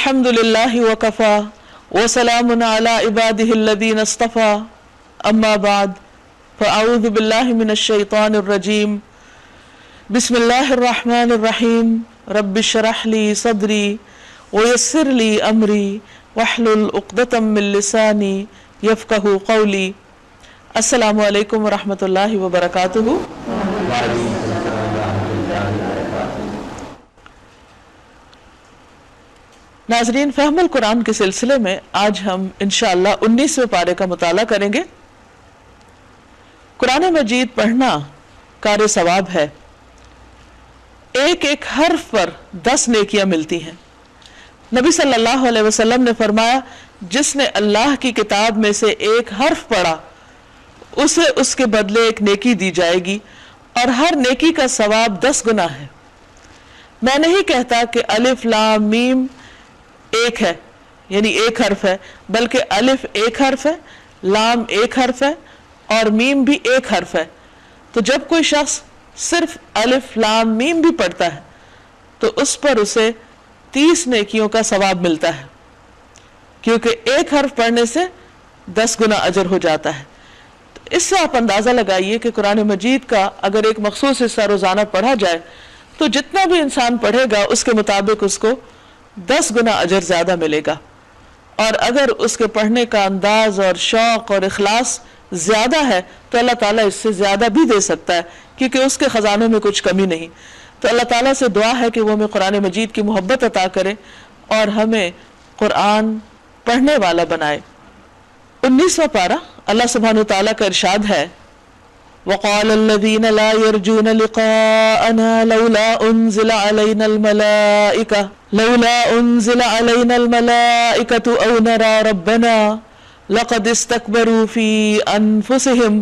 الحمد للہ وکفا وسلام علی عبادہ الذین اصطفى اما بعد فاعوذ باللہ من الشیطان الرجیم بسم اللہ الرحمن الرحیم رب اشرح لی صدری ویسر لی امری واحلل عقدۃ من لسانی یفقہوا قولی۔ السلام علیکم ورحمۃ اللہ وبرکاتہ۔ ناظرین، فہم القرآن کے سلسلے میں آج ہم انشاءاللہ 19ویں پارے کا مطالعہ کریں گے۔ قرآن مجید پڑھنا کار ثواب ہے، ایک ایک حرف پر 10 نیکیاں ملتی ہیں۔ نبی صلی اللہ علیہ وسلم نے فرمایا، جس نے اللہ کی کتاب میں سے ایک حرف پڑھا اسے اس کے بدلے ایک نیکی دی جائے گی، اور ہر نیکی کا ثواب 10 گنا ہے۔ میں نہیں کہتا کہ الف لام میم ایک ہے، یعنی ایک حرف ہے، بلکہ الف ایک حرف ہے، لام ایک حرف ہے اور میم بھی ایک حرف ہے۔ تو جب کوئی شخص صرف الف لام میم بھی پڑھتا ہے تو اس پر اسے 30 نیکیوں کا ثواب ملتا ہے، کیونکہ ایک حرف پڑھنے سے 10 گنا اجر ہو جاتا ہے۔ تو اس سے آپ اندازہ لگائیے کہ قرآن مجید کا اگر ایک مخصوص حصہ روزانہ پڑھا جائے تو جتنا بھی انسان پڑھے گا اس کے مطابق اس کو 10 گنا اجر زیادہ ملے گا، اور اگر اس کے پڑھنے کا انداز اور شوق اور اخلاص زیادہ ہے تو اللہ تعالیٰ اس سے زیادہ بھی دے سکتا ہے، کیونکہ اس کے خزانوں میں کچھ کمی نہیں۔ تو اللہ تعالیٰ سے دعا ہے کہ وہ ہمیں قرآن مجید کی محبت عطا کرے اور ہمیں قرآن پڑھنے والا بنائے۔ 19واں پارہ، اللہ سبحانہ وتعالیٰ کا ارشاد ہے، وَقَالَ الَّذِينَ لَا يَرْجُونَ لِقَاءَنَا لَوْلَا أُنزِلَ عَلَيْنَا الْمَلَائِكَةُ أَوْ نَرَى رَبَّنَا لَقَدِ اسْتَكْبَرُوا فِي أَنفُسِهِمْ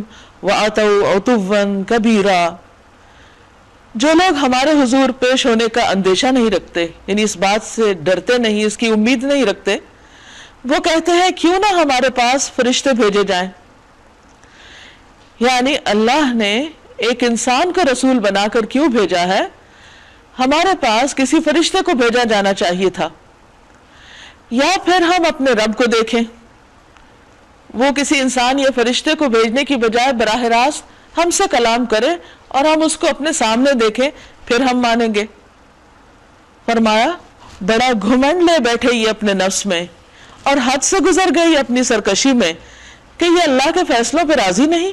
وَأَتَوْا عُتُوًّا كَبِيرًا۔ جو لوگ ہمارے حضور پیش ہونے کا اندیشہ نہیں رکھتے، یعنی اس بات سے ڈرتے نہیں، اس کی امید نہیں رکھتے، وہ کہتے ہیں کیوں نہ ہمارے پاس فرشتے بھیجے جائیں۔ یعنی اللہ نے ایک انسان کو رسول بنا کر کیوں بھیجا ہے؟ ہمارے پاس کسی فرشتے کو بھیجا جانا چاہیے تھا، یا پھر ہم اپنے رب کو دیکھیں، وہ کسی انسان یا فرشتے کو بھیجنے کی بجائے براہ راست ہم سے کلام کرے اور ہم اس کو اپنے سامنے دیکھیں، پھر ہم مانیں گے۔ فرمایا، بڑا گھمنڈ لے بیٹھے یہ اپنے نفس میں اور حد سے گزر گئی اپنی سرکشی میں کہ یہ اللہ کے فیصلوں پہ راضی نہیں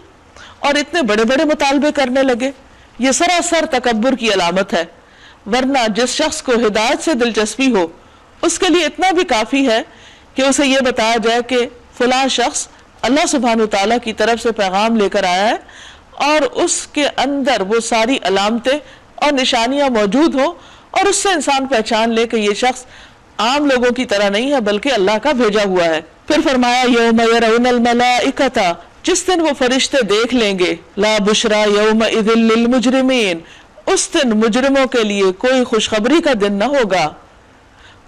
اور اتنے بڑے بڑے مطالبے کرنے لگے۔ یہ سراسر تکبر کی علامت ہے، ورنہ جس شخص کو ہدایت سے دلچسپی ہو اس کے لیے اتنا بھی کافی ہے کہ اسے یہ بتایا جائے کہ فلاں شخص اللہ سبحانہ وتعالیٰ کی طرف سے پیغام لے کر آیا ہے اور اس کے اندر وہ ساری علامتیں اور نشانیاں موجود ہوں، اور اس سے انسان پہچان لے کہ یہ شخص عام لوگوں کی طرح نہیں ہے بلکہ اللہ کا بھیجا ہوا ہے۔ پھر فرمایا، یوم یرون الملائکۃ، جس دن وہ فرشتے دیکھ لیں گے، لا بشرا یومئذ للمجرمین، اس دن مجرموں کے لیے کوئی خوشخبری کا دن نہ ہوگا۔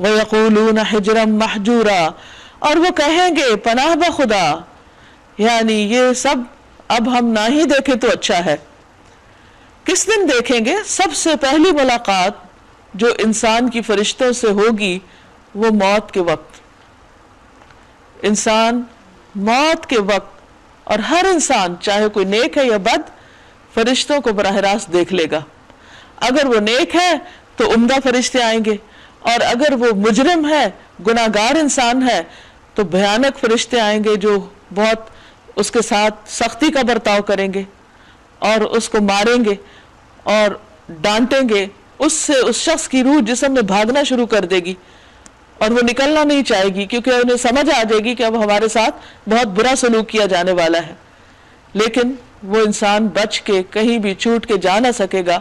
وَيَقُولُونَ حِجْرًا مَحْجُورًا، اور وہ کہیں گے پناہ بخدا، یعنی یہ سب اب ہم نہ ہی دیکھیں تو اچھا ہے۔ کس دن دیکھیں گے؟ سب سے پہلی ملاقات جو انسان کی فرشتوں سے ہوگی وہ موت کے وقت۔ انسان موت کے وقت، اور ہر انسان چاہے کوئی نیک ہے یا بد، فرشتوں کو براہ راست دیکھ لے گا۔ اگر وہ نیک ہے تو عمدہ فرشتے آئیں گے، اور اگر وہ مجرم ہے، گناہ گار انسان ہے، تو بھیانک فرشتے آئیں گے جو بہت اس کے ساتھ سختی کا برتاؤ کریں گے اور اس کو ماریں گے اور ڈانٹیں گے۔ اس سے اس شخص کی روح جسم میں بھاگنا شروع کر دے گی اور وہ نکلنا نہیں چاہے گی، کیونکہ انہیں سمجھ آ جائے گی کہ اب ہمارے ساتھ بہت برا سلوک کیا جانے والا ہے۔ لیکن وہ انسان بچ کے کہیں بھی چھوٹ کے جا نہ سکے گا،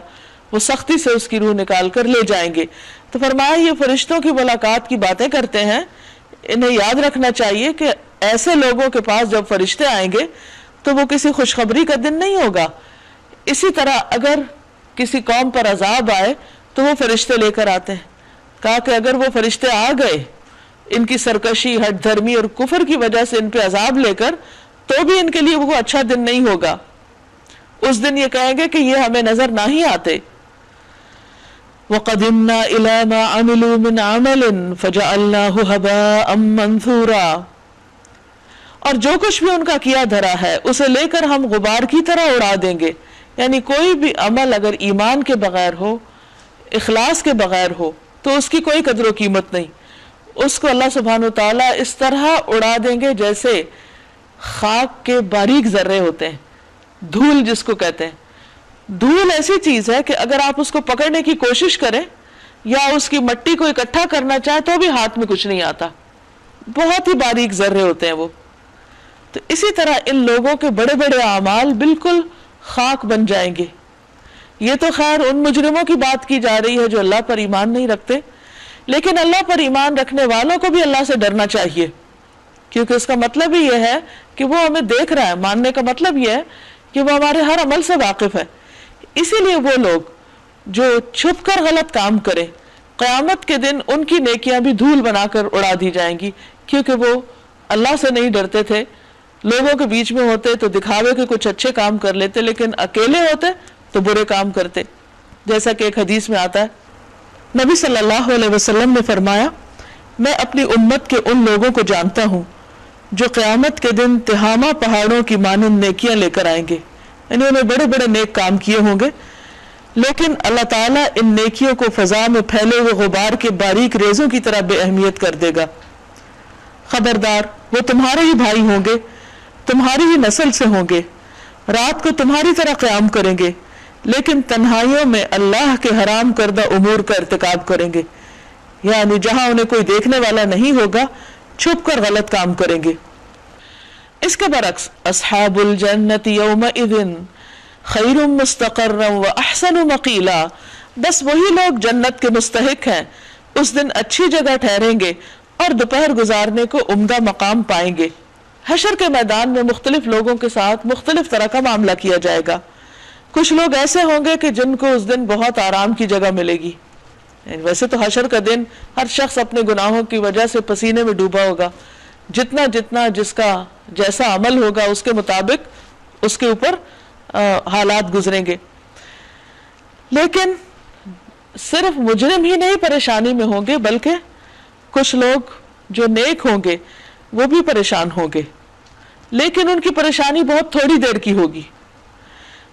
وہ سختی سے اس کی روح نکال کر لے جائیں گے۔ تو فرمایا، یہ فرشتوں کی ملاقات کی باتیں کرتے ہیں، انہیں یاد رکھنا چاہیے کہ ایسے لوگوں کے پاس جب فرشتے آئیں گے تو وہ کسی خوشخبری کا دن نہیں ہوگا۔ اسی طرح اگر کسی قوم پر عذاب آئے تو وہ فرشتے لے کر آتے ہیں۔ کہا کہ اگر وہ فرشتے آ گئے ان کی سرکشی، ہٹ دھرمی اور کفر کی وجہ سے ان پہ عذاب لے کر، تو بھی ان کے لیے وہ اچھا دن نہیں ہوگا۔ اس دن یہ کہیں گے کہ یہ ہمیں نظر نہ ہی آتے۔ وَقَدِمْنَا إِلَى مَا عَمِلُوا مِنْ عَمَلٍ فَجَعَلْنَاهُ هَبَاءً مَنْثُورًا، اور جو کچھ بھی ان کا کیا دھرا ہے اسے لے کر ہم غبار کی طرح اڑا دیں گے. یعنی کوئی بھی عمل اگر ایمان کے بغیر ہو، اخلاص کے بغیر ہو، تو اس کی کوئی قدر و قیمت نہیں. اس کو اللہ سبحانہ وتعالیٰ اس طرح اڑا دیں گے جیسے خاک کے باریک ذرے ہوتے ہیں، دھول جس کو کہتے ہیں. دھول ایسی چیز ہے کہ اگر آپ اس کو پکڑنے کی کوشش کریں یا اس کی مٹی کو اکٹھا کرنا چاہیں تو بھی ہاتھ میں کچھ نہیں آتا، بہت ہی باریک ذرے ہوتے ہیں وہ. تو اسی طرح ان لوگوں کے بڑے بڑے اعمال بالکل خاک بن جائیں گے. یہ تو خیر ان مجرموں کی بات کی جا رہی ہے جو اللہ پر ایمان نہیں رکھتے، لیکن اللہ پر ایمان رکھنے والوں کو بھی اللہ سے ڈرنا چاہیے، کیونکہ اس کا مطلب ہی یہ ہے کہ وہ ہمیں دیکھ رہا ہے. ماننے کا مطلب یہ ہے کہ وہ ہمارے ہر عمل سے واقف ہے. اسی لیے وہ لوگ جو چھپ کر غلط کام کریں، قیامت کے دن ان کی نیکیاں بھی دھول بنا کر اڑا دی جائیں گی، کیونکہ وہ اللہ سے نہیں ڈرتے تھے. لوگوں کے بیچ میں ہوتے تو دکھاوے کے کچھ اچھے کام کر لیتے، لیکن اکیلے ہوتے تو برے کام کرتے. جیسا کہ ایک حدیث میں آتا ہے، نبی صلی اللہ علیہ وسلم نے فرمایا، میں اپنی امت کے ان لوگوں کو جانتا ہوں جو قیامت کے دن تہامہ پہاڑوں کی مانند نیکیاں لے کر آئیں گے. یعنی انہیں بڑے بڑے نیک کام کیے ہوں گے، لیکن اللہ تعالیٰ ان نیکیوں کو فضا میں پھیلے ہوئے غبار کے باریک ریزوں کی طرح بے اہمیت کر دے گا. خبردار، وہ تمہارے ہی بھائی ہوں گے، تمہاری ہی نسل سے ہوں گے، رات کو تمہاری طرح قیام کریں گے، لیکن تنہائیوں میں اللہ کے حرام کردہ امور کا ارتکاب کریں گے. یعنی جہاں انہیں کوئی دیکھنے والا نہیں ہوگا چھپ کر غلط کام کریں گے. اس کے برعکس اصحاب الجنت یومئذ خیر مستقرا واحسن مقیلا، بس وہی لوگ جنت کے مستحق ہیں، اس دن اچھی جگہ ٹھہریں گے اور دوپہر گزارنے کو عمدہ مقام پائیں گے. حشر کے میدان میں مختلف لوگوں کے ساتھ مختلف طرح کا معاملہ کیا جائے گا. کچھ لوگ ایسے ہوں گے کہ جن کو اس دن بہت آرام کی جگہ ملے گی. ویسے تو حشر کا دن ہر شخص اپنے گناہوں کی وجہ سے پسینے میں ڈوبا ہوگا، جتنا جتنا جس کا جیسا عمل ہوگا اس کے مطابق اس کے اوپر حالات گزریں گے. لیکن صرف مجرم ہی نہیں پریشانی میں ہوں گے، بلکہ کچھ لوگ جو نیک ہوں گے وہ بھی پریشان ہوں گے، لیکن ان کی پریشانی بہت تھوڑی دیر کی ہوگی.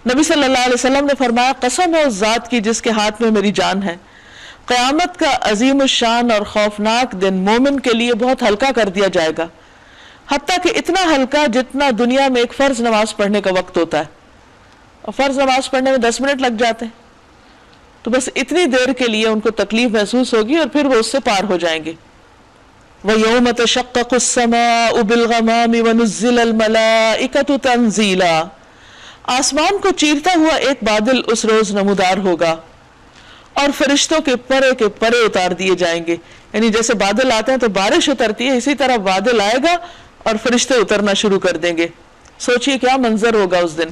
نبی صلی اللہ علیہ وسلم نے فرمایا، قسم ہے اس ذات کی جس کے ہاتھ میں میری جان ہے، قیامت کا عظیم الشان اور خوفناک دن مومن کے لیے بہت ہلکا کر دیا جائے گا، حتیٰ کہ اتنا ہلکا جتنا دنیا میں ایک فرض نماز پڑھنے کا وقت ہوتا ہے. اور فرض نماز پڑھنے میں 10 منٹ لگ جاتے ہیں، تو بس اتنی دیر کے لیے ان کو تکلیف محسوس ہوگی اور پھر وہ اس سے پار ہو جائیں گے. وَيَوْمَ تَشَقَّقُ السَّمَاءُ بِالْغَمَامِ وَنُزِّلَ الْمَلَائِكَةُ تَنزِيلًا، آسمان کو چیرتا ہوا ایک بادل اس روز نمودار ہوگا اور فرشتوں کے پرے اتار دیے جائیں گے. یعنی جیسے بادل آتے ہیں تو بارش اترتی ہے، اسی طرح بادل آئے گا اور فرشتے اترنا شروع کر دیں گے. سوچئے کیا منظر ہوگا اس دن.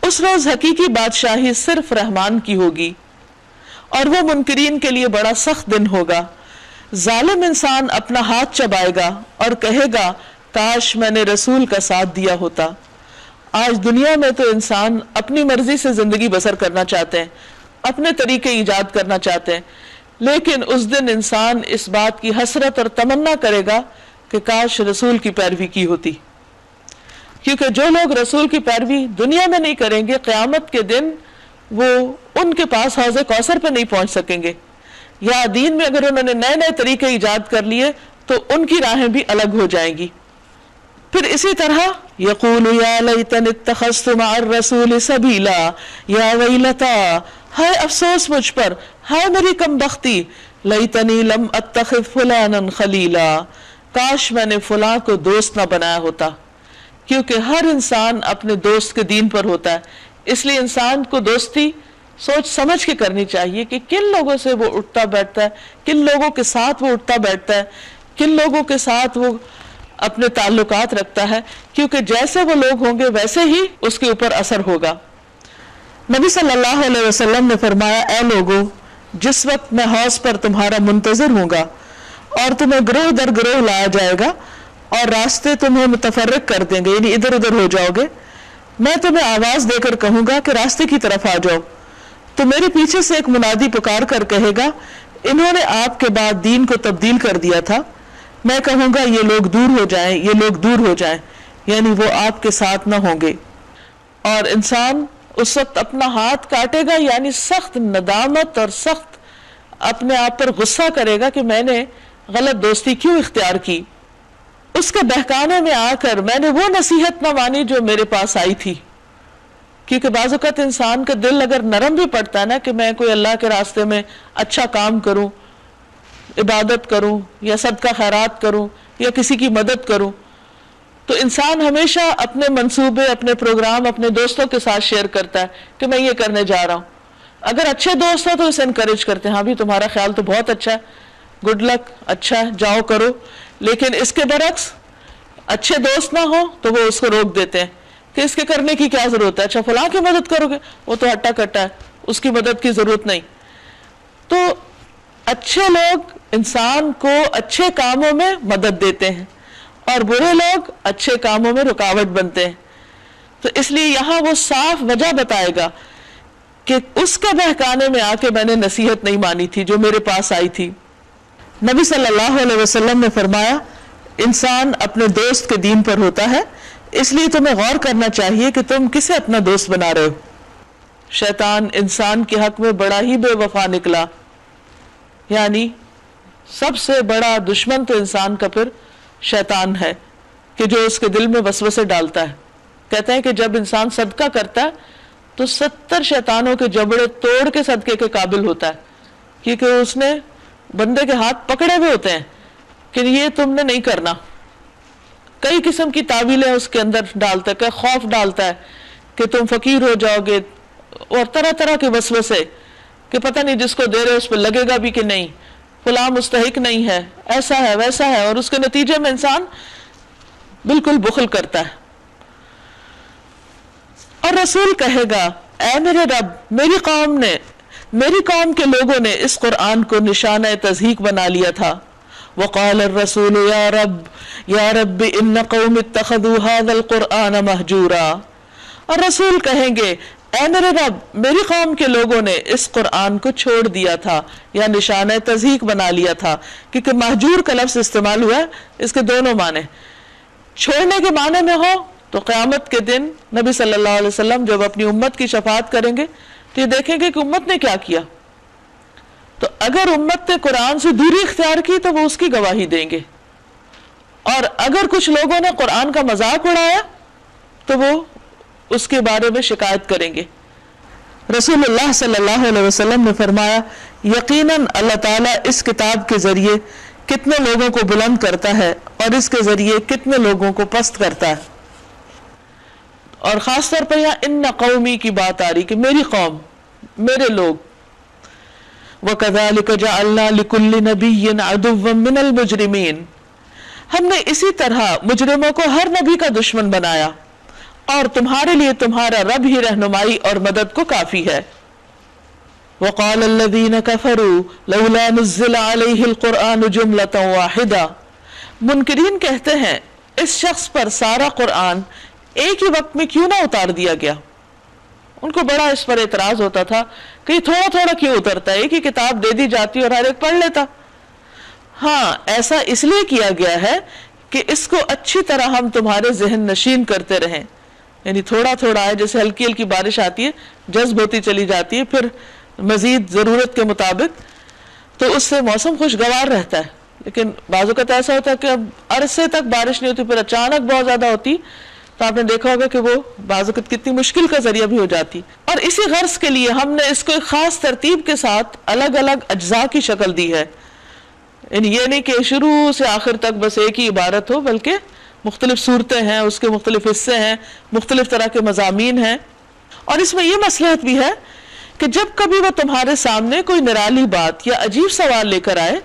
اس روز حقیقی بادشاہی صرف رحمان کی ہوگی اور وہ منکرین کے لیے بڑا سخت دن ہوگا. ظالم انسان اپنا ہاتھ چبائے گا اور کہے گا کاش میں نے رسول کا ساتھ دیا ہوتا. آج دنیا میں تو انسان اپنی مرضی سے زندگی بسر کرنا چاہتے ہیں، اپنے طریقے ایجاد کرنا چاہتے ہیں، لیکن اس دن انسان اس بات کی حسرت اور تمنا کرے گا کہ کاش رسول کی پیروی کی ہوتی. کیونکہ جو لوگ رسول کی پیروی دنیا میں نہیں کریں گے، قیامت کے دن وہ ان کے پاس حوض کوثر پہ نہیں پہنچ سکیں گے. یا دین میں اگر انہوں نے نئے نئے طریقے ایجاد کر لیے تو ان کی راہیں بھی الگ ہو جائیں گی. پھر اسی طرح یقول یا لیتنی اتخذت مع الرسول سبیلا یا ویلتا، ہائے افسوس مجھ پر، ہائے میری کم بختی، لیتنی لم اتخذ فلانا خلیلا، کاش میں نے فلاں کو دوست نہ بنایا ہوتا. کیونکہ ہر انسان اپنے دوست کے دین پر ہوتا ہے، اس لیے انسان کو دوستی سوچ سمجھ کے کرنی چاہیے کہ کن لوگوں سے وہ اٹھتا بیٹھتا ہے، کن لوگوں کے ساتھ وہ اٹھتا بیٹھتا ہے، کن لوگوں کے ساتھ وہ اپنے تعلقات رکھتا ہے، کیونکہ جیسے وہ لوگ ہوں گے ویسے ہی اس کے اوپر اثر ہوگا. نبی صلی اللہ علیہ وسلم نے فرمایا، اے لوگو، جس وقت میں حوض پر تمہارا منتظر ہوں گا اور تمہیں گروہ در گروہ لایا جائے گا اور راستے تمہیں متفرق کر دیں گے، یعنی ادھر ادھر ہو جاؤ گے، میں تمہیں آواز دے کر کہوں گا کہ راستے کی طرف آ جاؤ، تو میرے پیچھے سے ایک منادی پکار کر کہے گا انہوں نے آپ کے بعد دین کو تبدیل کر دیا تھا. میں کہوں گا یہ لوگ دور ہو جائیں، یہ لوگ دور ہو جائیں، یعنی وہ آپ کے ساتھ نہ ہوں گے. اور انسان اس وقت اپنا ہاتھ کاٹے گا، یعنی سخت ندامت اور سخت اپنے آپ پر غصہ کرے گا کہ میں نے غلط دوستی کیوں اختیار کی. اس کے بہکانے میں آ کر میں نے وہ نصیحت نہ مانی جو میرے پاس آئی تھی. کیونکہ بعض اوقات انسان کا دل اگر نرم بھی پڑتا ہے نا کہ میں کوئی اللہ کے راستے میں اچھا کام کروں، عبادت کروں یا صدقہ خیرات کروں یا کسی کی مدد کروں، تو انسان ہمیشہ اپنے منصوبے، اپنے پروگرام اپنے دوستوں کے ساتھ شیئر کرتا ہے کہ میں یہ کرنے جا رہا ہوں. اگر اچھے دوست ہیں تو اسے انکریج کرتے ہیں، ہاں بھی تمہارا خیال تو بہت اچھا ہے، گڈ لک، اچھا ہے، جاؤ کرو. لیکن اس کے برعکس اچھے دوست نہ ہو تو وہ اس کو روک دیتے ہیں کہ اس کے کرنے کی کیا ضرورت ہے، اچھا فلاں کی مدد کرو گے، وہ تو ہٹا کٹا ہے، اس کی مدد کی ضرورت نہیں. تو اچھے لوگ انسان کو اچھے کاموں میں مدد دیتے ہیں اور برے لوگ اچھے کاموں میں رکاوٹ بنتے ہیں. تو اس لیے یہاں وہ صاف وجہ بتائے گا کہ اس کے بہکانے میں آ کے میں نے نصیحت نہیں مانی تھی جو میرے پاس آئی تھی. نبی صلی اللہ علیہ وسلم نے فرمایا انسان اپنے دوست کے دین پر ہوتا ہے، اس لیے تمہیں غور کرنا چاہیے کہ تم کسے اپنا دوست بنا رہے ہو. شیطان انسان کے حق میں بڑا ہی بے وفا نکلا، یعنی سب سے بڑا دشمن تو انسان کا پھر شیطان ہے کہ جو اس کے دل میں وسوسے ڈالتا ہے. کہتے ہیں کہ جب انسان صدقہ کرتا ہے تو 70 شیطانوں کے جبڑے توڑ کے صدقے کے قابل ہوتا ہے، کیونکہ اس نے بندے کے ہاتھ پکڑے ہوئے ہوتے ہیں کہ یہ تم نے نہیں کرنا. کئی قسم کی تعویلیں اس کے اندر ڈالتا ہے، کہ خوف ڈالتا ہے کہ تم فقیر ہو جاؤ گے، اور طرح طرح کے وسوسے کہ پتہ نہیں جس کو دے رہے اس پہ لگے گا بھی کہ نہیں، فلاں مستحق نہیں ہے، ایسا ہے ویسا ہے، اور اس کے نتیجے میں انسان بالکل بخل کرتا ہے. اور رسول کہے گا اے میرے رب، میری قوم کے لوگوں نے اس قرآن کو نشانہ تضحیک بنا لیا تھا. وقال الرسول یا رب ان قوم اتخذوا هذا القرآن مہجورا. اور رسول کہیں گے اے میرے رب، میری قوم کے لوگوں نے اس قرآن کو چھوڑ دیا تھا یا نشانہ تضحیک بنا لیا تھا. کیونکہ مہجور کا لفظ استعمال ہوا ہے، اس کے دونوں معنی، چھوڑنے کے معنی میں ہو تو قیامت کے دن نبی صلی اللہ علیہ وسلم جب اپنی امت کی شفاعت کریں گے تو یہ دیکھیں گے کہ امت نے کیا کیا. تو اگر امت نے قرآن سے دوری اختیار کی تو وہ اس کی گواہی دیں گے، اور اگر کچھ لوگوں نے قرآن کا مذاق اڑایا تو وہ اس کے بارے میں شکایت کریں گے. رسول اللہ صلی اللہ علیہ وسلم نے فرمایا یقیناً اللہ تعالیٰ اس کتاب کے ذریعے کتنے لوگوں کو بلند کرتا ہے اور اس کے ذریعے کتنے لوگوں کو پست کرتا ہے. اور خاص طور پر یہاں ان قومی کی بات آ رہی کہ میری قوم، میرے لوگ. وَكَذَلِكَ جَعَلْنَا لِكُلِّ نَبِيٍّ عَدُوًّا مِّنَ الْمُجْرِمِينَ. ہم نے اسی طرح مجرموں کو ہر نبی کا دشمن بنایا، اور تمہارے لیے تمہارا رب ہی رہنمائی اور مدد کو کافی ہے. وَقَالَ الَّذِينَ كَفَرُوا لَوْلَا نُزِّلَ عَلَيْهِ الْقُرْآنُ جُمْلَةً وَاحِدَةً. منکرین کہتے ہیں اس شخص پر سارا قرآن ایک ہی وقت میں کیوں نہ اتار دیا گیا. ان کو بڑا اس پر اعتراض ہوتا تھا کہ یہ تھوڑا تھوڑا کیوں اترتا ہے، ایک ہی کتاب دے دی جاتی اور ہر ایک پڑھ لیتا. ہاں ایسا اس لیے کیا گیا ہے کہ اس کو اچھی طرح ہم تمہارے ذہن نشین کرتے رہیں. یعنی تھوڑا تھوڑا ہے، جیسے ہلکی ہلکی بارش آتی ہے جذب ہوتی چلی جاتی ہے، پھر مزید ضرورت کے مطابق، تو اس سے موسم خوشگوار رہتا ہے. لیکن بعض اوقات ایسا ہوتا ہے کہ اب عرصے تک بارش نہیں ہوتی، پھر اچانک بہت زیادہ ہوتی، تو آپ نے دیکھا ہوگا کہ وہ بعض اوقات کتنی مشکل کا ذریعہ بھی ہو جاتی. اور اسی غرض کے لیے ہم نے اس کو ایک خاص ترتیب کے ساتھ الگ الگ اجزاء کی شکل دی ہے. یعنی یہ نہیں کہ شروع سے آخر تک بس ایک ہی عبارت ہو، بلکہ مختلف صورتیں ہیں، اس کے مختلف حصے ہیں، مختلف طرح کے مضامین ہیں. اور اس میں یہ مصلحت بھی ہے کہ جب کبھی وہ تمہارے سامنے کوئی نرالی بات یا عجیب سوال لے کر آئے،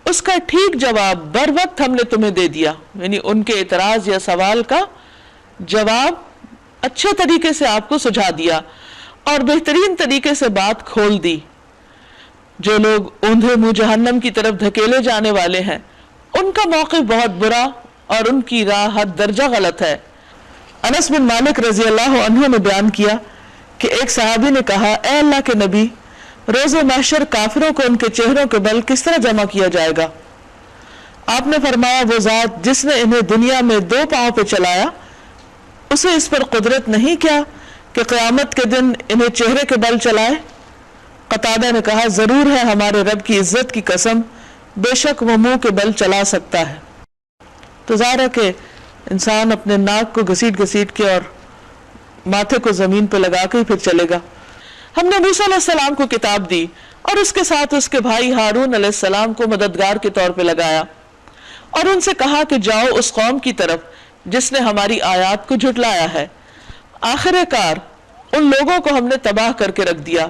اس کا ٹھیک جواب بر وقت ہم نے تمہیں دے دیا. یعنی ان کے اعتراض یا سوال کا جواب اچھے طریقے سے آپ کو سجھا دیا اور بہترین طریقے سے بات کھول دی. جو لوگ اوندھے منہ جہنم کی طرف دھکیلے جانے والے ہیں، ان کا موقف بہت برا اور ان کی راہ حد درجہ غلط ہے. انس بن مالک رضی اللہ عنہ نے بیان کیا کہ ایک صحابی نے کہا اے اللہ کے نبی، روز محشر کافروں کو ان کے چہروں کے بل کس طرح جمع کیا جائے گا؟ آپ نے فرمایا وہ ذات جس نے انہیں دنیا میں 2 پاؤں پہ چلایا، اسے اس پر قدرت نہیں کیا کہ قیامت کے دن انہیں چہرے کے بل چلائے؟ قتادہ نے کہا ضرور ہے ہمارے رب کی عزت کی قسم، بے شک وہ منہ کے بل چلا سکتا ہے۔ تو ظاہر ہے کہ انسان اپنے ناک کو گھسیٹ گھسیٹ کے اور ماتھے کو زمین پہ لگا کے ہی پھر چلے گا۔ ہم نے موسیٰ علیہ السلام کو کتاب دی اور اس کے ساتھ اس کے بھائی ہارون علیہ السلام کو مددگار کے طور پہ لگایا اور ان سے کہا کہ جاؤ اس قوم کی طرف جس نے ہماری آیات کو جھٹلایا ہے۔ آخر کار ان لوگوں کو ہم نے تباہ کر کے رکھ دیا۔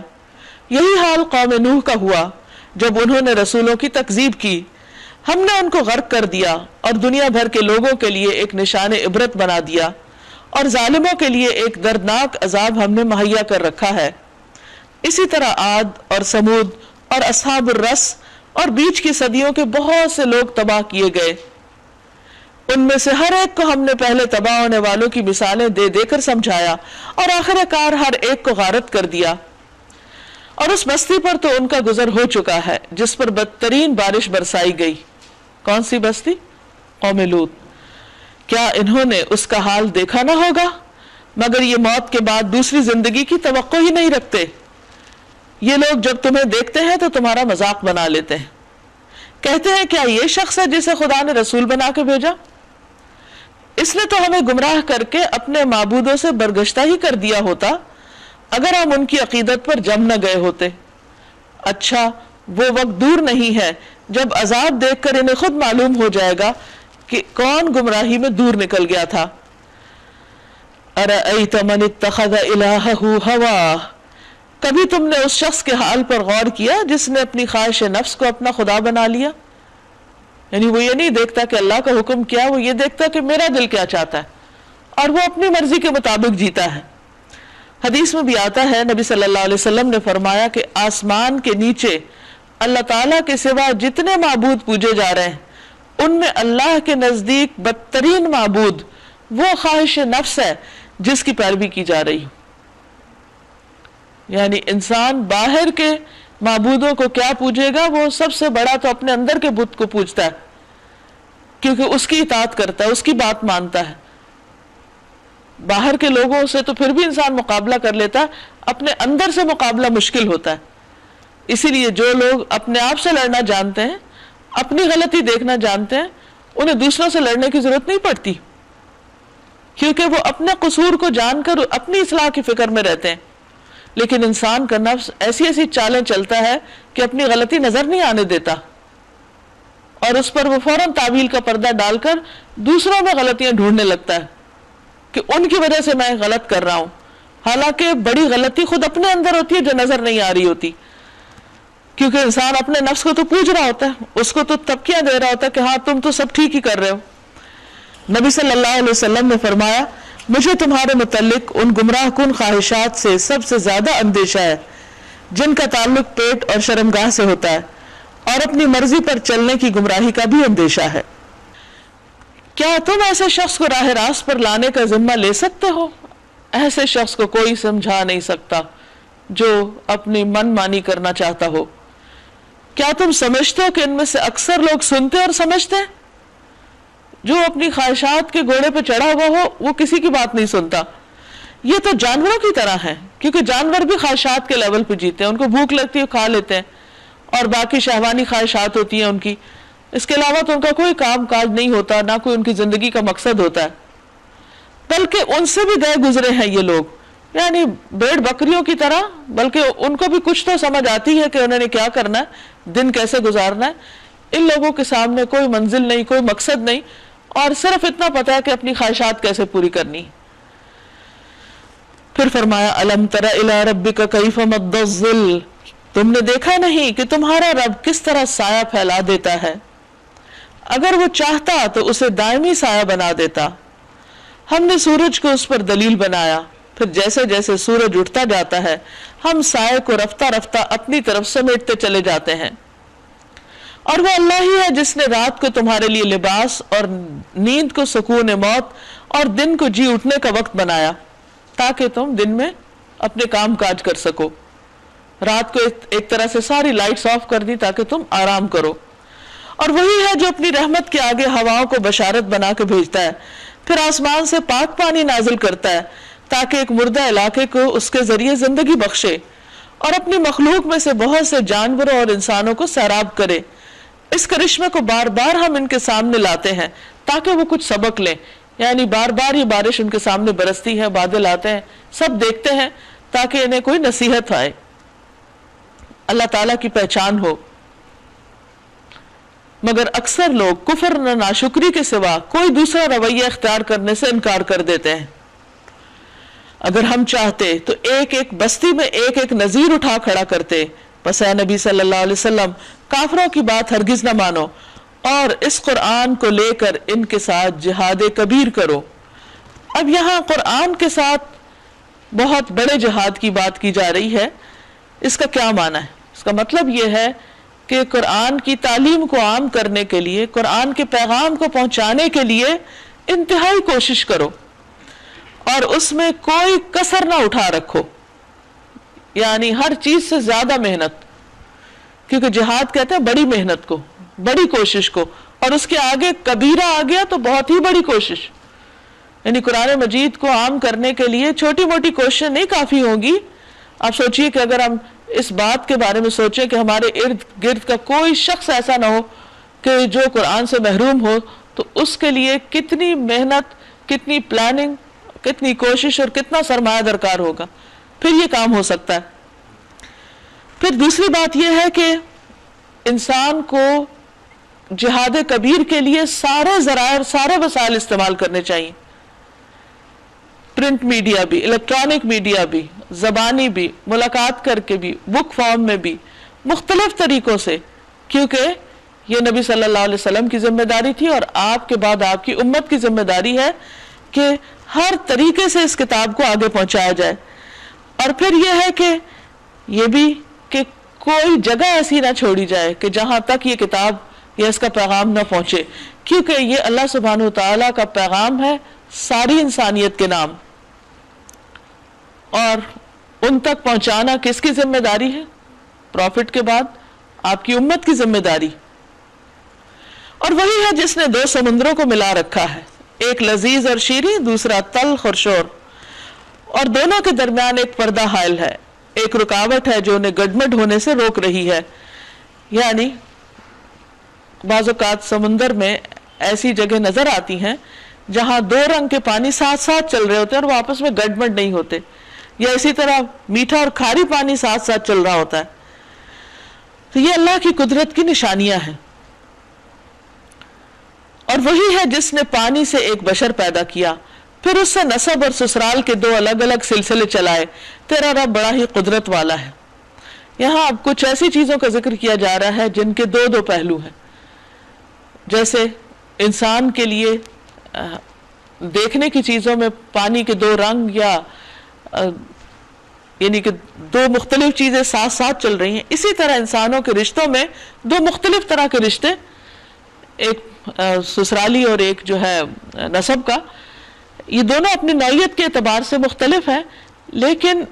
یہی حال قوم نوح کا ہوا جب انہوں نے رسولوں کی تکذیب کی، ہم نے ان کو غرق کر دیا اور دنیا بھر کے لوگوں کے لیے ایک نشان عبرت بنا دیا، اور ظالموں کے لیے ایک دردناک عذاب ہم نے مہیا کر رکھا ہے۔ اسی طرح عاد اور سمود اور اصحاب الرس اور بیچ کی صدیوں کے بہت سے لوگ تباہ کیے گئے۔ ان میں سے ہر ایک کو ہم نے پہلے تباہ ہونے والوں کی مثالیں دے دے کر سمجھایا اور آخر کار ہر ایک کو غارت کر دیا۔ اور اس بستی پر تو ان کا گزر ہو چکا ہے جس پر بدترین بارش برسائی گئی۔ کون سی بستی؟ قوم لوط۔ کیا انہوں نے اس کا حال دیکھا نہ ہوگا؟ مگر یہ موت کے بعد دوسری زندگی کی توقع ہی نہیں رکھتے۔ یہ لوگ جب تمہیں دیکھتے ہیں تو تمہارا مذاق بنا لیتے ہیں، کہتے ہیں کیا یہ شخص ہے جسے خدا نے رسول بنا کے بھیجا؟ اس نے تو ہمیں گمراہ کر کے اپنے معبودوں سے برگشتہ ہی کر دیا ہوتا اگر ہم ان کی عقیدت پر جم نہ گئے ہوتے۔ اچھا وہ وقت دور نہیں ہے جب عذاب دیکھ کر انہیں خود معلوم ہو جائے گا کہ کون گمراہی میں دور نکل گیا تھا۔ اَرَأَيْتَ مَنِ اتَّخَذَ إِلَٰهَهُ هَوَاهُ، کبھی تم نے اس شخص کے حال پر غور کیا جس نے اپنی خواہش نفس کو اپنا خدا بنا لیا؟ یعنی وہ یہ نہیں دیکھتا کہ اللہ کا حکم کیا، وہ یہ دیکھتا کہ میرا دل کیا چاہتا ہے اور وہ اپنی مرضی کے مطابق جیتا ہے۔ حدیث میں بھی آتا ہے، نبی صلی اللہ علیہ وسلم نے فرمایا کہ آسمان کے نیچے اللہ تعالیٰ کے سوا جتنے معبود پوجے جا رہے ہیں ان میں اللہ کے نزدیک بدترین معبود وہ خواہش نفس ہے جس کی پیروی کی جا رہی۔ یعنی انسان باہر کے معبودوں کو کیا پوجے گا؟ وہ سب سے بڑا تو اپنے اندر کے بت کو پوجتا ہے، کیونکہ اس کی اطاعت کرتا ہے، اس کی بات مانتا ہے۔ باہر کے لوگوں سے تو پھر بھی انسان مقابلہ کر لیتا ہے، اپنے اندر سے مقابلہ مشکل ہوتا ہے۔ اسی لیے جو لوگ اپنے آپ سے لڑنا جانتے ہیں، اپنی غلطی دیکھنا جانتے ہیں، انہیں دوسروں سے لڑنے کی ضرورت نہیں پڑتی، کیونکہ وہ اپنے قصور کو جان کر اپنی اصلاح کی فکر میں رہتے ہیں۔ لیکن انسان کا نفس ایسی ایسی چالیں چلتا ہے کہ اپنی غلطی نظر نہیں آنے دیتا، اور اس پر وہ فوراً تعویل کا پردہ ڈال کر دوسروں میں غلطیاں ڈھونڈنے لگتا ہے کہ ان کی وجہ سے میں غلط کر رہا ہوں، حالانکہ بڑی غلطی خود اپنے اندر ہوتی ہے جو نظر نہیں آ رہی ہوتی، کیونکہ انسان اپنے نفس کو تو پوج رہا ہوتا ہے، اس کو تو تبکیاں دے رہا ہوتا ہے کہ ہاں تم تو سب ٹھیک ہی کر رہے ہو۔ نبی صلی اللہ علیہ وسلم نے فرمایا مجھے تمہارے متعلق ان گمراہ کن خواہشات سے سب سے زیادہ اندیشہ ہے جن کا تعلق پیٹ اور شرمگاہ سے ہوتا ہے، اور اپنی مرضی پر چلنے کی گمراہی کا بھی اندیشہ ہے۔ کیا تم ایسے شخص کو راہ راست پر لانے کا ذمہ لے سکتے ہو؟ ایسے شخص کو کوئی سمجھا نہیں سکتا جو اپنی من مانی کرنا چاہتا ہو۔ کیا تم سمجھتے ہو کہ ان میں سے اکثر لوگ سنتے اور سمجھتے ہیں؟ جو اپنی خواہشات کے گھوڑے پہ چڑھا ہوا ہو وہ کسی کی بات نہیں سنتا۔ یہ تو جانوروں کی طرح ہیں، کیونکہ جانور بھی خواہشات کے لیول پہ جیتے ہیں، ان کو بھوک لگتی ہے کھا لیتے ہیں، اور باقی شہوانی خواہشات ہوتی ہیں ان کی، اس کے علاوہ تو ان کا کوئی کام کاج نہیں ہوتا، نہ کوئی ان کی زندگی کا مقصد ہوتا ہے۔ بلکہ ان سے بھی گئے گزرے ہیں یہ لوگ، یعنی بھیڑ بکریوں کی طرح، بلکہ ان کو بھی کچھ تو سمجھ آتی ہے کہ انہوں نے کیا کرنا ہے، دن کیسے گزارنا ہے۔ ان لوگوں کے سامنے کوئی منزل نہیں، کوئی مقصد نہیں، اور صرف اتنا پتا ہے کہ اپنی خواہشات کیسے پوری کرنی۔ پھر فرمایا الم تر الی ربک کیف مد الظل، تم نے دیکھا نہیں کہ تمہارا رب کس طرح سایہ پھیلا دیتا ہے، اگر وہ چاہتا تو اسے دائمی سایہ بنا دیتا۔ ہم نے سورج کو اس پر دلیل بنایا، پھر جیسے جیسے سورج اٹھتا جاتا ہے ہم سائے کو رفتہ رفتہ اپنی طرف سمیٹتے چلے جاتے ہیں۔ اور وہ اللہ ہی ہے جس نے رات کو تمہارے لیے لباس اور نیند کو سکون موت اور دن کو جی اٹھنے کا وقت بنایا، تاکہ تم دن میں اپنے کام کاج کر سکو. رات کو ایک طرح سے ساری لائٹس آف کر دی تاکہ تم آرام کرو. اور وہی ہے جو اپنی رحمت کے آگے ہواؤں کو بشارت بنا کے بھیجتا ہے، پھر آسمان سے پاک پانی نازل کرتا ہے تاکہ ایک مردہ علاقے کو اس کے ذریعے زندگی بخشے، اور اپنی مخلوق میں سے بہت سے جانوروں اور انسانوں کو سیراب کرے. اس کرشمے کو بار بار ہم ان کے سامنے لاتے ہیں تاکہ وہ کچھ سبق لیں. یعنی بار بار یہ بارش ان کے سامنے برستی ہے، بادل آتے ہیں، سب دیکھتے ہیں تاکہ انہیں کوئی نصیحت آئے، اللہ تعالیٰ کی پہچان ہو. مگر اکثر لوگ کفر نہ ناشکری کے سوا کوئی دوسرا رویہ اختیار کرنے سے انکار کر دیتے ہیں. اگر ہم چاہتے تو ایک ایک بستی میں ایک ایک نذیر اٹھا کھڑا کرتے، بس اے نبی صلی اللہ علیہ وسلم کافروں کی بات ہرگز نہ مانو اور اس قرآن کو لے کر ان کے ساتھ جہاد کبیر کرو. اب یہاں قرآن کے ساتھ بہت بڑے جہاد کی بات کی جا رہی ہے. اس کا کیا معنی ہے؟ اس کا مطلب یہ ہے کہ قرآن کی تعلیم کو عام کرنے کے لیے، قرآن کے پیغام کو پہنچانے کے لیے انتہائی کوشش کرو اور اس میں کوئی کسر نہ اٹھا رکھو. یعنی ہر چیز سے زیادہ محنت، کیونکہ جہاد کہتے ہیں بڑی محنت کو، بڑی کوشش کو، اور اس کے آگے کبیرہ آ گیا تو بہت ہی بڑی کوشش. یعنی قرآن مجید کو عام کرنے کے لیے چھوٹی موٹی کوششیں نہیں کافی ہوں گی. آپ سوچئے کہ اگر ہم اس بات کے بارے میں سوچیں کہ ہمارے ارد گرد کا کوئی شخص ایسا نہ ہو کہ جو قرآن سے محروم ہو، تو اس کے لیے کتنی محنت، کتنی پلاننگ، کتنی کوشش اور کتنا سرمایہ درکار ہوگا، پھر یہ کام ہو سکتا ہے. پھر دوسری بات یہ ہے کہ انسان کو جہاد کبیر کے لیے سارے ذرائع، سارے وسائل استعمال کرنے چاہیے. پرنٹ میڈیا بھی، الیکٹرانک میڈیا بھی، زبانی بھی، ملاقات کر کے بھی، بک فارم میں بھی، مختلف طریقوں سے، کیونکہ یہ نبی صلی اللہ علیہ وسلم کی ذمہ داری تھی اور آپ کے بعد آپ کی امت کی ذمہ داری ہے کہ ہر طریقے سے اس کتاب کو آگے پہنچایا جائے. اور پھر یہ ہے کہ یہ بھی کہ کوئی جگہ ایسی نہ چھوڑی جائے کہ جہاں تک یہ کتاب یا اس کا پیغام نہ پہنچے، کیونکہ یہ اللہ سبحانہ وتعالیٰ کا پیغام ہے ساری انسانیت کے نام. اور ان تک پہنچانا کس کی ذمہ داری ہے؟ پروفٹ کے بعد آپ کی امت کی ذمہ داری. اور وہی ہے جس نے دو سمندروں کو ملا رکھا ہے، ایک لذیذ اور شیریں، دوسرا تلخ اور شور، اور دونوں کے درمیان ایک پردہ حائل ہے، ایک رکاوٹ ہے جو انہیں گڈمڈ ہونے سے روک رہی ہے. یعنی بعض اوقات سمندر میں ایسی جگہ نظر آتی ہیں جہاں دو رنگ کے پانی ساتھ ساتھ چل رہے ہوتے ہیں اور وہ آپس میں گڈمڈ نہیں ہوتے، یا اسی طرح میٹھا اور کھاری پانی ساتھ ساتھ چل رہا ہوتا ہے. تو یہ اللہ کی قدرت کی نشانیاں ہیں. اور وہی ہے جس نے پانی سے ایک بشر پیدا کیا، پھر اس سے نسب اور سسرال کے دو الگ الگ سلسلے چلائے. تیرا رب بڑا ہی قدرت والا ہے. یہاں اب کچھ ایسی چیزوں کا ذکر کیا جا رہا ہے جن کے دو پہلو ہیں. جیسے انسان کے لیے دیکھنے کی چیزوں میں پانی کے دو رنگ، یا یعنی کہ دو مختلف چیزیں ساتھ ساتھ چل رہی ہیں، اسی طرح انسانوں کے رشتوں میں دو مختلف طرح کے رشتے، ایک سسرالی اور ایک جو ہے نسب کا، یہ دونوں اپنی نوعیت کے اعتبار سے مختلف ہیں، لیکن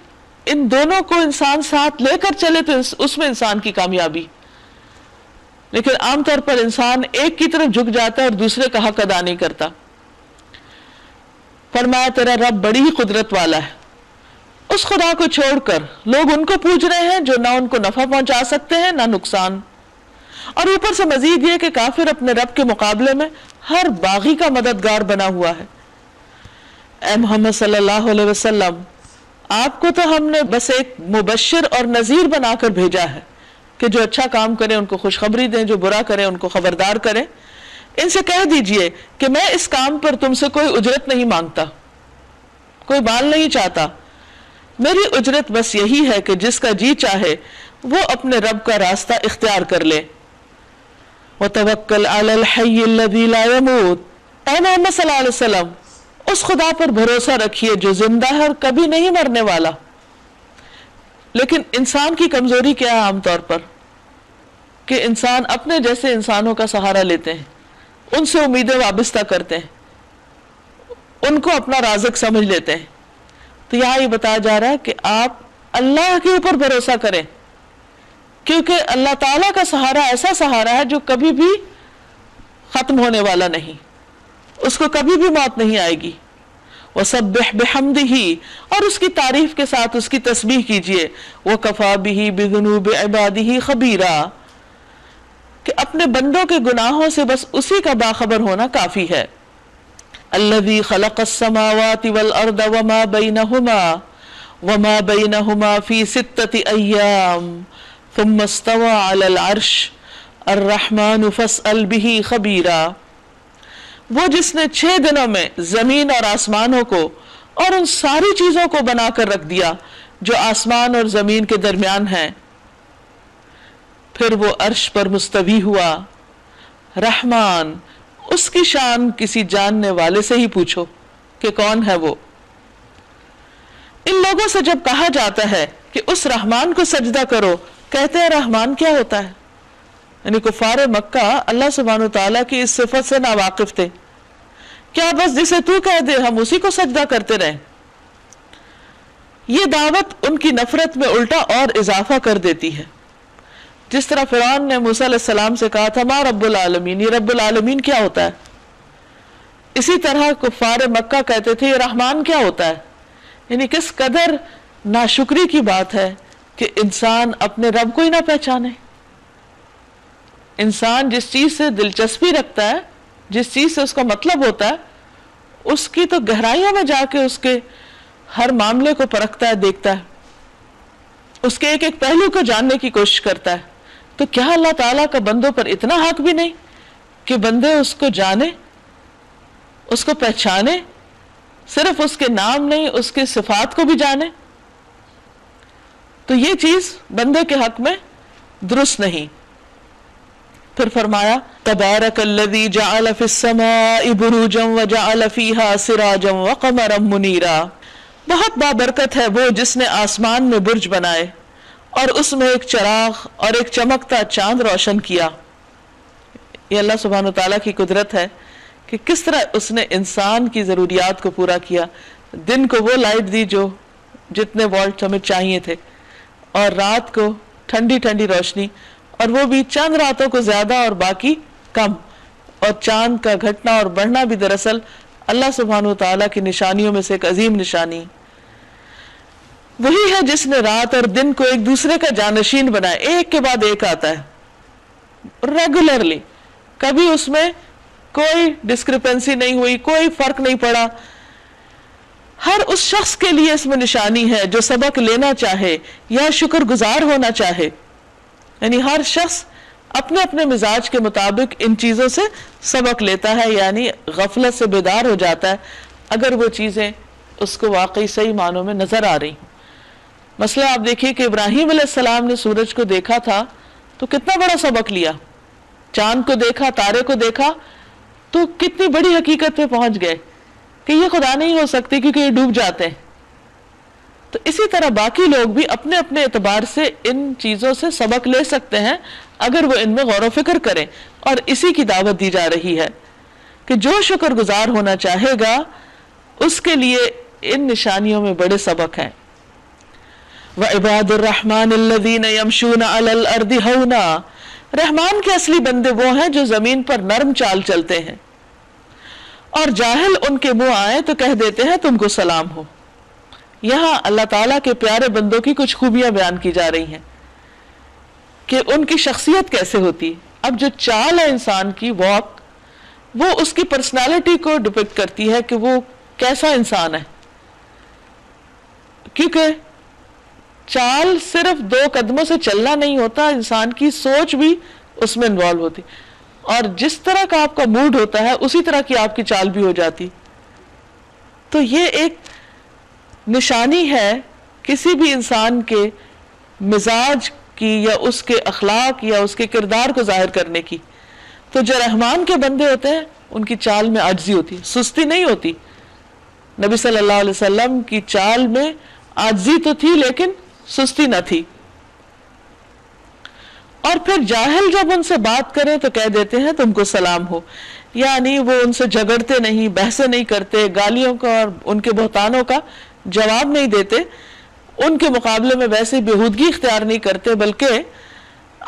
ان دونوں کو انسان ساتھ لے کر چلے تو اس میں انسان کی کامیابی. لیکن عام طور پر انسان ایک کی طرف جھک جاتا ہے اور دوسرے کا حق ادا نہیں کرتا. فرمایا تیرا رب بڑی ہی قدرت والا ہے. اس خدا کو چھوڑ کر لوگ ان کو پوج رہے ہیں جو نہ ان کو نفع پہنچا سکتے ہیں نہ نقصان. اور اوپر سے مزید یہ کہ کافر اپنے رب کے مقابلے میں ہر باغی کا مددگار بنا ہوا ہے. اے محمد صلی اللہ علیہ وسلم، آپ کو تو ہم نے بس ایک مبشر اور نذیر بنا کر بھیجا ہے کہ جو اچھا کام کریں ان کو خوشخبری دیں، جو برا کریں ان کو خبردار کریں. ان سے کہہ دیجئے کہ میں اس کام پر تم سے کوئی اجرت نہیں مانگتا، کوئی مال نہیں چاہتا. میری اجرت بس یہی ہے کہ جس کا جی چاہے وہ اپنے رب کا راستہ اختیار کر لے. وَتَوَكَّلْ عَلَى الْحَيِّ الَّذِي لَا يَمُوتُ. اے محمد صلی اللہ علیہ وسلم، اس خدا پر بھروسہ رکھیے جو زندہ ہے اور کبھی نہیں مرنے والا. لیکن انسان کی کمزوری کیا ہے عام طور پر؟ کہ انسان اپنے جیسے انسانوں کا سہارا لیتے ہیں، ان سے امیدیں وابستہ کرتے ہیں، ان کو اپنا رازق سمجھ لیتے ہیں. تو یہاں یہ بتایا جا رہا ہے کہ آپ اللہ کے اوپر بھروسہ کریں، کیونکہ اللہ تعالیٰ کا سہارا ایسا سہارا ہے جو کبھی بھی ختم ہونے والا نہیں، اس کو کبھی بھی موت نہیں آئے گی۔ وَسَبِّحْ بِحَمْدِهِ، اور اس کی تعریف کے ساتھ اس کی تسبیح کیجئے۔ وَكَفَى بِهِ بِذُنُوبِ عِبَادِهِ خَبِيرًا، کہ اپنے بندوں کے گناہوں سے بس اسی کا باخبر ہونا کافی ہے۔ الَّذِي خَلَقَ السَّمَاوَاتِ وَالْأَرْضَ وَمَا بَيْنَهُمَا فِي 6 أَيَّامٍ ثُمَّ اسْتَوَى عَلَى الْعَرْشِ الرَّحْمَنُ فَاسْأَلْ بِهِ خَبِيرًا، وہ جس نے 6 دنوں میں زمین اور آسمانوں کو اور ان ساری چیزوں کو بنا کر رکھ دیا جو آسمان اور زمین کے درمیان ہیں، پھر وہ عرش پر مستوی ہوا۔ رحمان، اس کی شان کسی جاننے والے سے ہی پوچھو کہ کون ہے وہ۔ ان لوگوں سے جب کہا جاتا ہے کہ اس رحمان کو سجدہ کرو، کہتے ہیں رحمان کیا ہوتا ہے؟ یعنی کفار مکہ اللہ سبحانہ وتعالیٰ کی اس صفت سے ناواقف تھے۔ کیا بس جسے تو کہہ دے ہم اسی کو سجدہ کرتے رہیں؟ یہ دعوت ان کی نفرت میں الٹا اور اضافہ کر دیتی ہے۔ جس طرح فرعون نے موسیٰ علیہ السلام سے کہا تھا ما رب العالمین، یہ رب العالمین کیا ہوتا ہے؟ اسی طرح کفار مکہ کہتے تھے یہ رحمان کیا ہوتا ہے؟ یعنی کس قدر ناشکری کی بات ہے کہ انسان اپنے رب کو ہی نہ پہچانے۔ انسان جس چیز سے دلچسپی رکھتا ہے، جس چیز سے اس کا مطلب ہوتا ہے، اس کی تو گہرائیوں میں جا کے اس کے ہر معاملے کو پرکھتا ہے، دیکھتا ہے، اس کے ایک ایک پہلو کو جاننے کی کوشش کرتا ہے۔ تو کیا اللہ تعالیٰ کا بندوں پر اتنا حق بھی نہیں کہ بندے اس کو جانے، اس کو پہچانے، صرف اس کے نام نہیں اس کے صفات کو بھی جانے؟ تو یہ چیز بندے کے حق میں درست نہیں۔ پھر فرمایا تبارک الذی جعل فی السماء بروجا وجعل فیہا سراجا وقمرا منیرا، بہت بابرکت ہے وہ جس نے آسمان میں برج بنائے اور اس میں ایک چراغ اور ایک چمکتا چاند روشن کیا۔ یہ اللہ سبحانہ وتعالیٰ کی قدرت ہے کہ کس طرح اس نے انسان کی ضروریات کو پورا کیا۔ دن کو وہ لائٹ دی جو جتنے وولٹ ہمیں چاہیے تھے، اور رات کو ٹھنڈی ٹھنڈی روشنی، اور وہ بھی چند راتوں کو زیادہ اور باقی کم، اور چاند کا گھٹنا اور بڑھنا بھی دراصل اللہ سبحانہ وتعالیٰ کی نشانیوں میں سے ایک عظیم نشانی۔ وہی ہے جس نے رات اور دن کو ایک دوسرے کا جانشین بنایا، ایک کے بعد ایک آتا ہے ریگولرلی، کبھی اس میں کوئی ڈسکرپنسی نہیں ہوئی، کوئی فرق نہیں پڑا۔ ہر اس شخص کے لیے اس میں نشانی ہے جو سبق لینا چاہے یا شکر گزار ہونا چاہے، یعنی ہر شخص اپنے اپنے مزاج کے مطابق ان چیزوں سے سبق لیتا ہے، یعنی غفلت سے بیدار ہو جاتا ہے اگر وہ چیزیں اس کو واقعی صحیح معنوں میں نظر آ رہی۔ مثلا آپ دیکھیے کہ ابراہیم علیہ السلام نے سورج کو دیکھا تھا تو کتنا بڑا سبق لیا، چاند کو دیکھا، تارے کو دیکھا تو کتنی بڑی حقیقت پہ پہنچ گئے کہ یہ خدا نہیں ہو سکتے کیونکہ یہ ڈوب جاتے ہیں۔ تو اسی طرح باقی لوگ بھی اپنے اپنے اعتبار سے ان چیزوں سے سبق لے سکتے ہیں اگر وہ ان میں غور و فکر کریں، اور اسی کی دعوت دی جا رہی ہے کہ جو شکر گزار ہونا چاہے گا اس کے لیے ان نشانیوں میں بڑے سبق ہیں۔ وَعِبَادُ الرَّحْمَنِ الَّذِينَ يَمْشُونَ عَلَى الْأَرْضِ هَوْنًا، رحمان کے اصلی بندے وہ ہیں جو زمین پر نرم چال چلتے ہیں، اور جاہل ان کے منہ آئے تو کہہ دیتے ہیں تم کو سلام ہو۔ یہاں اللہ تعالیٰ کے پیارے بندوں کی کچھ خوبیاں بیان کی جا رہی ہیں کہ ان کی شخصیت کیسے ہوتی ہے۔ اب جو چال ہے انسان کی واک، وہ اس کی پرسنالٹی کو ڈپکٹ کرتی ہے کہ وہ کیسا انسان ہے، کیونکہ چال صرف 2 قدموں سے چلنا نہیں ہوتا، انسان کی سوچ بھی اس میں انوالو ہوتی، اور جس طرح کا آپ کا موڈ ہوتا ہے اسی طرح کی آپ کی چال بھی ہو جاتی۔ تو یہ ایک نشانی ہے کسی بھی انسان کے مزاج کی یا اس کے اخلاق یا اس کے کردار کو ظاہر کرنے کی۔ تو جو رحمان کے بندے ہوتے ہیں ان کی چال میں عاجزی ہوتی، سستی نہیں ہوتی۔ نبی صلی اللہ علیہ وسلم کی چال میں عاجزی تو تھی لیکن سستی نہ تھی۔ اور پھر جاہل جب ان سے بات کریں تو کہہ دیتے ہیں تم کو سلام ہو، یعنی وہ ان سے جھگڑتے نہیں، بحثیں نہیں کرتے، گالیوں کا اور ان کے بہتانوں کا جواب نہیں دیتے، ان کے مقابلے میں ویسے بےہودگی اختیار نہیں کرتے، بلکہ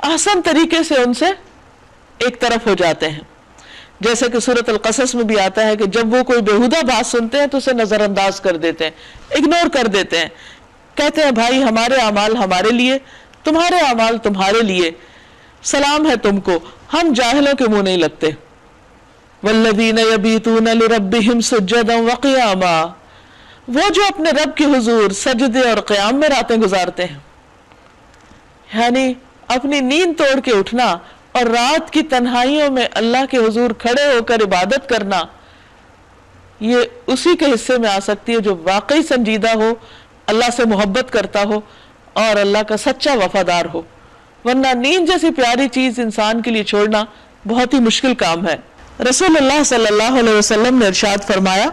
آسان طریقے سے ان سے ایک طرف ہو جاتے ہیں. جیسے کہ سورۃ القصص میں بھی آتا ہے کہ جب وہ کوئی بےہودہ بات سنتے ہیں تو اسے نظر انداز کر دیتے ہیں، اگنور کر دیتے ہیں، کہتے ہیں بھائی ہمارے اعمال ہمارے لیے، تمہارے اعمال تمہارے لیے، سلام ہے تم کو، ہم جاہلوں کے منہ نہیں لگتے. والذین یبیتون لربہم سجدا وقیاما، وہ جو اپنے رب کے حضور سجدے اور قیام میں راتیں گزارتے ہیں، یعنی اپنی نیند توڑ کے اٹھنا اور رات کی تنہائیوں میں اللہ کے حضور کھڑے ہو کر عبادت کرنا، یہ اسی کے حصے میں آ سکتی ہے جو واقعی سنجیدہ ہو، اللہ سے محبت کرتا ہو اور اللہ کا سچا وفادار ہو. ورنہ نیند جیسی پیاری چیز انسان کے لیے چھوڑنا بہت ہی مشکل کام ہے. رسول اللہ صلی اللہ علیہ وسلم نے ارشاد فرمایا،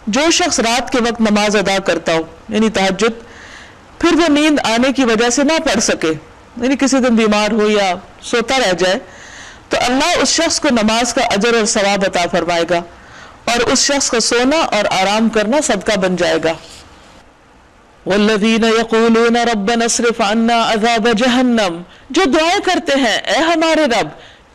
جو شخص رات کے وقت نماز ادا کرتا ہو یعنی تہجد، پھر وہ نیند آنے کی وجہ سے نہ پڑھ سکے، یعنی کسی دن بیمار ہو یا سوتا رہ جائے، تو اللہ اس شخص کو نماز کا اجر اور ثواب عطا فرمائے گا اور اس شخص کا سونا اور آرام کرنا صدقہ بن جائے گا. والذین یقولون ربنا اصرف عنا عذاب جہنم، جو دعائیں کرتے ہیں اے ہمارے رب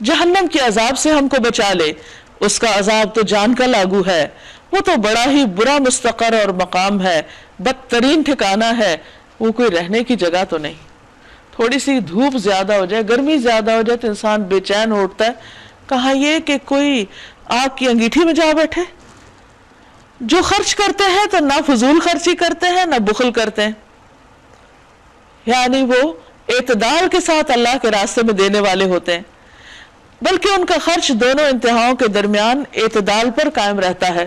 جہنم کے عذاب سے ہم کو بچا لے، اس کا عذاب تو جان کا لاگو ہے، وہ تو بڑا ہی برا مستقر اور مقام ہے، بدترین ٹھکانہ ہے، وہ کوئی رہنے کی جگہ تو نہیں. تھوڑی سی دھوپ زیادہ ہو جائے، گرمی زیادہ ہو جائے تو انسان بے چین اٹھتا ہے، کہاں یہ کہ کوئی آگ کی انگیٹھی میں جا بیٹھے. جو خرچ کرتے ہیں تو نہ فضول خرچی کرتے ہیں نہ بخل کرتے ہیں، یعنی وہ اعتدال کے ساتھ اللہ کے راستے میں دینے والے ہوتے ہیں، بلکہ ان کا خرچ دونوں انتہاؤں کے درمیان اعتدال پر قائم رہتا ہے.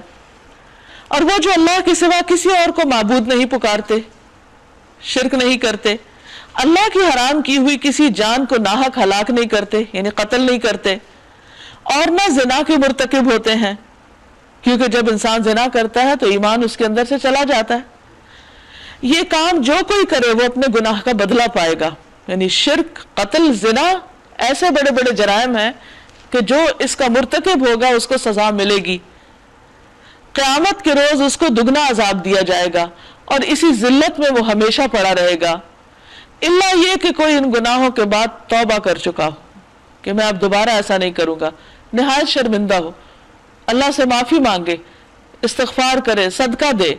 اور وہ جو اللہ کے سوا کسی اور کو معبود نہیں پکارتے، شرک نہیں کرتے، اللہ کی حرام کی ہوئی کسی جان کو ناحق ہلاک نہیں کرتے یعنی قتل نہیں کرتے، اور نہ زنا کے مرتکب ہوتے ہیں، کیونکہ جب انسان زنا کرتا ہے تو ایمان اس کے اندر سے چلا جاتا ہے. یہ کام جو کوئی کرے وہ اپنے گناہ کا بدلہ پائے گا، یعنی شرک، قتل، زنا ایسے بڑے بڑے جرائم ہیں کہ جو اس کا مرتکب ہوگا اس کو سزا ملے گی. قیامت کے روز اس کو دگنا عذاب دیا جائے گا اور اسی ذلت میں وہ ہمیشہ پڑا رہے گا، الا یہ کہ کوئی ان گناہوں کے بعد توبہ کر چکا ہو کہ میں اب دوبارہ ایسا نہیں کروں گا، نہایت شرمندہ ہو، اللہ سے معافی مانگے، استغفار کرے، صدقہ دے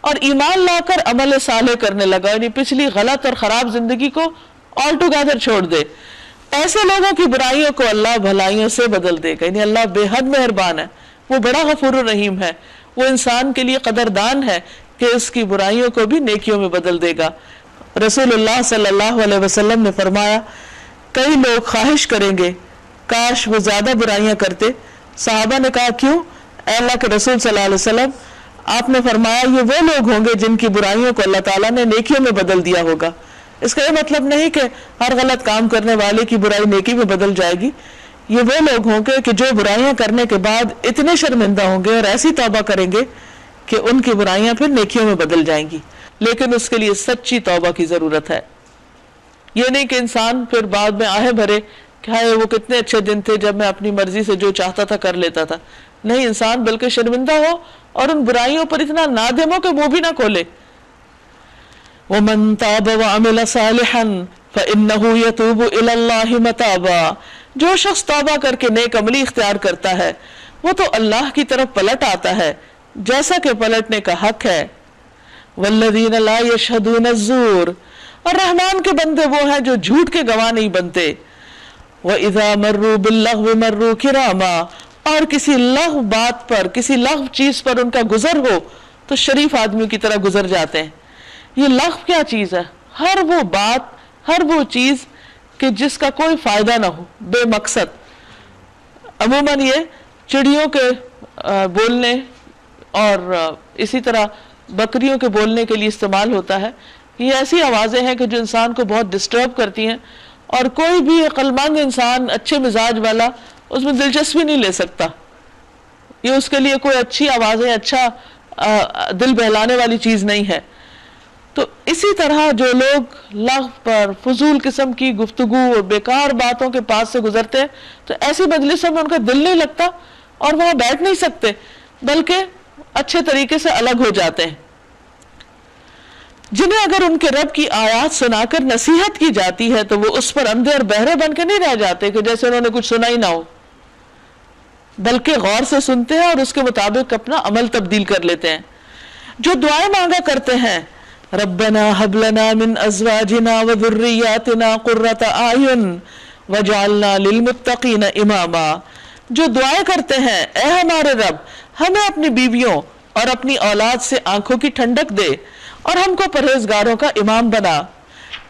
اور ایمان لا کر عمل صالح کرنے لگا، یعنی پچھلی غلط اور خراب زندگی کو آل ٹوگیدر چھوڑ دے. ایسے لوگوں کی برائیوں کو اللہ بھلائیوں سے بدل دے گا، یعنی اللہ بے حد مہربان ہے، وہ بڑا غفور الرحیم ہے، وہ انسان کے لیے قدردان ہے کہ اس کی برائیوں کو بھی نیکیوں میں بدل دے گا. رسول اللہ صلی اللہ علیہ وسلم نے فرمایا، کئی لوگ خواہش کریں گے کاش وہ زیادہ برائیاں کرتے. صحابہ نے کہا کیوں؟ اے اللہ کے رسول صلی اللہ علیہ وسلم، آپ نے فرمایا یہ وہ لوگ ہوں گے جن کی برائیوں کو اللہ تعالیٰ نے نیکیوں میں بدل دیا ہوگا. اس کا یہ مطلب نہیں کہ ہر غلط کام کرنے والے کی برائی نیکی میں بدل جائے گی، یہ وہ لوگ ہوں گے کہ جو برائیاں کرنے کے بعد اتنے شرمندہ ہوں گے اور ایسی توبہ کریں گے کہ ان کی برائیاں پھر نیکیوں میں بدل جائیں گی، لیکن اس کے لیے سچی توبہ کی ضرورت ہے. یہ نہیں کہ انسان پھر بعد میں آہے بھرے کہ ہائے وہ کتنے اچھے دن تھے جب میں اپنی مرضی سے جو چاہتا تھا کر لیتا تھا. نہیں، انسان بلکہ شرمندہ ہو اور ان برائیوں پر اتنا نادم ہو کہ منہ بھی نہ کھولے. وَمَن تَابَ وَعَمِلَ صَالِحًا فَإِنَّهُ يَتُوبُ إِلَى اللَّهِ مَتَابًا، جو شخص توبہ کر کے نیک عملی اختیار کرتا ہے وہ تو اللہ کی طرف پلٹ آتا ہے جیسا کہ پلٹنے کا حق ہے. وَالَّذِينَ لَا يَشْهَدُونَ الزُّورَ، اور رحمان کے بندے وہ ہیں جو جھوٹ کے گواہ نہیں بنتے. وَإِذَا مَرُّوا بِاللَّغْوِ مَرُّوا كِرَامًا، اور کسی لغو بات پر، کسی لغو چیز پر ان کا گزر ہو تو شریف آدمیوں کی طرح گزر جاتے ہیں. یہ لغو کیا چیز ہے؟ ہر وہ بات، ہر وہ چیز کہ جس کا کوئی فائدہ نہ ہو، بے مقصد. عموماً یہ چڑیوں کے بولنے اور اسی طرح بکریوں کے بولنے کے لیے استعمال ہوتا ہے. یہ ایسی آوازیں ہیں کہ جو انسان کو بہت ڈسٹرب کرتی ہیں اور کوئی بھی عقل مند انسان اچھے مزاج والا اس میں دلچسپی نہیں لے سکتا. یہ اس کے لیے کوئی اچھی آوازیں، اچھا دل بہلانے والی چیز نہیں ہے. تو اسی طرح جو لوگ لغو پر، فضول قسم کی گفتگو اور بیکار باتوں کے پاس سے گزرتے ہیں تو ایسی مجلسوں میں ان کا دل نہیں لگتا اور وہاں بیٹھ نہیں سکتے، بلکہ اچھے طریقے سے الگ ہو جاتے ہیں. جنہیں اگر ان کے رب کی آیات سنا کر نصیحت کی جاتی ہے تو وہ اس پر اندھے اور بہرے بن کے نہیں رہ جاتے کہ جیسے انہوں نے کچھ سنا ہی نہ ہو، بلکہ غور سے سنتے ہیں اور اس کے مطابق اپنا عمل تبدیل کر لیتے ہیں۔ جو دعائیں مانگا کرتے ہیں ربنا هب لنا من ازواجنا وذرياتنا قرۃ اعین وجعلنا للمتقین اماما، جو دعائیں کرتے ہیں اے ہمارے رب ہمیں اپنی بیویوں اور اپنی اولاد سے آنکھوں کی ٹھنڈک دے اور ہم کو پرہیزگاروں کا امام بنا۔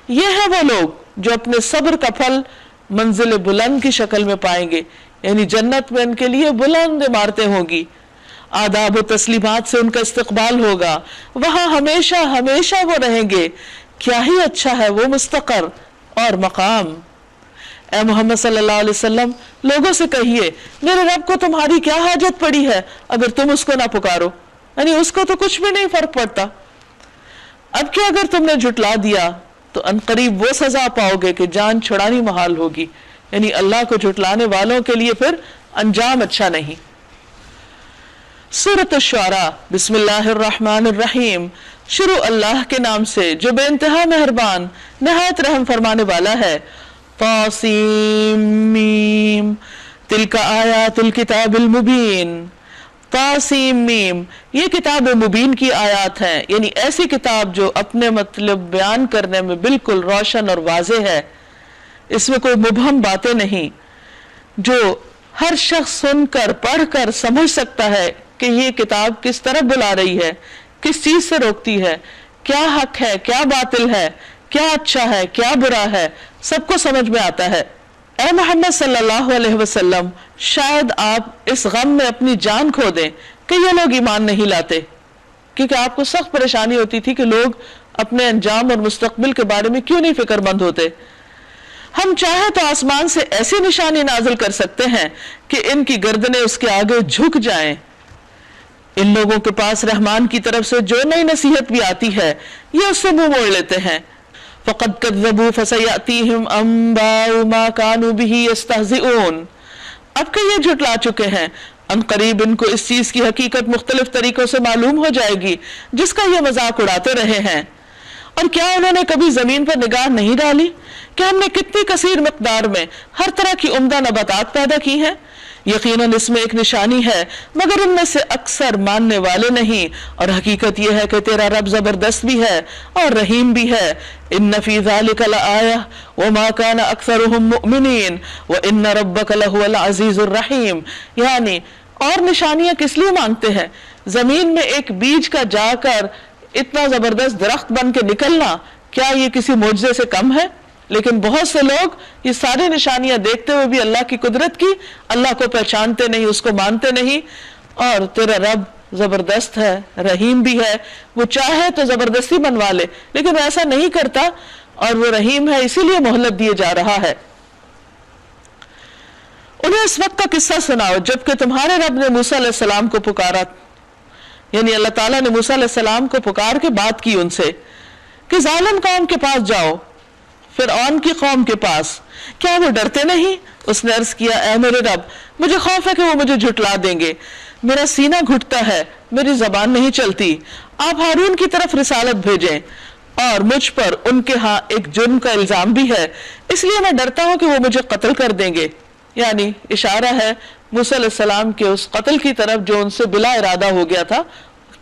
یہ ہیں وہ لوگ جو اپنے صبر کا پھل منزل بلند کی شکل میں پائیں گے، یعنی جنت میں ان کے لیے بلند عمارتیں ہوں گی، آداب و تسلیمات سے ان کا استقبال ہوگا، وہاں ہمیشہ ہمیشہ وہ رہیں گے، کیا ہی اچھا ہے وہ مستقر اور مقام۔ اے محمد صلی اللہ علیہ وسلم لوگوں سے کہیے میرے رب کو تمہاری کیا حاجت پڑی ہے اگر تم اس کو نہ پکارو، یعنی اس کو تو کچھ بھی نہیں فرق پڑتا۔ اب کہ اگر تم نے جھٹلا دیا تو انقریب وہ سزا پاؤ گے کہ جان چھڑانی محال ہوگی، یعنی اللہ کو جھٹلانے والوں کے لیے پھر انجام اچھا نہیں۔ سورۃ الشعراء بسم اللہ الرحمن الرحیم، شروع اللہ کے نام سے جو بے انتہا مہربان نہایت رحم فرمانے والا ہے۔ طاسیم میم تلک آیات الکتاب المبین، طاسیم میم یہ کتاب مبین کی آیات ہیں، یعنی ایسی کتاب جو اپنے مطلب بیان کرنے میں بالکل روشن اور واضح ہے، اس میں کوئی مبہم باتیں نہیں، جو ہر شخص سن کر پڑھ کر سمجھ سکتا ہے کہ یہ کتاب کس طرف بلا رہی ہے، کس چیز سے روکتی ہے، کیا حق ہے کیا باطل ہے، کیا اچھا ہے کیا برا ہے، سب کو سمجھ میں آتا ہے۔ اے محمد صلی اللہ علیہ وسلم شاید آپ اس غم میں اپنی جان کھو دیں کہ یہ لوگ ایمان نہیں لاتے، کیونکہ آپ کو سخت پریشانی ہوتی تھی کہ لوگ اپنے انجام اور مستقبل کے بارے میں کیوں نہیں فکر مند ہوتے۔ ہم چاہیں تو آسمان سے ایسی نشانی نازل کر سکتے ہیں کہ ان کی گردنیں اس کے آگے جھک جائیں۔ ان لوگوں کے پاس رحمان کی طرف سے جو نئی نصیحت بھی آتی ہے یہ اس سے منہ موڑ لیتے ہیں۔ فَقَدْ كَذَّبُوا فَسَيَأْتِيهِمْ أَنبَاءُ مَا كَانُوا بِهِ يَسْتَهْزِئُونَ، اب کہ یہ جھٹلا چکے ہیں ان قریب ان کو اس چیز کی حقیقت مختلف طریقوں سے معلوم ہو جائے گی جس کا یہ مذاق اڑاتے رہے ہیں۔ اور کیا انہوں نے کبھی زمین پر نگاہ نہیں ڈالی کہ ہم نے کتنی کثیر مقدار میں ہر طرح کی عمدہ نباتات پیدا کی ہیں؟ یقیناً اس میں ایک نشانی ہے مگر ان میں سے اکثر ماننے والے نہیں، اور حقیقت یہ ہے کہ تیرا رب زبردست بھی ہے اور رحیم بھی ہے۔ ان فی ذلک لآیہ وما کان اکثرهم مؤمنین وان ربک لہو العزیز الرحیم، یعنی اور نشانیاں کس لیے مانگتے ہیں؟ زمین میں ایک بیج کا جا کر اتنا زبردست درخت بن کے نکلنا کیا یہ کسی معجزے سے کم ہے؟ لیکن بہت سے لوگ یہ ساری نشانیاں دیکھتے ہوئے بھی اللہ کی قدرت کی، اللہ کو پہچانتے نہیں، اس کو مانتے نہیں۔ اور تیرا رب زبردست ہے، رحیم بھی ہے، وہ چاہے تو زبردستی بنوا لے لیکن وہ ایسا نہیں کرتا، اور وہ رحیم ہے اسی لیے مہلت دیے جا رہا ہے۔ انہیں اس وقت کا قصہ سناؤ جبکہ تمہارے رب نے موسیٰ علیہ السلام کو پکارا، یعنی اللہ تعالیٰ نے موسیٰ علیہ السلام کو پکار کے بات کی ان سے کہ ظالم قوم کے پاس جاؤ، فرعون کی قوم کے پاس، کیا وہ ڈرتے نہیں؟ اس نے عرض کیا اے میرے رب مجھے خوف ہے کہ وہ مجھے جھٹلا دیں گے، میرا سینہ گھٹتا ہے، میری زبان نہیں چلتی، آپ ہارون کی طرف رسالت بھیجیں، اور مجھ پر ان کے ہاں ایک جرم کا الزام بھی ہے، اس لیے میں ڈرتا ہوں کہ وہ مجھے قتل کر دیں گے۔ یعنی اشارہ ہے موسیٰ علیہ السلام کے اس قتل کی طرف جو ان سے بلا ارادہ ہو گیا تھا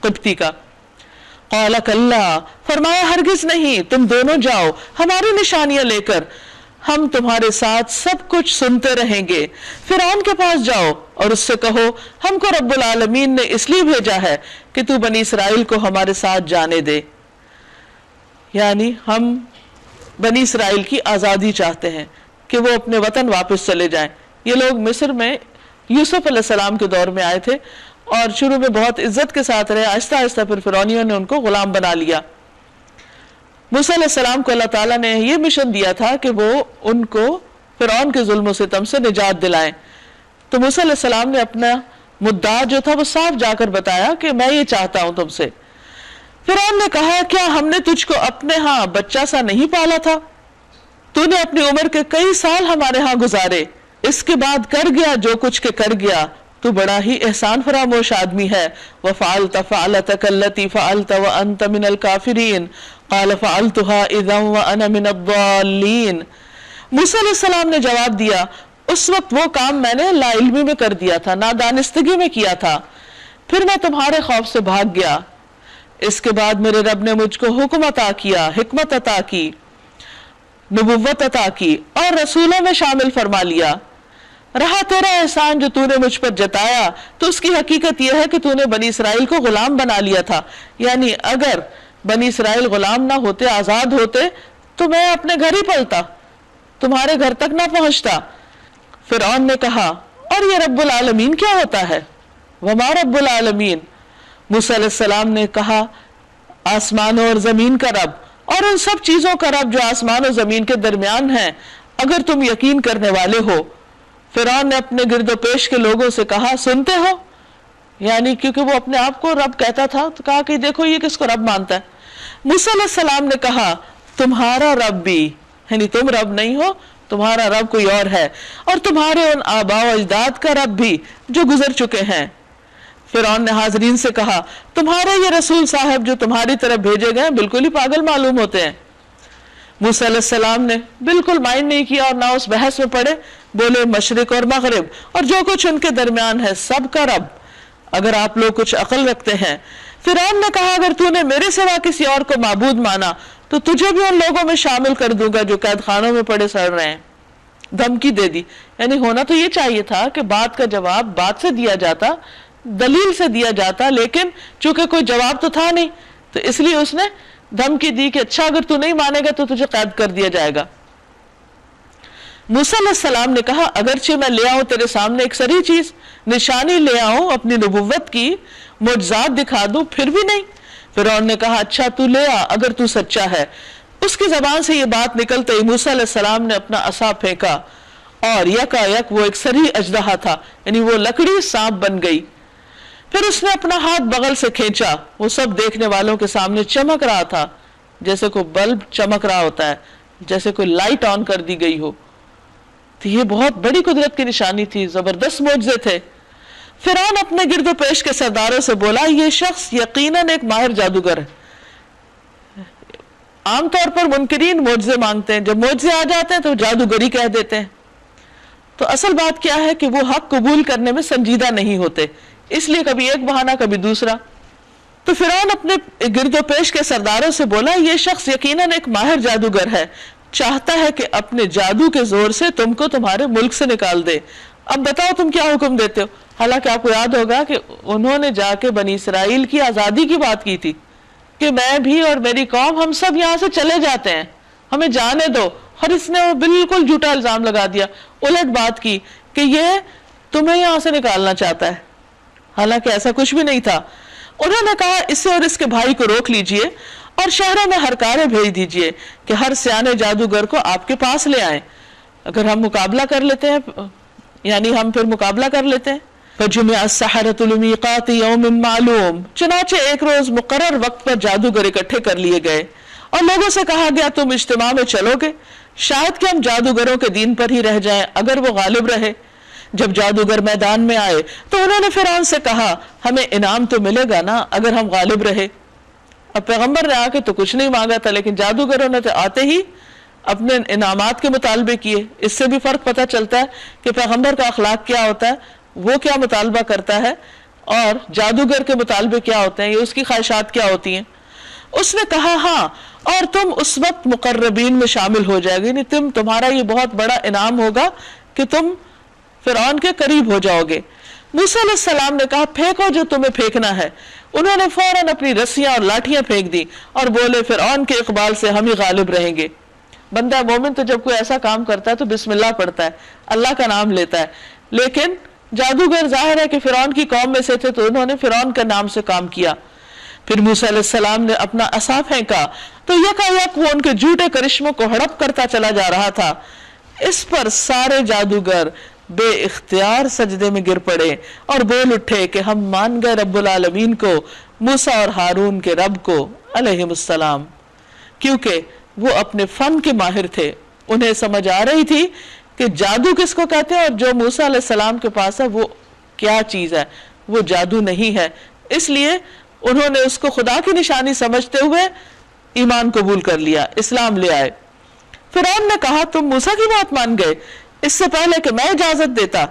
قبطی کا۔ قال کلا، فرمایا ہرگز نہیں، تم دونوں جاؤ ہماری نشانیاں لے کر، ہم تمہارے ساتھ سب کچھ سنتے رہیں گے۔ فرعون کے پاس جاؤ اور اس سے کہو ہم کو رب العالمین نے اس لیے بھیجا ہے کہ تو بنی اسرائیل کو ہمارے ساتھ جانے دے، یعنی ہم بنی اسرائیل کی آزادی چاہتے ہیں کہ وہ اپنے وطن واپس چلے جائیں۔ یہ لوگ مصر میں یوسف علیہ السلام کے دور میں آئے تھے اور شروع میں بہت عزت کے ساتھ رہے، آہستہ آہستہ پھر فرعونیوں نے ان کو غلام بنا لیا۔ موسیٰ علیہ السلام کو اللہ تعالیٰ نے یہ مشن دیا تھا کہ وہ ان کو فرعون کے ظلم و ستم سے نجات دلائیں، تو موسیٰ علیہ السلام نے اپنا مدعا جو تھا وہ صاف جا کر بتایا کہ میں یہ چاہتا ہوں تم سے۔ فرعون نے کہا کیا ہم نے تجھ کو اپنے ہاں بچہ سا نہیں پالا تھا؟ تو نے اپنی عمر کے کئی سال ہمارے ہاں گزارے، اس کے بعد کر گیا جو کچھ کے کر گیا، تو بڑا ہی احسان فراموش آدمی ہے۔ وَفَعَلْتَ فَعْلَتَكَ الَّتِي فَعَلْتَ وَأَنْتَ مِنَ الْكَافِرِينَ قال فعلتها اذا وانا من الضالین، موسیٰ علیہ السلام نے جواب دیا اس وقت وہ کام میں نے لا علمی میں کر دیا تھا، نادانستگی میں کیا تھا، پھر میں تمہارے خوف سے بھاگ گیا، اس کے بعد میرے رب نے مجھ کو حکم عطا کیا، حکمت عطا کی، نبوت عطا کی اور رسولوں میں شامل فرما لیا۔ رہا تیرا احسان جو تو نے مجھ پر جتایا تو اس کی حقیقت یہ ہے کہ تو نے بنی اسرائیل کو غلام بنا لیا تھا، یعنی اگر بنی اسرائیل غلام نہ ہوتے، آزاد ہوتے، تو میں اپنے گھر ہی پلتا، تمہارے گھر تک نہ پہنچتا۔ فرعون نے کہا اور یہ رب العالمین کیا ہوتا ہے؟ وما رب العالمین، موسیٰ علیہ السلام نے کہا آسمانوں اور زمین کا رب اور ان سب چیزوں کا رب جو آسمان و زمین کے درمیان ہیں، اگر تم یقین کرنے والے ہو۔ فرعون نے اپنے گرد و پیش کے لوگوں سے کہا سنتے ہو، یعنی کیونکہ وہ اپنے آپ کو رب کہتا تھا تو کہا کہ دیکھو یہ کس کو رب مانتا ہے۔ موسیٰ علیہ السلام نے کہا تمہارا رب بھی، یعنی تم رب نہیں ہو، تمہارا رب کوئی اور ہے، اور تمہارے ان آباء و اجداد کا رب بھی جو گزر چکے ہیں۔ فرعون نے حاضرین سے کہا تمہارے یہ رسول صاحب جو تمہاری طرف بھیجے گئے بالکل ہی پاگل معلوم ہوتے ہیں۔ موسیٰ علیہ السلام نے بالکل مائنڈ نہیں کیا اور نہ اس بحث میں پڑے، بولے مشرق اور مغرب اور جو کچھ ان کے درمیان ہے سب کا رب، اگر آپ لوگ کچھ عقل رکھتے ہیں۔ فرعون نے کہا اگر تو نے میرے سوا کسی اور کو معبود مانا تو تجھے بھی ان لوگوں میں شامل کر دوں گا جو قید خانوں میں پڑے سڑ رہے ہیں۔ دھمکی دے دی، یعنی ہونا تو یہ چاہیے تھا کہ بات کا جواب بات سے دیا جاتا، دلیل سے دیا جاتا، لیکن چونکہ کوئی جواب تو تھا نہیں تو اس لیے اس نے دھمکی دی کہ اچھا اگر تو نہیں مانے گا تو تجھے قید کر دیا جائے گا۔ موسیٰ علیہ السلام نے کہا اگرچہ میں لے آؤں تیرے سامنے ایک صریح چیز، نشانی لے آؤں اپنی نبوت کی، معجزات دکھا دوں، پھر بھی نہیں۔ فرعون نے کہا اچھا تو لے آ اگر تو سچا ہے۔ اس کی زبان سے یہ بات نکلتے ہی موسیٰ علیہ السلام نے اپنا عصا پھینکا اور یکا یک وہ ایک صریح اژدہا تھا، یعنی وہ لکڑی سانپ بن گئی۔ پھر اس نے اپنا ہاتھ بغل سے کھینچا، وہ سب دیکھنے والوں کے سامنے چمک رہا تھا جیسے کوئی بلب چمک رہا ہوتا ہے، جیسے کوئی لائٹ آن کر دی گئی ہو۔ تو یہ بہت بڑی قدرت کی نشانی تھی، زبردست معجزے تھے۔ فرعون اپنے گرد و پیش کے سرداروں سے بولا یہ شخص یقیناً ایک ماہر جادوگر ہے۔ عام طور پر منکرین معجزے مانگتے ہیں، جب معجزے آ جاتے ہیں تو جادوگری کہہ دیتے ہیں۔ تو اصل بات کیا ہے کہ وہ حق قبول کرنے میں سنجیدہ نہیں ہوتے، اس لیے کبھی ایک بہانہ کبھی دوسرا۔ تو فرعون اپنے گرد و پیش کے سرداروں سے بولا یہ شخص یقیناً ایک ماہر جادوگر ہے، چاہتا ہے کہ اپنے جادو کے زور سے تم کو تمہارے ملک سے نکال دے۔ اب بتاؤ تم کیا حکم دیتے ہو؟ حالانکہ آپ کو یاد ہوگا کہ انہوں نے جا کے بنی اسرائیل کی آزادی کی بات کی تھی کہ میں بھی اور میری قوم ہم سب یہاں سے چلے جاتے ہیں، ہمیں جانے دو، اور اس نے وہ بالکل جھوٹا الزام لگا دیا، الٹ بات کی کہ یہ تمہیں یہاں سے نکالنا چاہتا ہے، حالانکہ ایسا کچھ بھی نہیں تھا۔ انہوں نے کہا اسے اور اس کے بھائی کو روک لیجئے اور شہروں میں ہرکارے بھیج دیجئے کہ ہر سیانے جادوگر کو آپ کے پاس لے آئیں، اگر ہم مقابلہ کر لیتے ہیں، یعنی ہم پھر مقابلہ کر لیتے ہیں۔ فَجُمِعَ السَّحَرَةُ لِمِيقَاتِ يَوْمٍ مَعْلُومٍ، چنانچہ ایک روز مقرر وقت پر جادوگر اکٹھے کر لیے گئے اور لوگوں سے کہا گیا تم اجتماع میں چلو گے، شاید کہ ہم جادوگروں کے دین پر ہی رہ جائیں اگر وہ غالب رہے۔ جب جادوگر میدان میں آئے تو انہوں نے فرعون سے کہا ہمیں انعام تو ملے گا نا اگر ہم غالب رہے۔ اب پیغمبر نے آ کے تو کچھ نہیں مانگا تھا، لیکن جادوگروں نے تو آتے ہی اپنے انعامات کے مطالبے کیے۔ اس سے بھی فرق پتہ چلتا ہے کہ پیغمبر کا اخلاق کیا ہوتا ہے، وہ کیا مطالبہ کرتا ہے، اور جادوگر کے مطالبے کیا ہوتے ہیں، یہ اس کی خواہشات کیا ہوتی ہیں۔ اس نے کہا ہاں اور تم اس وقت مقربین میں شامل ہو جائے گی، یعنی تمہارا یہ بہت بڑا انعام ہوگا کہ تم فرعون کے قریب ہو جاؤ گے۔ موسیٰ علیہ السلام نے کہا پھینکو جو تمہیں پھینکنا ہے۔ انہوں نے فوراً اپنی رسیاں اور لاٹھیاں پھینک دی اور بولے فرعون کے اقبال سے ہم ہی غالب رہیں گے۔ بندہ مومن تو جب کوئی ایسا کام کرتا ہے تو بسم اللہ پڑھتا ہے، اللہ کا نام لیتا ہے، لیکن جادوگر ظاہر ہے کہ فرعون کی قوم میں سے تھے تو انہوں نے فرعون کے نام سے کام کیا۔ پھر موسیٰ علیہ السلام نے اپنا عصا پھینکا تو یکا یک وہ ان کے جھوٹے کرشموں کو ہڑپ کرتا چلا جا رہا تھا۔ اس پر سارے جادوگر بے اختیار سجدے میں گر پڑے اور بول اٹھے کہ ہم مان گئے رب العالمین کو، موسیٰ اور ہارون کے رب کو علیہم السلام، کیونکہ وہ اپنے فن کے ماہر تھے۔ انہیں سمجھ آ رہی تھی کہ جادو کس کو کہتے ہیں اور جو موسیٰ علیہ السلام کے پاس ہے وہ کیا چیز ہے، وہ جادو نہیں ہے۔ اس لیے انہوں نے اس کو خدا کی نشانی سمجھتے ہوئے ایمان قبول کر لیا، اسلام لے آئے۔ فرعون نے کہا تم موسیٰ کی بات مان گئے اس سے پہلے کہ میں اجازت دیتا؟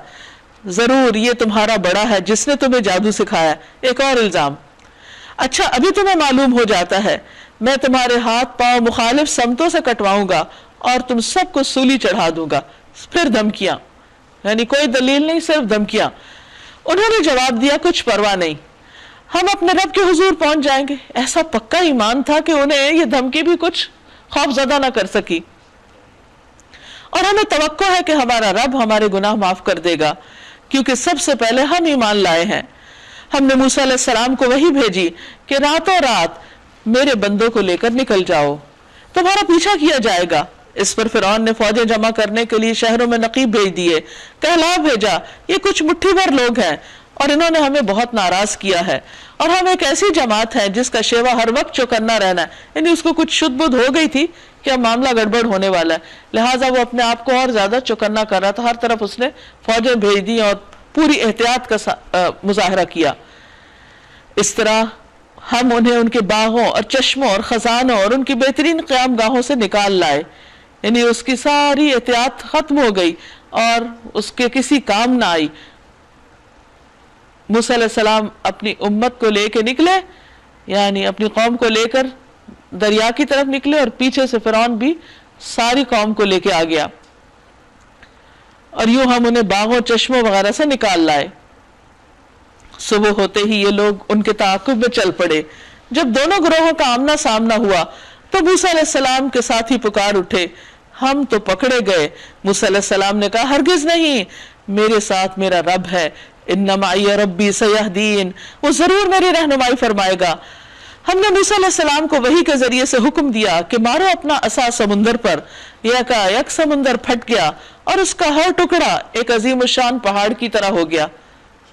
ضرور یہ تمہارا بڑا ہے جس نے تمہیں جادو سکھایا۔ ایک اور الزام، اچھا ابھی تمہیں معلوم ہو جاتا ہے میں تمہارے ہاتھ پاؤں مخالف سمتوں سے کٹواؤں گا اور تم سب کو سولی چڑھا دوں گا۔ پھر دھمکیاں، یعنی کوئی دلیل نہیں، صرف دھمکیاں۔ انہوں نے جواب دیا کچھ پرواہ نہیں، ہم اپنے رب کے حضور پہنچ جائیں گے۔ ایسا پکا ایمان تھا کہ انہیں یہ دھمکی بھی کچھ خوف زدہ نہ کر سکی، اور ہمیں توقع ہے کہ ہمارا رب ہمارے گناہ معاف کر دے گا کیونکہ سب سے پہلے ہم ایمان لائے ہیں۔ ہم نے موسیٰ علیہ السلام کو وحی بھیجی کہ راتوں رات میرے بندوں کو لے کر نکل جاؤ، تمہارا پیچھا کیا جائے گا۔ اس پر فرعون نے فوجیں جمع کرنے کے لیے شہروں میں نقیب بھیج دیے، کہلا بھیجا یہ کچھ مٹھی بھر لوگ ہیں اور انہوں نے ہمیں بہت ناراض کیا ہے، اور ہم ایک ایسی جماعت ہے جس کا شیوا ہر وقت چوکنا رہنا ہے۔ یعنی اس کو کچھ شد بدھ ہو گئی تھی کہ اب معاملہ گڑبڑ ہونے والا ہے، لہٰذا وہ اپنے آپ کو اور زیادہ چوکنا کر رہا تھا۔ ہر طرف اس نے فوجیں بھیج دی اور پوری احتیاط کا مظاہرہ کیا۔ اس طرح ہم انہیں ان کے باغوں اور چشموں اور خزانوں اور ان کی بہترین قیام گاہوں سے نکال لائے، یعنی اس کی ساری احتیاط ختم ہو گئی اور اس کے کسی کام نہ آئی۔ موسیٰ علیہ السلام اپنی امت کو لے کے نکلے، یعنی اپنی قوم کو لے کر دریا کی طرف نکلے، اور پیچھے سے فرعون بھی ساری قوم کو لے کے آ گیا، اور یوں ہم انہیں باغوں چشموں وغیرہ سے نکال لائے۔ صبح ہوتے ہی یہ لوگ ان کے تعاقب میں چل پڑے۔ جب دونوں گروہوں کا آمنا سامنا ہوا تو موسیٰ علیہ السلام کے ساتھی پکار اٹھے ہم تو پکڑے گئے۔ موسیٰ علیہ السلام نے کہا ہرگز نہیں، میرے ساتھ میرا رب ہے، ان معی ربی سیہدین، وہ ضرور میری رہنمائی فرمائے گا۔ ہم نے موسیٰ علیہ السلام کو وحی کے ذریعے سے حکم دیا کہ مارو اپنا عصا سمندر پر، یکا یک سمندر پھٹ گیا اور اس کا ہر ٹکڑا ایک عظیم الشان پہاڑ کی طرح ہو گیا،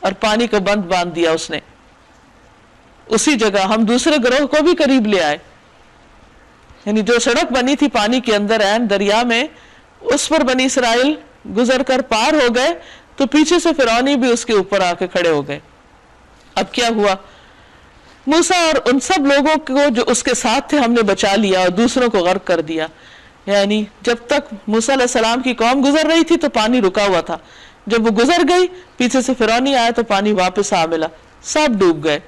اور پانی کو بند باندھ دیا اس نے۔ اسی جگہ ہم دوسرے گروہ کو بھی قریب لے آئے، یعنی جو سڑک بنی تھی پانی کے اندر عین دریا میں، اس پر بنی اسرائیل گزر کر پار ہو گئے تو پیچھے سے فرعونی بھی اس کے اوپر آ کے کھڑے ہو گئے۔ اب کیا ہوا؟ موسیٰ اور ان سب لوگوں کو جو اس کے ساتھ تھے ہم نے بچا لیا اور دوسروں کو غرق کر دیا۔ یعنی جب تک موسیٰ علیہ السلام کی قوم گزر رہی تھی تو پانی رکا ہوا تھا، جب وہ گزر گئی پیچھے سے فرعونی آیا تو پانی واپس آ ملا، سب ڈوب گئے۔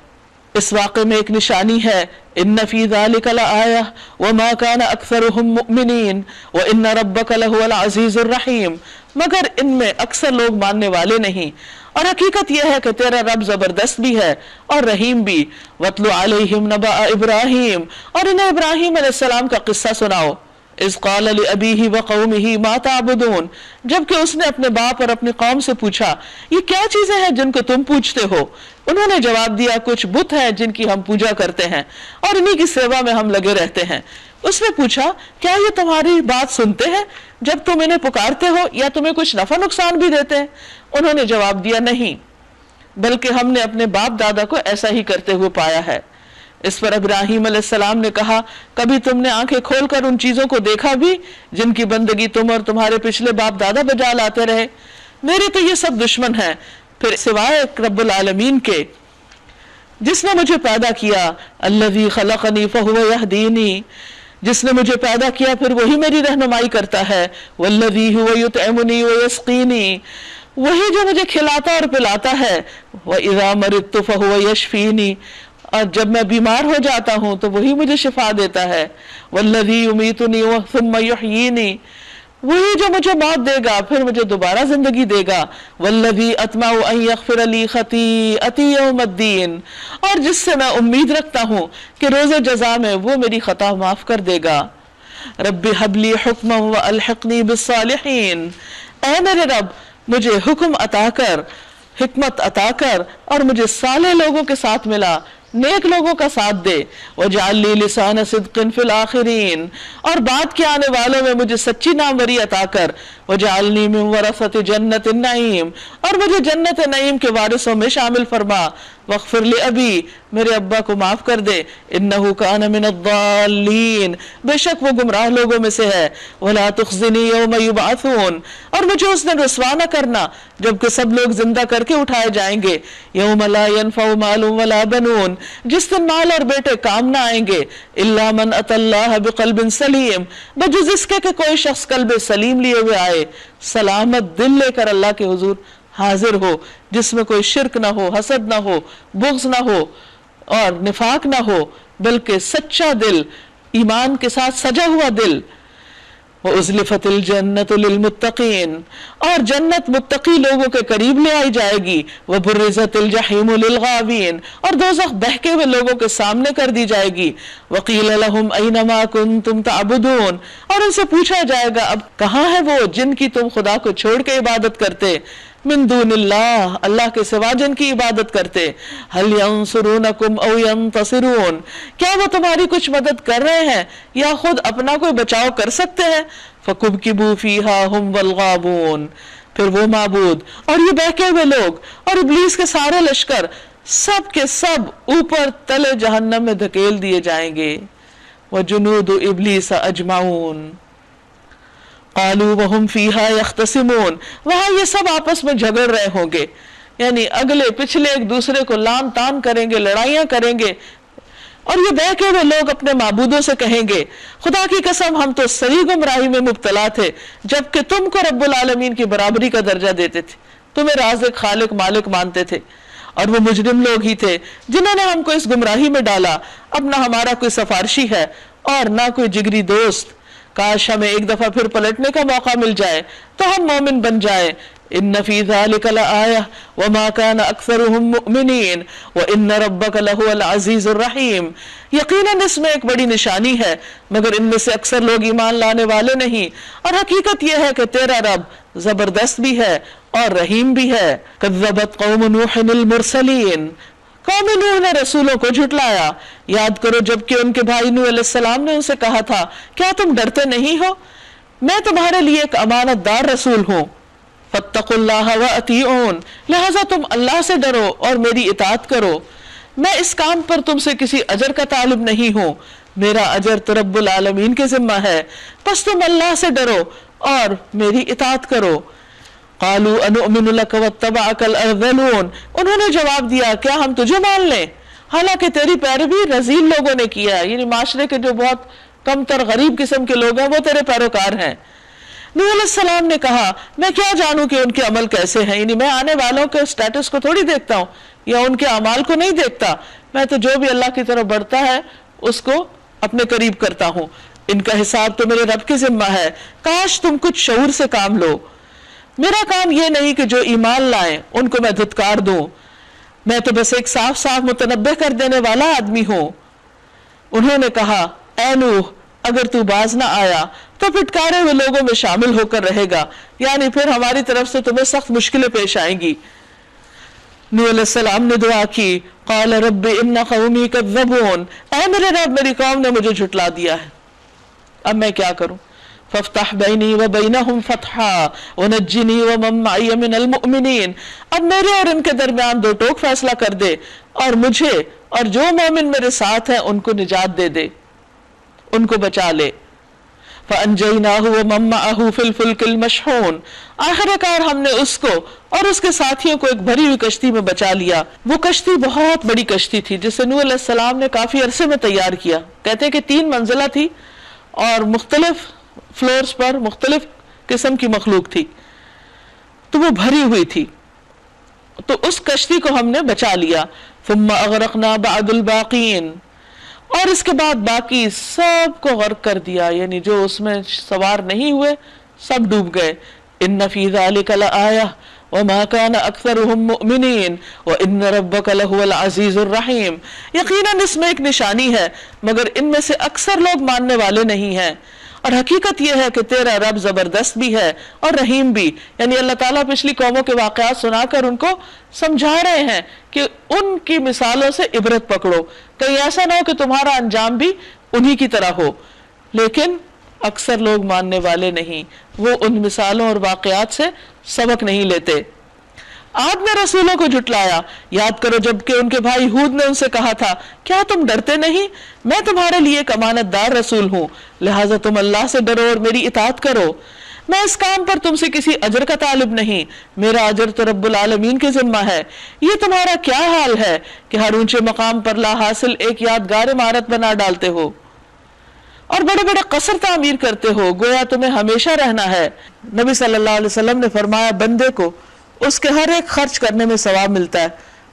اس واقعے میں ایک نشانی ہے، ان فی ذلک لآیہ وما کان اکثرهم مؤمنین وان ربک لہو العزیز الرحیم، مگر ان میں اکثر لوگ ماننے والے نہیں، اور حقیقت یہ ہے کہ تیرا رب زبردست بھی ہے اور رحیم بھی۔ وَاتْلُ عَلَيْهِمْ نَبَأَ إِبْرَاهِيمَ، اور انہیں ابراہیم علیہ السلام کا قصہ سناؤ۔ اذ قال لأبیہ وقومہ ما تعبدون، جبکہ اس نے اپنے باپ اور اپنی قوم سے پوچھا یہ کیا چیزیں ہیں جن کو تم پوجتے ہو؟ انہوں نے جواب دیا کچھ بت ہیں جن کی ہم پوجا کرتے ہیں اور انہی کی سیوا میں ہم لگے رہتے ہیں۔ اس نے پوچھا کیا یہ تمہاری بات سنتے ہیں جب تم انہیں پکارتے ہو، یا تمہیں کچھ نفع نقصان بھی دیتے ہیں؟ انہوں نے جواب دیا نہیں، بلکہ ہم نے اپنے باپ دادا کو ایسا ہی کرتے ہوئے پایا ہے۔ اس پر ابراہیم علیہ السلام نے کہا کبھی تم نے آنکھیں کھول کر ان چیزوں کو دیکھا بھی جن کی بندگی تم اور تمہارے پچھلے باپ دادا بجا لاتے رہے؟ میرے تو یہ سب دشمن ہیں، پھر سوائے رب العالمین کے جس نے مجھے پیدا کیا، الذی خلقنی فہو یہدینی، جس نے مجھے پیدا کیا پھر وہی میری رہنمائی کرتا ہے، والذی هو یطعمنی ویسقینی، وہی جو مجھے کھلاتا اور پلاتا ہے، وَإِذَا مَرِضْتُ فَهُوَ يَشْفِينِي، اور جب میں بیمار ہو جاتا ہوں تو وہی مجھے شفا دیتا ہے، والذی یمیتنی ثم یحیینی، وہی جو مجھے موت دے گا پھر مجھے دوبارہ زندگی دے گا، والذی اطمع ان یغفر لی خطیئتی یوم الدین، اور جس سے میں امید رکھتا ہوں کہ روز جزا میں وہ میری خطا معاف کر دے گا۔ رب ھب لی حکما والحقنی بالصالحین، اے میرے رب مجھے حکم عطا کر، حکمت عطا کر اور مجھے صالح لوگوں کے ساتھ ملا، نیک لوگوں کا ساتھ دے، وَجْعَلْ لِي لِسَانَ صِدْقٍ فِي الْآخِرِينَ، اور بعد کے آنے والوں میں مجھے سچی ناموری عطا کر، وَجْعَلْنِي مِنْ وَرَثَةِ جَنَّةِ النَّعِيمِ، اور مجھے جنت نعیم کے وارثوں میں شامل فرما، وَاغْفِرْ لِأَبِي، میرے ابا کو معاف کر دے، إِنَّهُ كَانَ مِنَ الضَّالِّينَ، بے شک وہ گمراہ لوگوں میں سے ہے، وَلَا تُخْزِنِي يَوْمَ يُبْعَثُونَ، اور مجھے اس دن رسوا نہ کرنا جبکہ سب لوگ زندہ کر کے اٹھائے جائیں گے، يَوْمَ لَا يَنْفَعُ مَالٌ وَلَا بَنُونَ، جس دن مال اور بیٹے کام نہ آئیں گے، الا من اتى اللہ بقلب سلیم، بجز اس کے کہ کوئی شخص قلب سلیم لیے ہوئے آئے، سلامت دل لے کر اللہ کے حضور حاضر ہو، جس میں کوئی شرک نہ ہو، حسد نہ ہو، بغض نہ ہو اور نفاق نہ ہو، بلکہ سچا دل، ایمان کے ساتھ سجا ہوا دل۔ وَأُزْلِفَتِ الْجَنَّةُ لِلْمُتَّقِينَ، اور جنت متقی لوگوں کے قریب لے آئی جائے گی۔ وَبُرِّزَتِ الْجَحِيمُ لِلْغَاوِينَ، اور دوزخ بہکے ہوئے لوگوں کے سامنے کر دی جائے گی۔ وَقِيلَ لَهُمْ أَيْنَ مَا كُنْتُمْ تَعْبُدُونَ، اور ان سے پوچھا جائے گا اب کہاں ہے وہ جن کی تم خدا کو چھوڑ کے عبادت کرتے، من دون اللہ، اللہ کے سوا جن کی عبادت کرتے۔ هل ينصرونكم او ينتصرون، کیا وہ تمہاری کچھ مدد کر رہے ہیں یا خود اپنا کوئی بچاؤ کر سکتے ہیں؟ فَكُبْكِبُوا فِيهَا هُمْ وَالْغَابُونَ، پھر وہ معبود اور یہ بہکے ہوئے لوگ اور ابلیس کے سارے لشکر سب کے سب اوپر تلے جہنم میں دھکیل دیے جائیں گے۔ وَجُنُودُ إِبْلِيسَ أَجْمَعُونَ قالوا وهم فيها يختصمون، وہاں یہ سب آپس میں جھگڑ رہے ہوں گے، یعنی اگلے پچھلے ایک دوسرے کو لان تان کریں گے، لڑائیاں کریں گے۔ اور یہ بہکے ہوئے لوگ اپنے معبودوں سے کہیں گے خدا کی قسم ہم تو سری گمراہی میں مبتلا تھے جبکہ تم کو رب العالمین کی برابری کا درجہ دیتے تھے، تمہیں رازق خالق مالک مانتے تھے، اور وہ مجرم لوگ ہی تھے جنہوں نے ہم کو اس گمراہی میں ڈالا۔ اب نہ ہمارا کوئی سفارشی ہے اور نہ کوئی جگری دوست، کاش ہمیں ایک دفعہ پھر پلٹنے کا موقع مل جائے تو ہم مومن بن جائیں۔ ان فی ذلک لآیہ وما کان اکثرهم مؤمنین وان ربک لہو العزیز الرحیم، یقیناً اس میں ایک بڑی نشانی ہے مگر ان میں سے اکثر لوگ ایمان لانے والے نہیں، اور حقیقت یہ ہے کہ تیرا رب زبردست بھی ہے اور رحیم بھی ہے۔ کذبت قوم نوح المرسلین، قوم نوح نے رسولوں کو جھٹلایا۔ یاد کرو جب کہ ان کے بھائی نوح علیہ السلام نے ان سے کہا تھا کیا تم ڈرتے نہیں ہو، میں تمہارے لیے ایک امانت دار رسول ہوں۔ فاتقوا اللہ وأطیعون، لہذا تم اللہ سے ڈرو اور میری اطاعت کرو، میں اس کام پر تم سے کسی اجر کا طالب نہیں ہوں، میرا اجر تو رب العالمین کے ذمہ ہے، بس تم اللہ سے ڈرو اور میری اطاعت کرو۔ قالوا انؤمن لك واتبعك الارذلون، انہوں نے جواب دیا کیا ہم تجھے مان لیں حالانکہ تیری پیروی رذیل لوگوں نے کیا ہے، یعنی معاشرے کے جو بہت کم تر غریب قسم کے لوگ ہیں وہ تیرے پیروکار ہیں۔ نوح علیہ السلام نے کہا میں کیا جانوں کہ ان کے عمل کیسے ہیں، یعنی میں آنے والوں کے سٹیٹس کو تھوڑی دیکھتا ہوں یا ان کے اعمال کو نہیں دیکھتا، میں تو جو بھی اللہ کی طرف بڑھتا ہے اس کو اپنے قریب کرتا ہوں، ان کا حساب تو میرے رب کے ذمہ ہے، کاش تم کچھ شعور سے کام لو، میرا کام یہ نہیں کہ جو ایمان لائیں ان کو میں دھتکار دوں، میں تو بس ایک صاف صاف متنبہ کر دینے والا آدمی ہوں۔ انہوں نے کہا اے نوح اگر تو باز نہ آیا تو پھٹکارے ہوئے لوگوں میں شامل ہو کر رہے گا، یعنی پھر ہماری طرف سے تمہیں سخت مشکلیں پیش آئیں گی۔ نوح علیہ السلام نے دعا کی قال رب ان قومی کذبون، اے میرے رب میری قوم نے مجھے جھٹلا دیا ہے، اب میں کیا کروں؟ فافتح بینی و بینہم فتحا ونجنی ومن معی من المؤمنین، اب میرے اور ان کے درمیان دو ٹوک فیصلہ کر دے اور مجھے اور جو مومن میرے ساتھ ہیں ان کو نجات دے دے، ان کو بچا لے۔ فَأَنْجَيْنَاهُ وَمَن مَّعَهُ فِي الْفُلْكِ الْمَشْحُونِ، آخر کار ہم نے اس کو اور اس کے ساتھیوں کو ایک بھری ہوئی کشتی میں بچا لیا۔ وہ کشتی بہت بڑی کشتی تھی جسے نوح علیہ السلام نے کافی عرصے میں تیار کیا، کہتے ہیں کہ 3 منزلہ تھی اور مختلف فلورز پر مختلف قسم کی مخلوق تھی، تو وہ بھری ہوئی تھی، تو اس کشتی کو ہم نے بچا لیا۔ ثم اغرقنا بعد الباقین، اور اس کے بعد باقی سب کو غرق کر دیا، یعنی جو اس میں سوار نہیں ہوئے سب ڈوب گئے۔ ان فی ذلک لآیہ وما کان اکثرهم مؤمنین وان ربک لہو العزیز الرحیم، یقیناً اس میں ایک نشانی ہے مگر ان میں سے اکثر لوگ ماننے والے نہیں ہیں، اور حقیقت یہ ہے کہ تیرا رب زبردست بھی ہے اور رحیم بھی، یعنی اللہ تعالیٰ پچھلی قوموں کے واقعات سنا کر ان کو سمجھا رہے ہیں کہ ان کی مثالوں سے عبرت پکڑو، کہیں ایسا نہ ہو کہ تمہارا انجام بھی انہی کی طرح ہو، لیکن اکثر لوگ ماننے والے نہیں، وہ ان مثالوں اور واقعات سے سبق نہیں لیتے۔ عاد نے رسولوں کو جھٹلایا، یاد کرو جب کہ ان کے بھائی ہود نے ان سے کہا تھا کیا تم ڈرتے نہیں، میں تمہارے لیے ایک امانت دار رسول ہوں، لہٰذا تم اللہ سے ڈرو اور میری اطاعت کرو۔ میں اس کام پر تم سے کسی اجر کا طالب نہیں، میرا اجر تو رب العالمین کے ذمہ ہے۔ یہ تمہارا کیا حال ہے کہ ہر اونچے مقام پر لا حاصل ایک یادگار عمارت بنا ڈالتے ہو اور بڑے بڑے قصر تعمیر کرتے ہو، گویا تمہیں ہمیشہ رہنا ہے۔ نبی صلی اللہ علیہ وسلم نے فرمایا بندے کو اس کے ہر ایک خرچ کرنے میں ثواب ملتا ہے،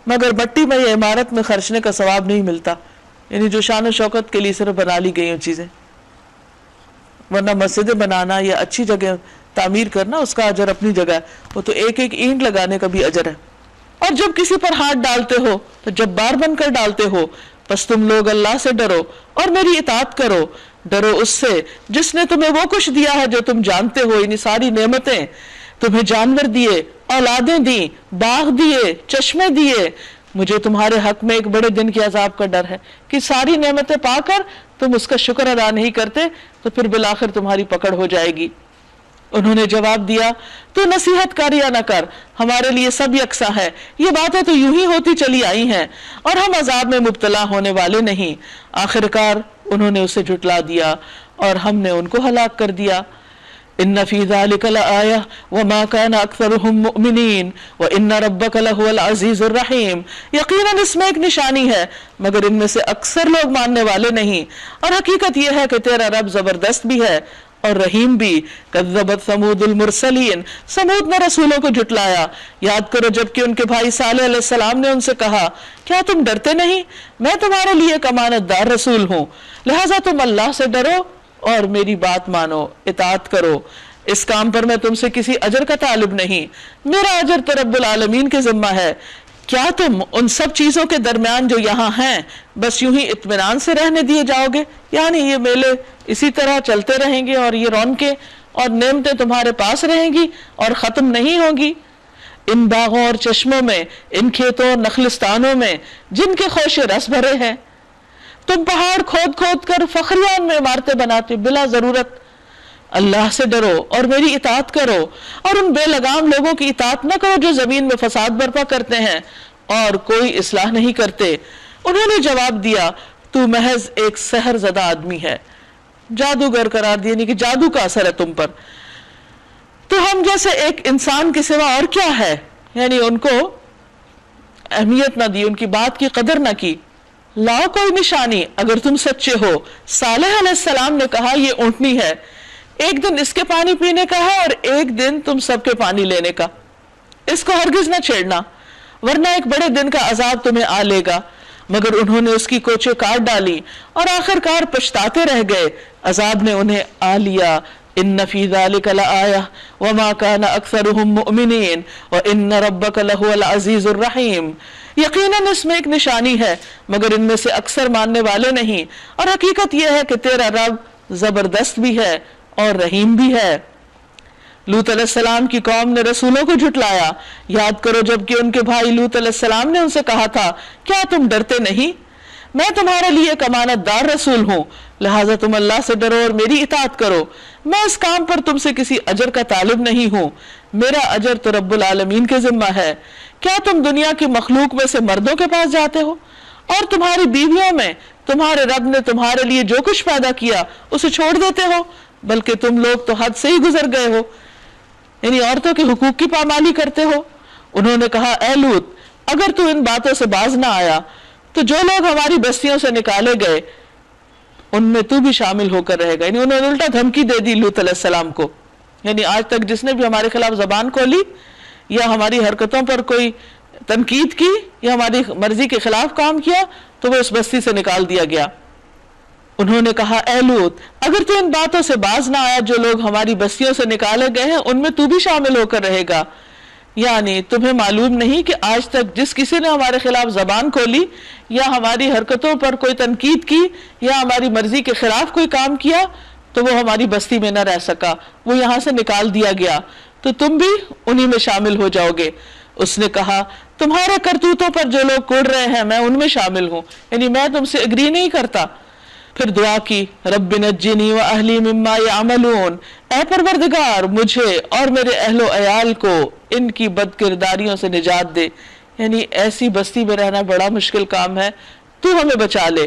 مگر مٹی میں یا عمارت میں خرچنے کا ثواب نہیں ملتا، یعنی جو شان و شوکت کے لیے صرف بنا لی گئی ہیں چیزیں، ورنہ مسجدیں بنانا یا اچھی جگہ تعمیر کرنا اس کا اجر اپنی جگہ ہے، وہ تو ایک ایک اینٹ لگانے کا بھی اجر ہے۔ اور جب کسی پر ہاتھ ڈالتے ہو تو جبار بن کر ڈالتے ہو، پس تم لوگ اللہ سے ڈرو اور میری اطاعت کرو، ڈرو اس سے جس نے تمہیں وہ کچھ دیا ہے جو تم جانتے ہو، یعنی ساری نعمتیں، تمہیں جانور دیے، اولادیں دیں، باغ دیے، چشمے دیے۔ مجھے تمہارے حق میں ایک بڑے دن کے عذاب کا ڈر ہے کہ ساری نعمتیں پا کر تم اس کا شکر ادا نہیں کرتے تو پھر بالآخر تمہاری پکڑ ہو جائے گی۔ انہوں نے جواب دیا تو نصیحت کر یا نہ کر ہمارے لیے سب یکساں ہے، یہ باتیں تو یوں ہی ہوتی چلی آئی ہیں اور ہم عذاب میں مبتلا ہونے والے نہیں۔ آخرکار انہوں نے اسے جھٹلا دیا اور ہم نے ان کو ہلاک کر دیا۔ ان فی ذلک لآیہ وما کان اکثرهم مؤمنین وان ربک لہو العزیز الرحیم، یقیناً اس میں ایک نشانی ہے مگر ان میں سے اکثر لوگ ماننے والے نہیں، اور حقیقت یہ ہے کہ تیرا رب زبردست بھی ہے اور رحیم بھی۔ کذبت ثمود المرسلین، سمود نے رسولوں کو جھٹلایا۔ یاد کرو جب کہ ان کے بھائی صالح علیہ السلام نے ان سے کہا کیا تم ڈرتے نہیں، میں تمہارے لیے ایک امانت دار رسول ہوں، لہٰذا تم اللہ سے ڈرو اور میری بات مانو، اطاعت کرو۔ اس کام پر میں تم سے کسی اجر کا طالب نہیں، میرا اجر تو رب العالمین کے ذمہ ہے۔ کیا تم ان سب چیزوں کے درمیان جو یہاں ہیں بس یوں ہی اطمینان سے رہنے دیے جاؤ گے؟ یعنی یہ میلے اسی طرح چلتے رہیں گے اور یہ رونقیں اور نعمتیں تمہارے پاس رہیں گی اور ختم نہیں ہوں گی؟ ان باغوں اور چشموں میں، ان کھیتوں اور نخلستانوں میں جن کے خوش رس بھرے ہیں، تم پہاڑ کھود کھود کر فخریان میں عمارتیں بناتے بلا ضرورت۔ اللہ سے ڈرو اور میری اطاعت کرو اور ان بے لگام لوگوں کی اطاعت نہ کرو جو زمین میں فساد برپا کرتے ہیں اور کوئی اصلاح نہیں کرتے۔ انہوں نے جواب دیا تو محض ایک سحر زدہ آدمی ہے، جادوگر قرار دیا، یعنی کہ جادو کا اثر ہے تم پر، تو ہم جیسے ایک انسان کے سوا اور کیا ہے؟ یعنی ان کو اہمیت نہ دی، ان کی بات کی قدر نہ کی۔ لاؤ کوئی نشانی اگر تم سچے ہو۔ صالح علیہ السلام نے کہا یہ اونٹنی ہے، ایک دن اس کے پانی پینے کا ہے اور ایک دن تم سب کے پانی لینے کا، اس کو ہرگز نہ چھیڑنا ورنہ ایک بڑے دن کا عذاب تمہیں آ لے گا۔ مگر انہوں نے اس کی کوچیں کاٹ ڈالی اور آخر کار پچھتاتے رہ گئے، عذاب نے انہیں آ لیا۔ ان فی ذلک لآیہ وما کان اکثرهم مؤمنین وان ربک لہو العزیز الرحیم، یقیناً اس میں ایک نشانی ہے مگر ان میں سے اکثر ماننے والے نہیں، اور حقیقت یہ ہے کہ تیرا رب زبردست بھی ہے اور رحیم بھی ہے۔ لوط علیہ السلام کی قوم نے رسولوں کو جھٹلایا۔ یاد کرو جب کہ ان کے بھائی لوط علیہ السلام نے ان سے کہا تھا کیا تم ڈرتے نہیں، میں تمہارے لیے ایک امانت دار رسول ہوں، لہٰذا تم اللہ سے ڈرو اور میری اطاعت کرو۔ میں اس کام پر تم سے کسی اجر کا طالب نہیں ہوں، میرا اجر تو رب العالمین کے ذمہ ہے۔ کیا تم دنیا کی مخلوق میں سے مردوں کے پاس جاتے ہو اور تمہاری بیویوں میں تمہارے رب نے تمہارے لیے جو کچھ پیدا کیا اسے چھوڑ دیتے ہو؟ بلکہ تم لوگ تو حد سے ہی گزر گئے ہو، یعنی عورتوں کے حقوق کی پامالی کرتے ہو۔ انہوں نے کہا اے لوط اگر تو ان باتوں سے باز نہ آیا تو جو لوگ ہماری بستیوں سے نکالے گئے ان میں تو بھی شامل ہو کر رہے گا۔ یعنی انہوں نے الٹا دھمکی دے دی لوط علیہ السلام کو، یعنی آج تک جس نے بھی ہمارے خلاف زبان کھولی یا ہماری حرکتوں پر کوئی تنقید کی یا ہماری مرضی کے خلاف کام کیا تو وہ اس بستی سے نکال دیا گیا۔ انہوں نے کہا اے لوط اگر تو ان باتوں سے باز نہ آیا جو لوگ ہماری بستیوں سے نکالے گئے ہیں ان میں تو بھی شامل ہو کر رہے گا، یعنی تمہیں معلوم نہیں کہ آج تک جس کسی نے ہمارے خلاف زبان کھولی یا ہماری حرکتوں پر کوئی تنقید کی یا ہماری مرضی کے خلاف کوئی کام کیا تو وہ ہماری بستی میں نہ رہ سکا، وہ یہاں سے نکال دیا گیا، تو تم بھی انہی میں شامل ہو جاؤ گے۔ اس نے کہا تمہارے کرتوتوں پر جو لوگ کوڑ رہے ہیں میں ان میں شامل ہوں، یعنی میں تم سے اگری نہیں کرتا۔ پھر دعا کی رب نجنی و اہلی مما یعملون، اے پروردگار مجھے اور میرے اہل و عیال کو ان کی بد کرداریوں سے نجات دے، یعنی ایسی بستی میں رہنا بڑا مشکل کام ہے، تو ہمیں بچا لے۔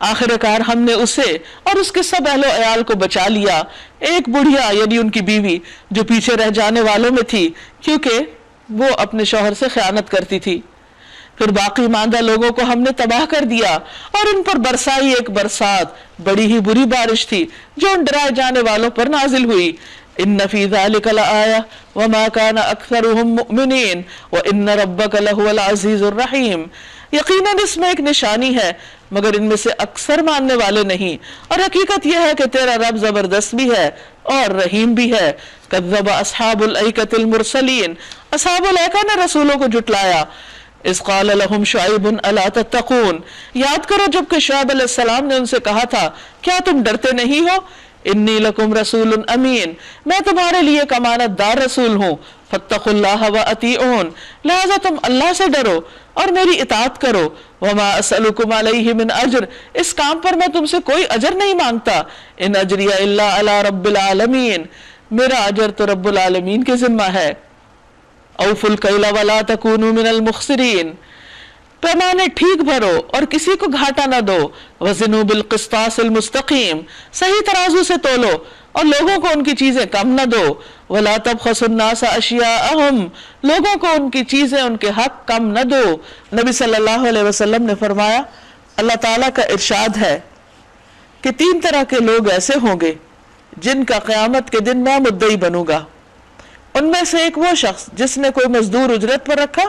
آخر کار ہم نے اسے اور اس کے سب اہل و عیال کو بچا لیا، ایک بڑھیا یعنی ان کی بیوی جو پیچھے رہ جانے والوں میں تھی کیونکہ وہ اپنے شوہر سے خیانت کرتی تھی۔ پھر باقی ماندہ لوگوں کو ہم نے تباہ کر دیا اور ان پر برسائی ایک برسات، بڑی ہی بری بارش تھی جو ان ڈرائے جانے والوں پر نازل ہوئی۔ ان فی ذلک لآیہ وما کان اکثرهم مؤمنین وان ربک لہو العزیز الرحیم، یقیناً اس میں ایک نشانی ہے مگر ان میں سے اکثر ماننے والے نہیں، اور حقیقت یہ ہے کہ تیرا رب زبردست بھی ہے اور رحیم بھی ہے۔ کذب اصحاب الایکۃ المرسلین، اصحاب الایکہ نے رسولوں کو جھٹلایا۔ اذ قال لهم شعیب الا تتقون، یاد کرو جب کہ شعیب علیہ السلام نے ان سے کہا تھا کیا تم ڈرتے نہیں ہو؟ انی لکم رسول امین، میں تمہارے لیے ایک امانت دار رسول ہوں۔ فاتقوا اللہ واطیعون، لہذا تم اللہ سے ڈرو اور میری اطاعت کرو۔ وما اسألکم علیہ من اجر، اس کام پر میں تم سے کوئی اجر نہیں مانگتا۔ ان اجری الا علی رب العالمین، میرا اجر تو رب العالمین کے ذمہ ہے۔ اوفوا الکیل ولا تکونوا من المخسرین، پیمانے ٹھیک بھرو اور کسی کو گھاٹا نہ دو۔ وزنوا بالقسطاس المستقیم، صحیح ترازو سے تولو اور لوگوں کو ان کی چیزیں کم نہ دو۔ ولا تبخسوا الناس اشیاءهم، لوگوں کو ان کی چیزیں ان کے حق کم نہ دو۔ نبی صلی اللہ علیہ وسلم نے فرمایا اللہ تعالیٰ کا ارشاد ہے کہ 3 طرح کے لوگ ایسے ہوں گے جن کا قیامت کے دن میں مدعی بنوں گا۔ ان میں سے ایک وہ شخص جس نے کوئی مزدور اجرت پر رکھا،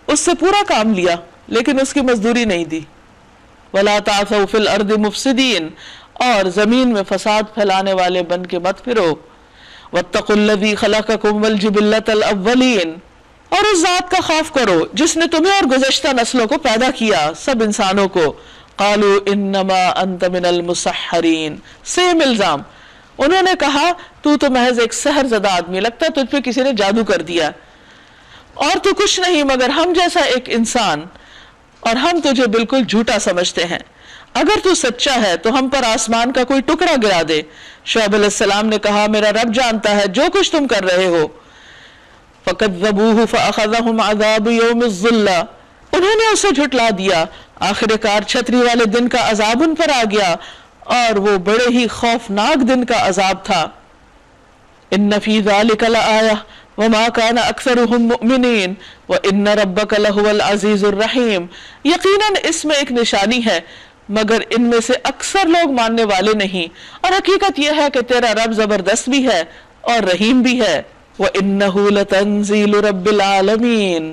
اس سے پورا کام لیا لیکن اس کی مزدوری نہیں دی۔ وَلَا تَعْثَوْا فِي الْأَرْضِ مُفْسِدِينَ، اور زمین میں فساد پھیلانے والے بن کے مت پھرو۔ وَاتَّقُوا الَّذِي خَلَقَكُمْ وَالْجِبِلَّةَ الْأَوَّلِينَ، اور اس ذات کا خوف کرو جس نے تمہیں اور گزشتہ نسلوں کو پیدا کیا، سب انسانوں کو۔ قَالُوا إِنَّمَا أَنْتَ مِنَ الْمُسَحَّرِينَ، سیم الزام، انہوں نے کہا تو محض ایک سحر زدہ آدمی، لگتا ہے تجھ پہ کسی نے جادو کر دیا، اور تو کچھ نہیں مگر ہم جیسا ایک انسان، اور ہم تجھے بالکل جھوٹا سمجھتے ہیں۔ اگر تو سچا ہے تو ہم پر آسمان کا کوئی ٹکڑا گرا دے۔ شعیب علیہ السلام نے کہا میرا رب جانتا ہے جو کچھ تم کر رہے ہو۔ فَكَذَّبُوهُ فَأَخَذَهُمْ عَذَابُ يَوْمِ الظُّلَّةِ، انہوں نے اسے جھٹلا دیا، آخر کار چھتری والے دن کا عذاب ان پر آ گیا، اور وہ بڑے ہی خوفناک دن کا عذاب تھا۔ إِنَّ فِي ذَلِكَ لَآيَةً وَمَا كَانَ أَكْثَرُهُم مُؤْمِنِينَ وَإِنَّ رَبَّكَ لَهُوَ الْعَزِيزُ الرَّحِيمُ، یقیناً اس میں ایک نشانی ہے مگر ان میں سے اکثر لوگ ماننے والے نہیں، اور حقیقت یہ ہے کہ تیرا رب زبردست بھی ہے اور رحیم بھی ہے۔ وَإِنَّهُ لَتَنزِيلُ رَبِّ الْعَالَمِينَ،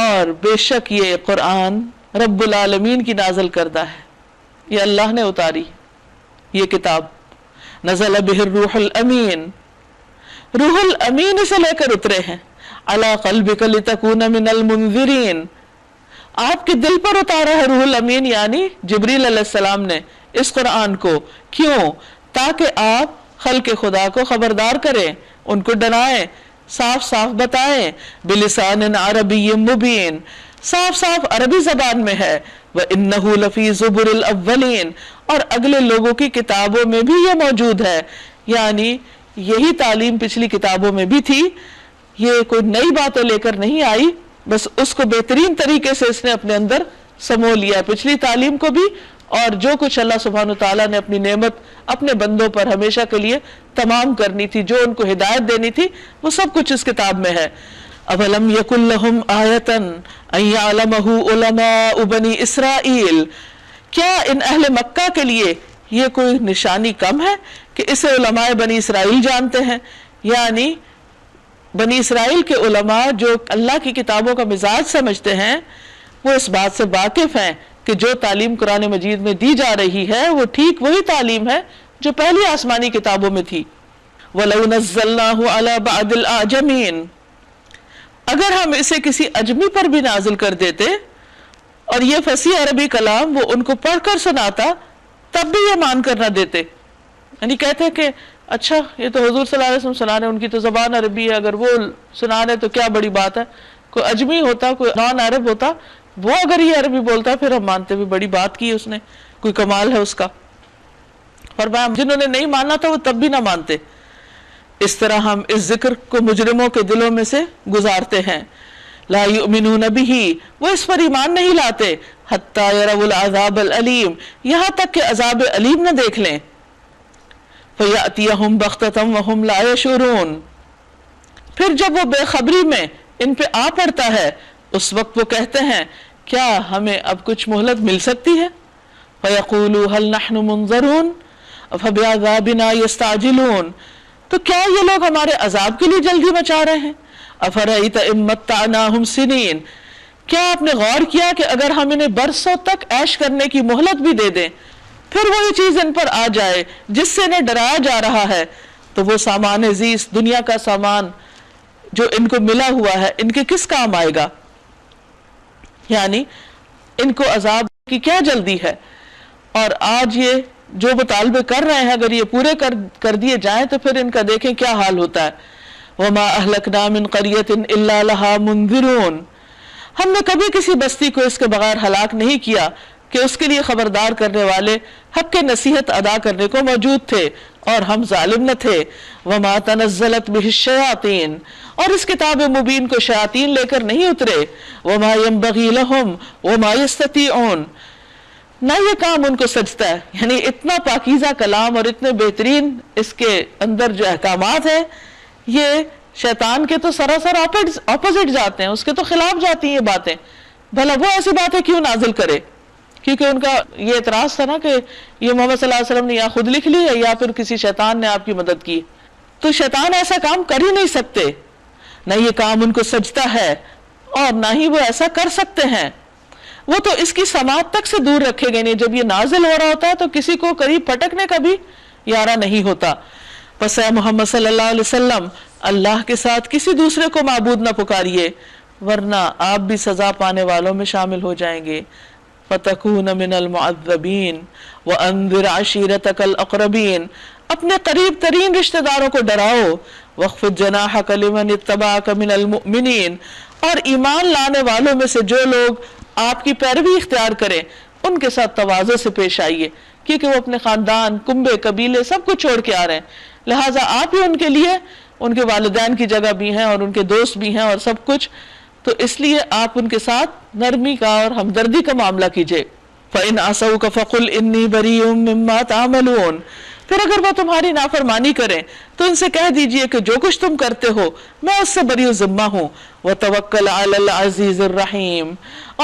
اور بے شک یہ قرآن رب العالمین کی نازل کردہ ہے، یہ اللہ نے اتاری یہ کتاب۔ نزل بہ الروح الامین، روح الامین اسے لے کر اترے ہیں۔ علی قلبک لتکون من المنذرین، آپ کے دل پر اتارا ہے روح الامین یعنی جبریل علیہ السلام نے اس قرآن کو، کیوں؟ تاکہ آپ خلق خدا کو خبردار کریں، ان کو ڈرائیں، صاف صاف بتائیں۔ بلسان عربی مبین، صاف صاف عربی زبان میں ہے۔ وَإِنَّهُ لَفِي زُبُرِ الْأَوَّلِينَ، اور اگلے لوگوں کی کتابوں میں بھی یہ موجود ہے، یعنی یہی تعلیم پچھلی کتابوں میں بھی تھی، یہ کوئی نئی باتیں لے کر نہیں آئی، بس اس کو بہترین طریقے سے اس نے اپنے اندر سمو لیا، پچھلی تعلیم کو بھی، اور جو کچھ اللہ سبحانہ تعالیٰ نے اپنی نعمت اپنے بندوں پر ہمیشہ کے لیے تمام کرنی تھی، جو ان کو ہدایت دینی تھی، وہ سب کچھ اس کتاب میں ہے۔ اولم یکن لہم آیۃ ان یعلمہ علماء بنی اسرائیل، کیا ان اہل مکہ کے لیے یہ کوئی نشانی کم ہے کہ اسے علماء بنی اسرائیل جانتے ہیں؟ یعنی بنی اسرائیل کے علماء جو اللہ کی کتابوں کا مزاج سمجھتے ہیں، وہ اس بات سے واقف ہیں کہ جو تعلیم قرآن مجید میں دی جا رہی ہے وہ ٹھیک وہی تعلیم ہے جو پہلی آسمانی کتابوں میں تھی۔ وَلَوْ نَزَّلْنَاهُ عَلَى بَعْضِ الْأَعْجَمِينَ، اگر ہم اسے کسی اجمی پر بھی نازل کر دیتے اور یہ فصیح عربی کلام وہ ان کو پڑھ کر سناتا، تب بھی یہ مان کر نہ دیتے، یعنی کہتے کہ اچھا یہ تو حضور صلی اللہ علیہ وسلم سنا رہے ہیں، ان کی تو زبان عربی ہے، اگر وہ سنا رہے تو کیا بڑی بات ہے، کوئی اجمی ہوتا، کوئی نان عرب ہوتا، وہ اگر یہ عربی بولتا پھر ہم مانتے بھی بڑی بات کی اس نے، کوئی کمال ہے اس کا۔ فرمایا جنہوں نے نہیں ماننا تھا وہ تب بھی نہ مانتے۔ اس طرح ہم اس ذکر کو مجرموں کے دلوں میں سے گزارتے ہیں۔ لا یؤمنون بہ، وہ اس پر ایمان نہیں لاتے، حتی یروا العذاب العلیم، یہاں تک کہ عذاب علیم نہ دیکھ لیں. فیأتیہم بغتۃ وہم لا یشعرون، پھر جب وہ بے خبری میں ان پہ آ پڑتا ہے اس وقت وہ کہتے ہیں کیا ہمیں اب کچھ مہلت مل سکتی ہے؟ فَيَقُولُوا هَلْ نَحْنُ مُنظَرُونَ أَفَبِعَذَابِنَا يَسْتَعْجِلُونَ، تو کیا یہ لوگ ہمارے عذاب کے لیے جلدی مچا رہے ہیں؟ أَفَرَأَيْتَ إِن مَّتَّعْنَاهُمْ سِنِينَ، کیا آپ نے غور کیا کہ اگر ہم انہیں برسوں تک عیش کرنے کی مہلت بھی دے دیں پھر وہی چیز ان پر آ جائے جس سے انہیں ڈرایا جا رہا ہے، تو وہ سامان زیست، دنیا کا سامان جو ان کو ملا ہوا ہے، ان کے کس کام آئے گا؟ یعنی ان کو عذاب کی کیا جلدی ہے؟ اور آج یہ جو مطالبے کر رہے ہیں اگر یہ پورے کر دیے جائیں تو پھر ان کا دیکھیں کیا حال ہوتا ہے. وَمَا أَهْلَكْنَا مِنْ قَرْيَةٍ إِلَّا لَهَا مُنذِرُونَ، ہم نے کبھی کسی بستی کو اس کے بغیر ہلاک نہیں کیا کہ اس کے لیے خبردار کرنے والے حق نصیحت ادا کرنے کو موجود تھے اور ہم ظالم نہ تھے. وَمَا تَنَزَّلَتْ بِهِ الشَّيَاطِينُ، اور اس کتاب مبین کو شیاطین لے کر نہیں اترے. وَمَا يَنبَغِي لَهُمْ وَمَا يَسْتَطِيعُونَ، نہ یہ کام ان کو سجتا ہے. یعنی اتنا پاکیزہ کلام اور اتنے بہترین اس کے اندر جو احکامات ہیں یہ شیطان کے تو سراسر اپوزٹ جاتے ہیں، اس کے تو خلاف جاتی ہیں یہ باتیں. بھلا وہ ایسی باتیں کیوں نازل کرے؟ کیونکہ ان کا یہ اعتراض تھا نا کہ یہ محمد صلی اللہ علیہ وسلم نے یا خود لکھ لی ہے یا پھر کسی شیطان نے آپ کی مدد کی. تو شیطان ایسا کام کر ہی نہیں سکتے، نہ یہ کام ان کو سجتا ہے اور نہ ہی وہ ایسا کر سکتے ہیں. وہ تو اس کی سماعت تک سے دور رکھے گئے نہیں. جب یہ نازل ہو رہا ہوتا ہے تو کسی کو قریب پٹکنے کا بھی یارہ نہیں ہوتا. پس اے محمد صلی اللہ علیہ وسلم اللہ کے ساتھ کسی دوسرے کو معبود نہ پکاریے ورنہ آپ بھی سزا پانے والوں میں شامل ہو جائیں گے. فَتَكُونَ مِنَ الْمُعَذَّبِينَ وَأَنذِرْ عَشِيرَتَكَ الْأَقْرَبِينَ، اپنے قریب ترین رشتہ داروں کو ڈراؤ. وَاخْفِضْ جَنَاحَكَ لِمَنِ اتَّبَعَكَ مِنَ الْمُؤْمِنِينَ، اور ایمان لانے والوں میں سے جو لوگ آپ کی پیروی اختیار کریں ان کے ساتھ تواضع سے پیش آئیے، کیونکہ وہ اپنے خاندان، کنبے، قبیلے سب کچھ چھوڑ کے آ رہے ہیں. لہٰذا آپ ہی ان کے لیے ان کے والدین کی جگہ بھی ہیں اور ان کے دوست بھی ہیں اور سب کچھ، تو اس لیے آپ ان کے ساتھ نرمی کا اور ہمدردی کا معاملہ کیجئے. فَإِنْ عَصَوْكَ فَقُلْ إِنِّي بَرِيءٌ مِّمَّا تَعْمَلُونَ، پھر اگر وہ تمہاری نافرمانی کریں تو ان سے کہہ دیجئے کہ جو کچھ تم کرتے ہو میں اس سے بری ذمہ ہوں. وَتَوَكَّلْ عَلَى الْعَزِيزِ الرَّحِيمِ،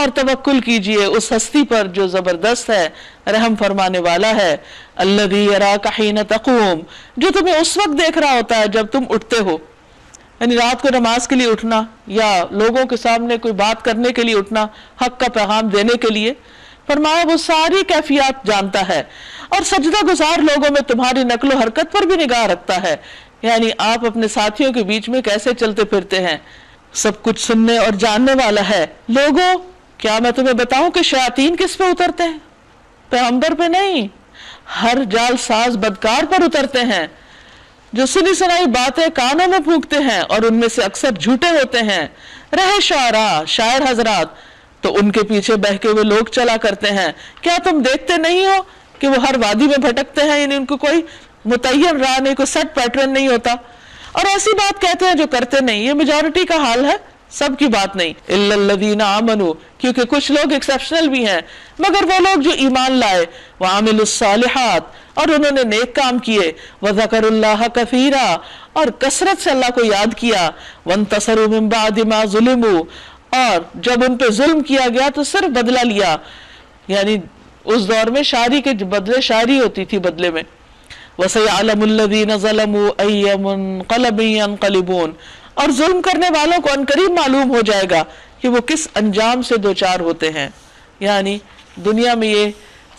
اور توکل کیجئے اس ہستی پر جو زبردست ہے، رحم فرمانے والا ہے. الَّذِي يَرَاكَ حِينَ تَقُومُ، جو تمہیں اس وقت دیکھ رہا ہوتا ہے جب تم اٹھتے ہو. یعنی رات کو نماز کے لیے اٹھنا یا لوگوں کے سامنے کوئی بات کرنے کے لیے اٹھنا، حق کا پیغام دینے کے لیے، فرمایا وہ ساری کیفیات جانتا ہے اور سجدہ گزار لوگوں میں تمہاری نقل و حرکت پر بھی نگاہ رکھتا ہے. یعنی آپ اپنے ساتھیوں کے بیچ میں کیسے چلتے پھرتے ہیں، سب کچھ سننے اور جاننے والا ہے. لوگوں کیا میں تمہیں بتاؤں کہ شیاطین کس پہ اترتے ہیں؟ پیغمبر پہ نہیں، ہر جال ساز بدکار پر اترتے ہیں جو سنی سنائی باتیں کانوں میں پھونکتے ہیں اور ان میں سے اکثر جھوٹے ہوتے ہیں. رہے شاعراء، شاعر حضرات، تو ان کے پیچھے بہکے ہوئے لوگ چلا کرتے ہیں. کیا تم دیکھتے نہیں ہو کہ وہ ہر وادی میں بھٹکتے ہیں؟ یعنی ان کو کوئی متعین راہ نہیں، کوئی سیٹ پیٹرن نہیں ہوتا، اور ایسی بات کہتے ہیں جو کرتے نہیں. یہ میجورٹی کا حال ہے، سب کی بات نہیں. الا الذین آمنوا، کیونکہ کچھ لوگ ایکسیپشنل بھی ہیں، مگر وہ لوگ جو ایمان لائے. وعملوا الصالحات، اور انہوں نے نیک کام کیے. وذکروا اللہ کثیرا، اور کثرت سے اللہ کو یاد کیا. وانتصروا من بعد ما ظلموا، اور جب ان پہ ظلم کیا گیا تو صرف بدلہ لیا. یعنی اس دور میں شاعری کے بدلے شاعری ہوتی تھی بدلے میں. وَسَيَعْلَمُ الَّذِينَ ظَلَمُوا أَيَّ مُنقَلَبٍ يَنقَلِبُونَ، اور ظلم کرنے والوں کو عنقریب معلوم ہو جائے گا کہ وہ کس انجام سے دوچار ہوتے ہیں. یعنی دنیا میں یہ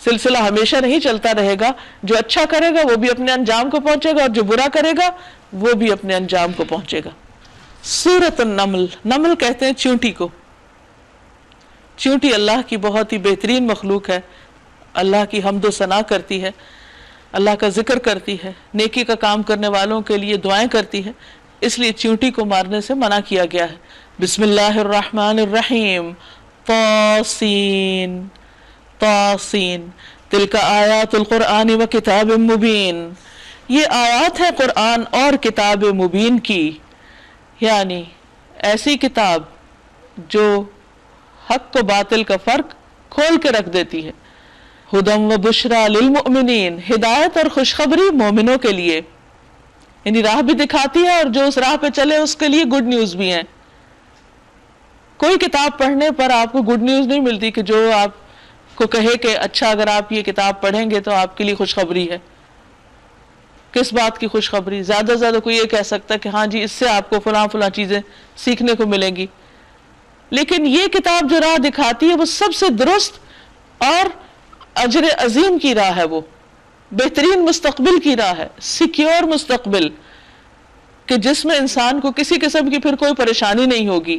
سلسلہ ہمیشہ نہیں چلتا رہے گا، جو اچھا کرے گا وہ بھی اپنے انجام کو پہنچے گا اور جو برا کرے گا وہ بھی اپنے انجام کو پہنچے گا. سورۃ النمل، نمل کہتے ہیں چیونٹی کو. چیونٹی اللہ کی بہت ہی بہترین مخلوق ہے، اللہ کی حمد و ثنا کرتی ہے، اللہ کا ذکر کرتی ہے، نیکی کا کام کرنے والوں کے لیے دعائیں کرتی ہے. اس لیے چیونٹی کو مارنے سے منع کیا گیا ہے. بسم اللہ الرحمن الرحیم. طاسین، طاسین، تلک آیات القرآن و کتاب مبین، یہ آیات ہے قرآن اور کتاب مبین کی. یعنی ایسی کتاب جو حق و باطل کا فرق کھول کے رکھ دیتی ہے. ہدم و بشرا للمؤمنین، ہدایت اور خوشخبری مومنوں کے لیے، یعنی راہ بھی دکھاتی ہے، اور جو اس راہ پہ چلے اس کے لیے گڈ نیوز بھی ہیں. کوئی کتاب پڑھنے پر آپ کو گڈ نیوز نہیں ملتی کہ جو آپ کو کہے کہ اچھا اگر آپ یہ کتاب پڑھیں گے تو آپ کے لیے خوشخبری ہے. کس بات کی خوشخبری؟ زیادہ سے زیادہ کوئی یہ کہہ سکتا ہے کہ ہاں جی اس سے آپ کو فلاں فلاں چیزیں سیکھنے کو ملیں گی. لیکن یہ کتاب جو راہ دکھاتی ہے وہ سب سے درست اور اجر عظیم کی راہ ہے، وہ بہترین مستقبل کی راہ ہے، سیکیور مستقبل، کہ جس میں انسان کو کسی قسم کی پھر کوئی پریشانی نہیں ہوگی.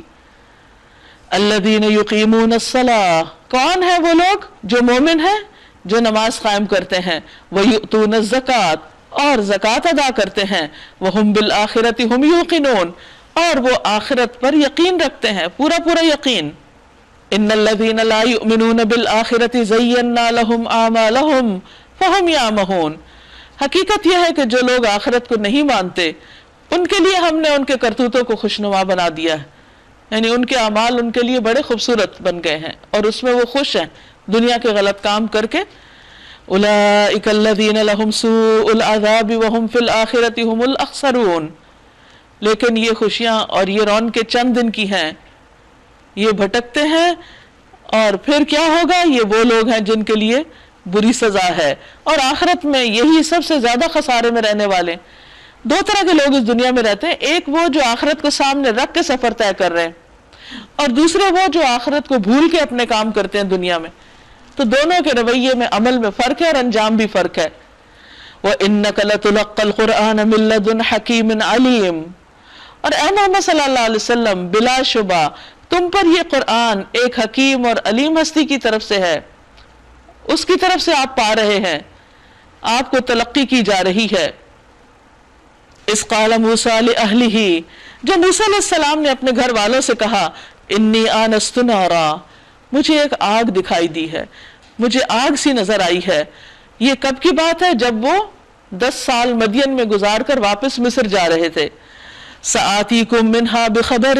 الذین یقیمون الصلاۃ، کون ہے وہ لوگ؟ جو مومن ہیں، جو نماز قائم کرتے ہیں. ویؤتون الزکوٰۃ، اور زکوٰۃ ادا کرتے ہیں. وہم بالآخرۃ ہم یوقنون، اور وہ آخرت پر یقین رکھتے ہیں، پورا پورا یقین. ان الذین لا یؤمنون بالآخرۃ زینا لہم اعمالہم فہم یعمہون، حقیقت یہ ہے کہ جو لوگ آخرت کو نہیں مانتے ان کے لیے ہم نے ان کے کرتوتوں کو خوشنما بنا دیا ہے، یعنی ان کے اعمال ان کے لیے بڑے خوبصورت بن گئے ہیں اور اس میں وہ خوش ہیں دنیا کے غلط کام کر کے. اولئک الذین لہم سوء العذاب وہم فی الآخرۃ ہم الاخسرون، لیکن یہ خوشیاں اور یہ رونقیں چند دن کی ہیں، یہ بھٹکتے ہیں، اور پھر کیا ہوگا؟ یہ وہ لوگ ہیں جن کے لیے بری سزا ہے، اور آخرت میں یہی سب سے زیادہ خسارے میں رہنے والے. دو طرح کے لوگ اس دنیا میں رہتے ہیں، ایک وہ جو آخرت کو سامنے رکھ کے سفر طے کر رہے ہیں، اور دوسرے وہ جو آخرت کو بھول کے اپنے کام کرتے ہیں دنیا میں. تو دونوں کے رویے میں، عمل میں فرق ہے اور انجام بھی فرق ہے. وَإِنَّكَ لَتُلَقَّى الْقُرْآنَ مِن لَّدُنْ حَكِيمٍ عَلِيمٍ، اور اے محمد صلی اللہ علیہ وسلم بلا شبہ تم پر یہ قرآن ایک حکیم اور علیم ہستی کی طرف سے ہے، اس کی طرف سے آپ پا رہے ہیں، آپ کو تلقی کی جا رہی ہے. اذ قال موسیٰ لأہلہ، جو موسیٰ علیہ السلام نے اپنے گھر والوں سے کہا، انی آنست نارا، مجھے ایک آگ دکھائی دی ہے، مجھے آگ سی نظر آئی ہے. یہ کب کی بات ہے؟ جب وہ 10 سال مدین میں گزار کر واپس مصر جا رہے تھے. سآتیکم منہا بخبر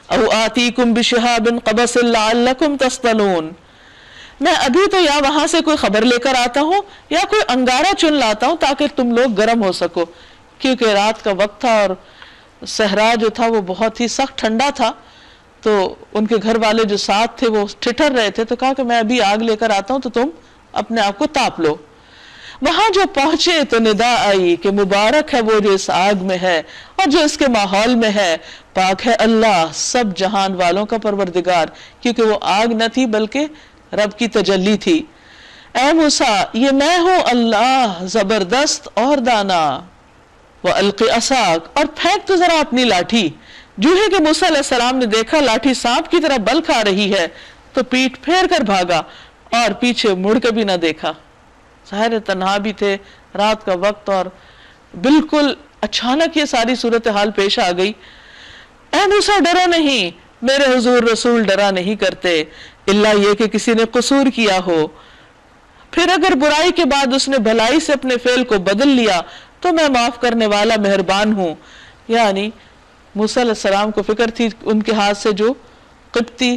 او آتیکم بشہاب قبس لعلکم تصطلون، میں ابھی تو یا وہاں سے کوئی خبر لے کر آتا ہوں یا کوئی انگارہ چن لاتا ہوں تاکہ تم لوگ گرم ہو سکو، کیونکہ رات کا وقت تھا اور صحرا جو تھا وہ بہت ہی سخت ٹھنڈا تھا. تو ان کے گھر والے جو ساتھ تھے وہ ٹھٹر رہے تھے، تو کہا کہ میں ابھی آگ لے کر آتا ہوں تو تم اپنے آپ کو تاپ لو. وہاں جو پہنچے تو ندا آئی کہ مبارک ہے وہ جو اس آگ میں ہے اور جو اس کے ماحول میں ہے، پاک ہے اللہ سب جہان والوں کا پروردگار، کیونکہ وہ آگ نہ تھی بلکہ رب کی تجلی تھی. اے موسیٰ یہ میں ہوں اللہ زبردست اور دانا. وَأَلْقِ عَصَاكَ، اور پھینک تو ذرا اپنی لاٹھی. جو ہے کہ موسیٰ علیہ السلام نے دیکھا لاٹھی سانپ کی طرح بل کھا رہی ہے تو پیٹ پھیر کر بھاگا اور پیچھے مڑ کے بھی نہ دیکھا. ظاہر تنہا بھی تھے، رات کا وقت، اور بالکل اچانک یہ ساری صورتحال پیش آ گئی. اے موسیٰ ڈرو نہیں، میرے حضور رسول ڈرا نہیں کرتے، الا یہ کہ کسی نے قصور کیا ہو، پھر اگر برائی کے بعد اس نے بھلائی سے اپنے فعل کو بدل لیا تو میں معاف کرنے والا مہربان ہوں. یعنی موسیٰ علیہ السلام کو فکر تھی ان کے ہاتھ سے جو قبطی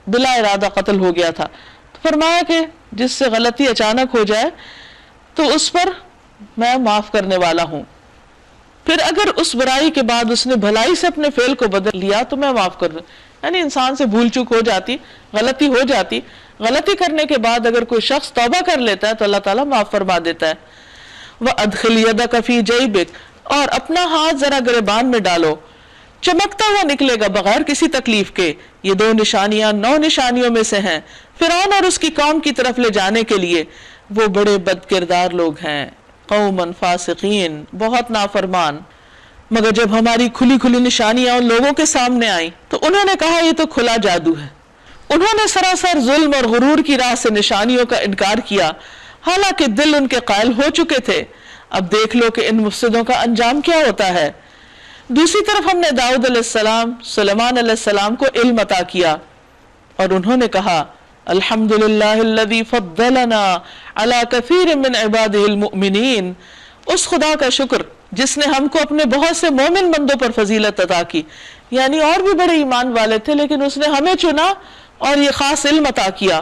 بلا ارادہ قتل ہو گیا تھا، تو فرمایا کہ جس سے غلطی اچانک ہو جائے تو اس پر میں معاف کرنے والا ہوں، پھر اگر اس برائی کے بعد اس نے بھلائی سے اپنے فعل کو بدل لیا تو میں معاف کر دوں. یعنی انسان سے بھول چوک ہو جاتی، غلطی ہو جاتی، غلطی کرنے کے بعد اگر کوئی شخص توبہ کر لیتا ہے تو اللہ تعالیٰ معاف فرما دیتا ہے. وَأَدْخِلْ يَدَكَ فِي جَيْبِكَ، اور اپنا ہاتھ ذرا گریبان میں ڈالو، چمکتا ہوا نکلے گا بغیر کسی تکلیف کے. یہ 2 نشانیاں 9 نشانیوں میں سے ہیں فرعون اور اس کی قوم کی طرف لے جانے کے لیے. وہ بڑے بد کردار لوگ ہیں، قوماً فاسقین، بہت نافرمان. مگر جب ہماری کھلی کھلی نشانیاں ان لوگوں کے سامنے آئیں تو انہوں نے کہا یہ تو کھلا جادو ہے. انہوں نے سراسر ظلم اور غرور کی راہ سے نشانیوں کا انکار کیا، حالانکہ دل ان کے قائل ہو چکے تھے. اب دیکھ لو کہ ان مفسدوں کا انجام کیا ہوتا ہے. دوسری طرف ہم نے داؤد علیہ السلام، سلیمان علیہ السلام کو علم عطا کیا، اور انہوں نے کہا الحمدللہ الذی فضلنا علی کثیر من عبادہ المؤمنین، اس خدا کا شکر جس نے ہم کو اپنے بہت سے مومن بندوں پر فضیلت عطا کی. یعنی اور بھی بڑے ایمان والے تھے لیکن اس نے ہمیں چنا اور یہ خاص علم عطا کیا.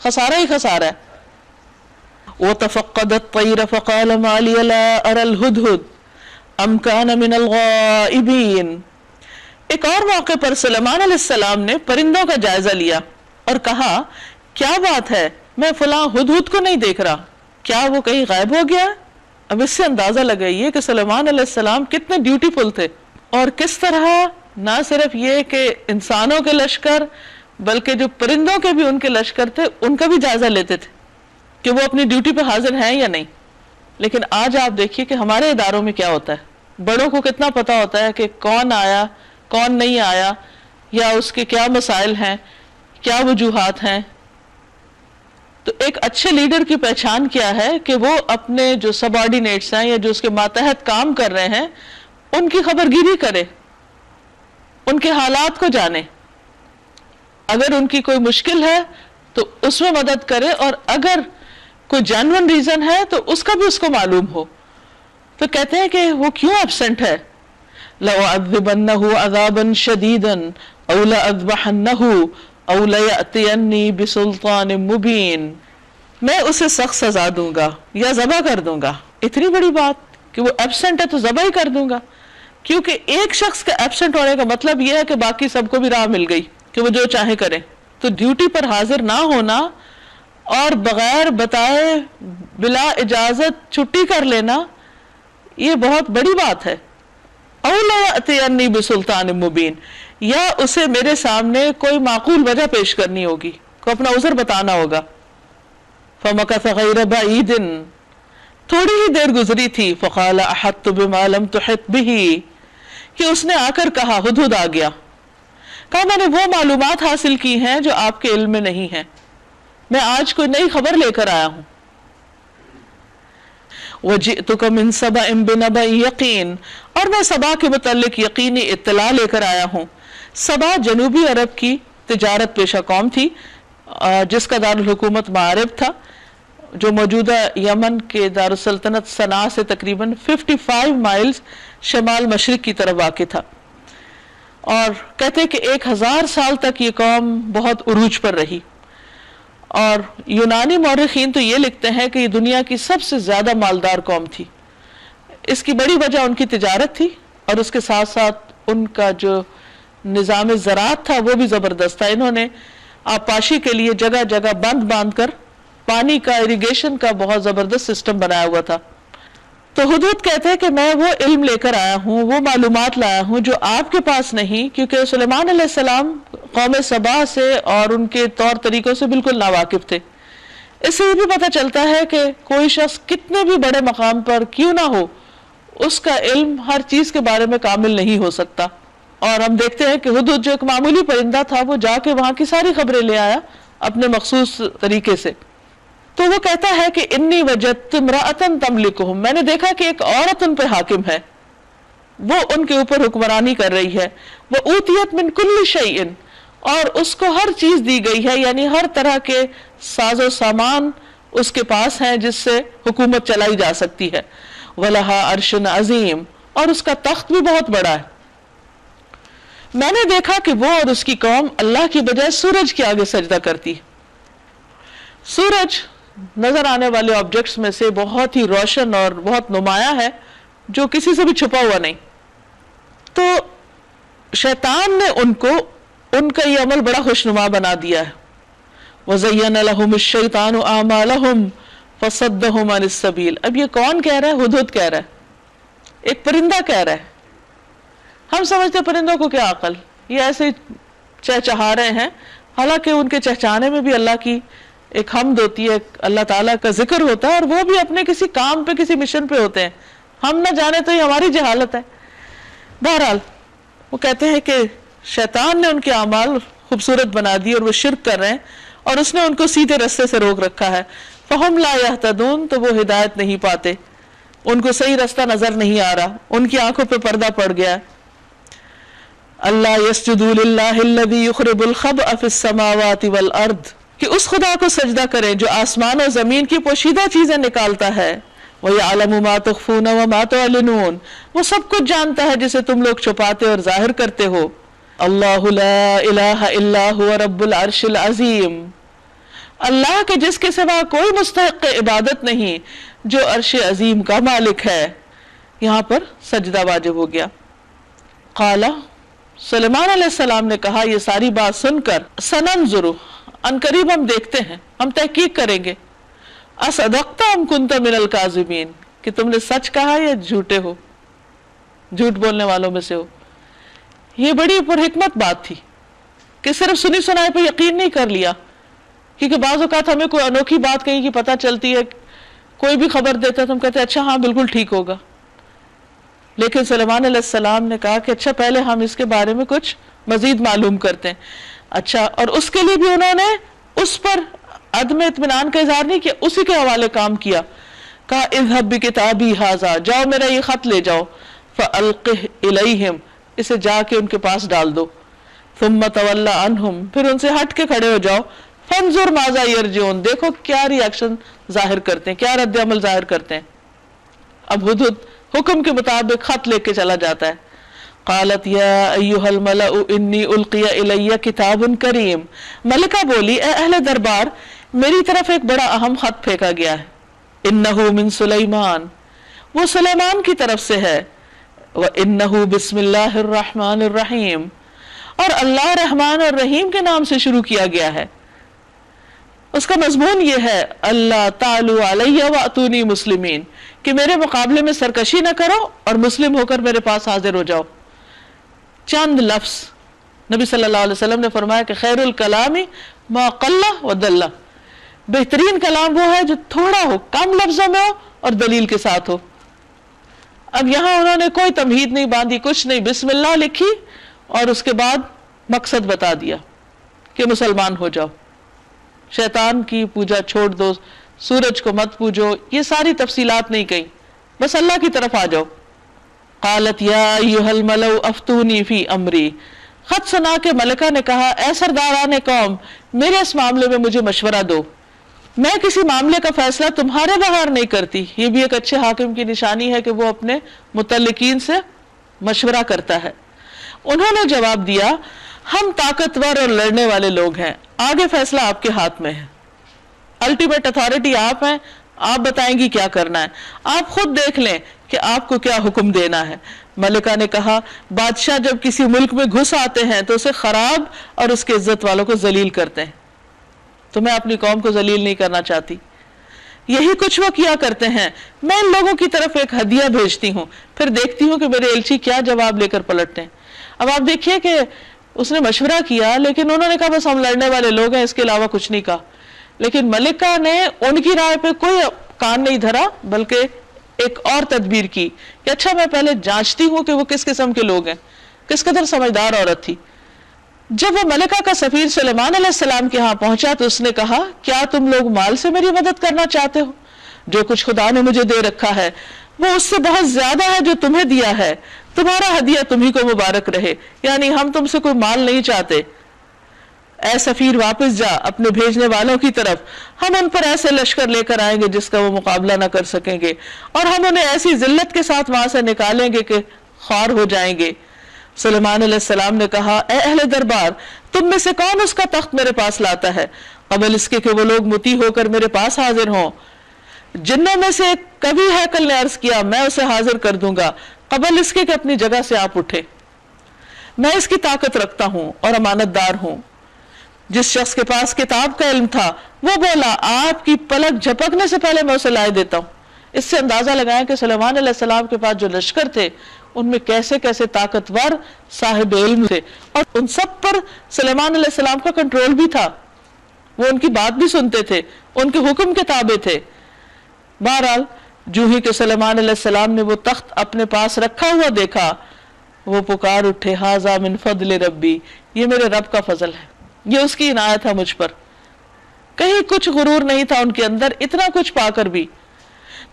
خسارہ ہی خسارہ ہے. وَتَفَقَّدَ الطَّيْرَ فَقَالَ مَا لِيَ لَا أَرَى الْهُدْهُدْ أَمْ كَانَ مِنَ الْغَائِبِينَ. ایک اور موقع پر سلیمان علیہ السلام نے پرندوں کا جائزہ لیا اور کہا کیا بات ہے میں فلاں ہدہد کو نہیں دیکھ رہا, کیا وہ کہیں غائب ہو گیا؟ اب اس سے اندازہ لگائیے کہ سلیمان علیہ السلام کتنے ڈیوٹیفل تھے, اور کس طرح نہ صرف یہ کہ انسانوں کے لشکر بلکہ جو پرندوں کے بھی ان کے لشکر تھے ان کا بھی جائزہ لیتے تھے کہ وہ اپنی ڈیوٹی پہ حاضر ہیں یا نہیں. لیکن آج آپ دیکھیے کہ ہمارے اداروں میں کیا ہوتا ہے, بڑوں کو کتنا پتا ہوتا ہے کہ کون آیا کون نہیں آیا, یا اس کے کیا مسائل ہیں, کیا وجوہات ہیں. تو ایک اچھے لیڈر کی پہچان کیا ہے کہ وہ اپنے جو سب آرڈینیٹس ہیں یا جو اس کے ماتحت کام کر رہے ہیں ان کی خبر گیری کرے, ان کے حالات کو جانے, اگر ان کی کوئی مشکل ہے تو اس میں مدد کرے, اور اگر کوئی جینوئن ریزن ہے تو اس کا بھی اس کو معلوم ہو. تو کہتے ہیں کہ وہ کیوں ایبسنٹ ہے, لَأُعَذِّبَنَّهُ عَذَابًا شَدِيدًا أَوْ لَأَذْبَحَنَّهُ أَوْ لَيَأْتِيَنِّي بِسُلْطَانٍ مُبِينٍ. میں اسے سخت سزا دوں گا یا ذبح کر دوں گا. اتنی بڑی بات کہ وہ ایبسنٹ ہے تو ذبح ہی کر دوں گا, کیونکہ ایک شخص کا ایبسنٹ ہونے کا مطلب یہ ہے کہ باقی سب کو بھی راہ مل گئی کہ وہ جو چاہے کرے. تو ڈیوٹی پر حاضر نہ ہونا اور بغیر بتائے بلا اجازت چھٹی کر لینا یہ بہت بڑی بات ہے. أَوْ لَيَأْتِيَنِّي بِسُلْطَانٍ مُبِينٍ, یا اسے میرے سامنے کوئی معقول وجہ پیش کرنی ہوگی, کو اپنا عذر بتانا ہوگا. فَمَكَثَ غَيْرَ بَعِيدٍ, تھوڑی ہی دیر گزری تھی. فَقَالَ أَحَطْتُ بِمَا لَمْ تُحِطْ بِهِ, کہ اس نے آ کر کہا, ہدہد آ گیا, کہا میں نے وہ معلومات حاصل کی ہیں جو آپ کے علم میں نہیں ہیں, میں آج کوئی نئی خبر لے کر آیا ہوں. وَجِئْتُكَ مِنْ سَبَإٍ بِنَبَإٍ يَقِينٍ, اور میں سبا کے متعلق یقینی اطلاع لے کر آیا ہوں. سبا جنوبی عرب کی تجارت پیشہ قوم تھی جس کا دارالحکومت معارب تھا, جو موجودہ یمن کے دارالسلطنت صنعاء سے تقریباً 55 مائلز شمال مشرق کی طرف واقع تھا. اور کہتے ہیں کہ 1000 سال تک یہ قوم بہت عروج پر رہی, اور یونانی مورخین تو یہ لکھتے ہیں کہ یہ دنیا کی سب سے زیادہ مالدار قوم تھی. اس کی بڑی وجہ ان کی تجارت تھی, اور اس کے ساتھ ساتھ ان کا جو نظام زراعت تھا وہ بھی زبردست تھا. انہوں نے آبپاشی کے لیے جگہ جگہ بند باندھ کر پانی کا اریگیشن کا بہت زبردست سسٹم بنایا ہوا تھا. تو ہدہد کہتے ہیں کہ میں وہ علم لے کر آیا ہوں, وہ معلومات لایا ہوں جو آپ کے پاس نہیں, کیونکہ سلیمان علیہ السلام قوم سبا سے اور ان کے طور طریقوں سے بالکل ناواقف تھے. اس سے یہ بھی پتہ چلتا ہے کہ کوئی شخص کتنے بھی بڑے مقام پر کیوں نہ ہو, اس کا علم ہر چیز کے بارے میں کامل نہیں ہو سکتا. اور ہم دیکھتے ہیں کہ ہدہد جو ایک معمولی پرندہ تھا وہ جا کے وہاں کی ساری خبریں لے آیا اپنے مخصوص طریقے سے. تو وہ کہتا ہے کہ انی وجدت امرأۃ تملکہم, میں نے دیکھا کہ ایک عورت ان پہ حاکم ہے, وہ ان کے اوپر حکمرانی کر رہی ہے. وَأُوتِیَتْ مِنْ كُلِّ شَيْءٍ, اور اس کو ہر چیز دی گئی ہے, یعنی ہر طرح کے ساز و سامان اس کے پاس ہیں جس سے حکومت چلائی جا سکتی ہے. وَلَهَا عَرْشٌ عَظِيمٌ, اور اس کا تخت بھی بہت بڑا ہے. میں نے دیکھا کہ وہ اور اس کی قوم اللہ کی بجائے سورج کے آگے سجدہ کرتی. سورج نظر آنے والے آبجیکٹس میں سے بہت ہی روشن اور بہت نمایاں ہے, جو کسی سے بھی چھپا ہوا نہیں. تو شیطان نے ان کا یہ عمل بڑا خوشنما بنا دیا ہے. وَزَيَّنَ لَهُمُ الشَّيْطَانُ أَعْمَالَهُمْ فَصَدَّهُمْ عَنِ السَّبِيلِ. اب یہ کون کہہ رہا ہے؟ ہدہد کہہ رہا ہے, ایک پرندہ کہہ رہا ہے. ہم سمجھتے ہیں پرندوں کو کیا عقل, یہ ایسے چہچہا رہے ہیں, حالانکہ ان کے چہچانے میں بھی اللہ کی ایک حمد ہوتی ہے, اللہ تعالیٰ کا ذکر ہوتا ہے, اور وہ بھی اپنے کسی کام پہ کسی مشن پہ ہوتے ہیں. ہم نہ جانے تو یہ ہماری جہالت ہے. بہرحال وہ کہتے ہیں کہ شیطان نے ان کے اعمال خوبصورت بنا دی اور وہ شرک کر رہے ہیں, اور اس نے ان کو سیدھے رستے سے روک رکھا ہے. فہم لا یہتدون, تو وہ ہدایت نہیں پاتے, ان کو صحیح رستہ نظر نہیں آ رہا, ان کی آنکھوں پہ پردہ پڑ گیا. اللہ یسجدوا للہ الذی یخرج الخبء فی السماوات والارض, کہ اس خدا کو سجدہ کریں جو آسمان اور زمین کی پوشیدہ چیزیں نکالتا ہے. وَيَعْلَمُ مَا تُخْفُونَ وَمَا تُعْلِنُونَ, وہ سب کچھ جانتا ہے جسے تم لوگ چھپاتے اور ظاہر کرتے ہو. اللہ لا الہ الا هو رب العرش العظیم, اللہ کے جس کے سوا کوئی مستحق عبادت نہیں، جو عرش عظیم کا مالک ہے۔ یہاں پر سجدہ واجب ہو گیا۔ قال، سلیمان علیہ السلام نے کہا یہ ساری بات سن کر، سننظر، ان قریب ہم دیکھتے ہیں، ہم تحقیق کریں گے، اصدقت ام کنت من الکاذبین، کہ تم نے سچ کہا یا جھوٹے ہو، جھوٹ بولنے والوں میں سے ہو۔ یہ بڑی پرحکمت بات تھی کہ صرف سنی سنائے پہ یقین نہیں کر لیا، کیونکہ بعض اوقات ہمیں کوئی انوکھی بات کہیں کی پتہ چلتی ہے، کوئی بھی خبر دیتا ہے تو ہم کہتے ہیں اچھا ہاں بالکل ٹھیک ہوگا، لیکن سلیمان علیہ السلام نے کہا کہ اچھا پہلے ہم اس کے بارے میں کچھ مزید معلوم کرتے ہیں۔ اچھا، اور اس کے لیے بھی انہوں نے اس پر عدم اطمینان کا اظہار نہیں کیا، اسی کے حوالے کام کیا۔ کہا اذهب بکتابی ھذا، جاؤ میرا یہ خط لے جاؤ، فالقہ الیہم، اسے جا کے ان کے پاس ڈال دو، ثم تولی عنہم، پھر ان سے ہٹ کے کھڑے ہو جاؤ، فانظر ماذا یرجعون، دیکھو کیا ری ایکشن ظاہر کرتے ہیں، کیا رد عمل ظاہر کرتے ہیں۔ اب ہدہد حکم کے مطابق خط لے کے چلا جاتا ہے۔ قالت یا ایھا الملأ انی القی الی کتاب کریم، ملکہ بولی اے اہل دربار، میری طرف ایک بڑا اہم خط پھینکا گیا ہے، انہ من سلیمان، وہ سلیمان کی طرف سے ہے، وانہ بسم اللہ الرحمن الرحیم، اور اللہ رحمان اور رحیم کے نام سے شروع کیا گیا ہے۔ اس کا مضمون یہ ہے اللہ تعالو علیہ واتونی مسلمین، کہ میرے مقابلے میں سرکشی نہ کرو اور مسلم ہو کر میرے پاس حاضر ہو جاؤ۔ چند لفظ، نبی صلی اللہ علیہ وسلم نے فرمایا کہ خیر الکلام ما قل و دل، بہترین کلام وہ ہے جو تھوڑا ہو، کم لفظوں میں ہو اور دلیل کے ساتھ ہو۔ اب یہاں انہوں نے کوئی تمہید نہیں باندھی، کچھ نہیں، بسم اللہ لکھی اور اس کے بعد مقصد بتا دیا کہ مسلمان ہو جاؤ، شیطان کی پوجا چھوڑ دو، سورج کو مت پوجو، یہ ساری تفصیلات نہیں کہیں، بس اللہ کی طرف آ جاؤ۔ قالت یا ایھا الملأ افتونی فی امری، خط سنا کے ملکہ نے کہا اے سرداران قوم، میرے اس معاملے میں مجھے مشورہ دو، میں کسی معاملے کا فیصلہ تمہارے بغیر نہیں کرتی۔ یہ بھی ایک اچھے حاکم کی نشانی ہے کہ وہ اپنے متعلقین سے مشورہ کرتا ہے۔ انہوں نے جواب دیا ہم طاقتور اور لڑنے والے لوگ ہیں، آگے فیصلہ آپ کے ہاتھ میں ہے، الٹیمیٹ اتھارٹی آپ ہیں، آپ بتائیں گی کیا کرنا ہے، آپ خود دیکھ لیں کہ آپ کو کیا حکم دینا ہے۔ ملکہ نے کہا بادشاہ جب کسی ملک میں گھس آتے ہیں تو اسے خراب اور اس کے عزت والوں کو ذلیل کرتے ہیں، تو میں اپنی قوم کو ذلیل نہیں کرنا چاہتی، یہی کچھ وہ کیا کرتے ہیں۔ میں ان لوگوں کی طرف ایک ہدیہ بھیجتی ہوں، پھر دیکھتی ہوں کہ میرے الچی کیا جواب لے کر پلٹتے ہیں۔ اب آپ دیکھیے کہ اس نے مشورہ کیا، لیکن انہوں نے کہا بس ہم لڑنے والے لوگ ہیں، اس کے علاوہ کچھ نہیں کہا، لیکن ملکہ نے ان کی رائے پہ کوئی کان نہیں دھرا، بلکہ ایک اور تدبیر کی کہ اچھا میں پہلے جانچتی ہوں کہ وہ کس قسم کے لوگ ہیں، کس قدر سمجھدار عورت تھی۔ جب وہ ملکہ کا سفیر سلیمان علیہ السلام کے ہاں پہنچا تو اس نے کہا کیا تم لوگ مال سے میری مدد کرنا چاہتے ہو؟ جو کچھ خدا نے مجھے دے رکھا ہے وہ اس سے بہت زیادہ ہے جو تمہیں دیا ہے، تمہارا ہدیہ تمہیں کو مبارک رہے، یعنی ہم تم سے کوئی مال نہیں چاہتے۔ اے سفیر واپس جا اپنے بھیجنے والوں کی طرف، ہم ان پر ایسے لشکر لے کر آئیں گے جس کا وہ مقابلہ نہ کر سکیں گے، اور ہم انہیں ایسی ذلت کے ساتھ وہاں سے نکالیں گے کہ خوار ہو جائیں گے۔ سلیمان علیہ السلام نے کہا اے اہل دربار، تم میں سے کون اس کا تخت میرے پاس لاتا ہے قبل اس کے کہ وہ لوگ مطیع ہو کر میرے پاس حاضر ہوں؟ جنوں میں سے کبھی ہیکل نے عرض کیا میں اسے حاضر کر دوں گا قبل اس کے کہ اپنی جگہ سے آپ اٹھے۔ میں اس کی طاقت رکھتا ہوں اور امانت دار ہوں۔ جس شخص کے پاس کتاب کا علم تھا وہ بولا آپ کی پلک جھپکنے سے پہلے میں اسے لائے دیتا ہوں۔ اس سے اندازہ لگائیں کہ سلیمان علیہ السلام کے پاس جو لشکر تھے ان میں کیسے کیسے طاقتور صاحب علم تھے، اور ان سب پر سلیمان علیہ السلام کا کنٹرول بھی تھا، وہ ان کی بات بھی سنتے تھے، ان کے حکم کے تابع تھے۔ بہرحال جو ہی کہ سلیمان علیہ السلام نے وہ تخت اپنے پاس رکھا ہوا دیکھا، وہ پکار اٹھے ھذا من فضل ربی، یہ میرے رب کا فضل ہے، یہ اس کی عنایت ہے مجھ پر۔ کہیں کچھ غرور نہیں تھا ان کے اندر، اتنا کچھ پا کر بھی،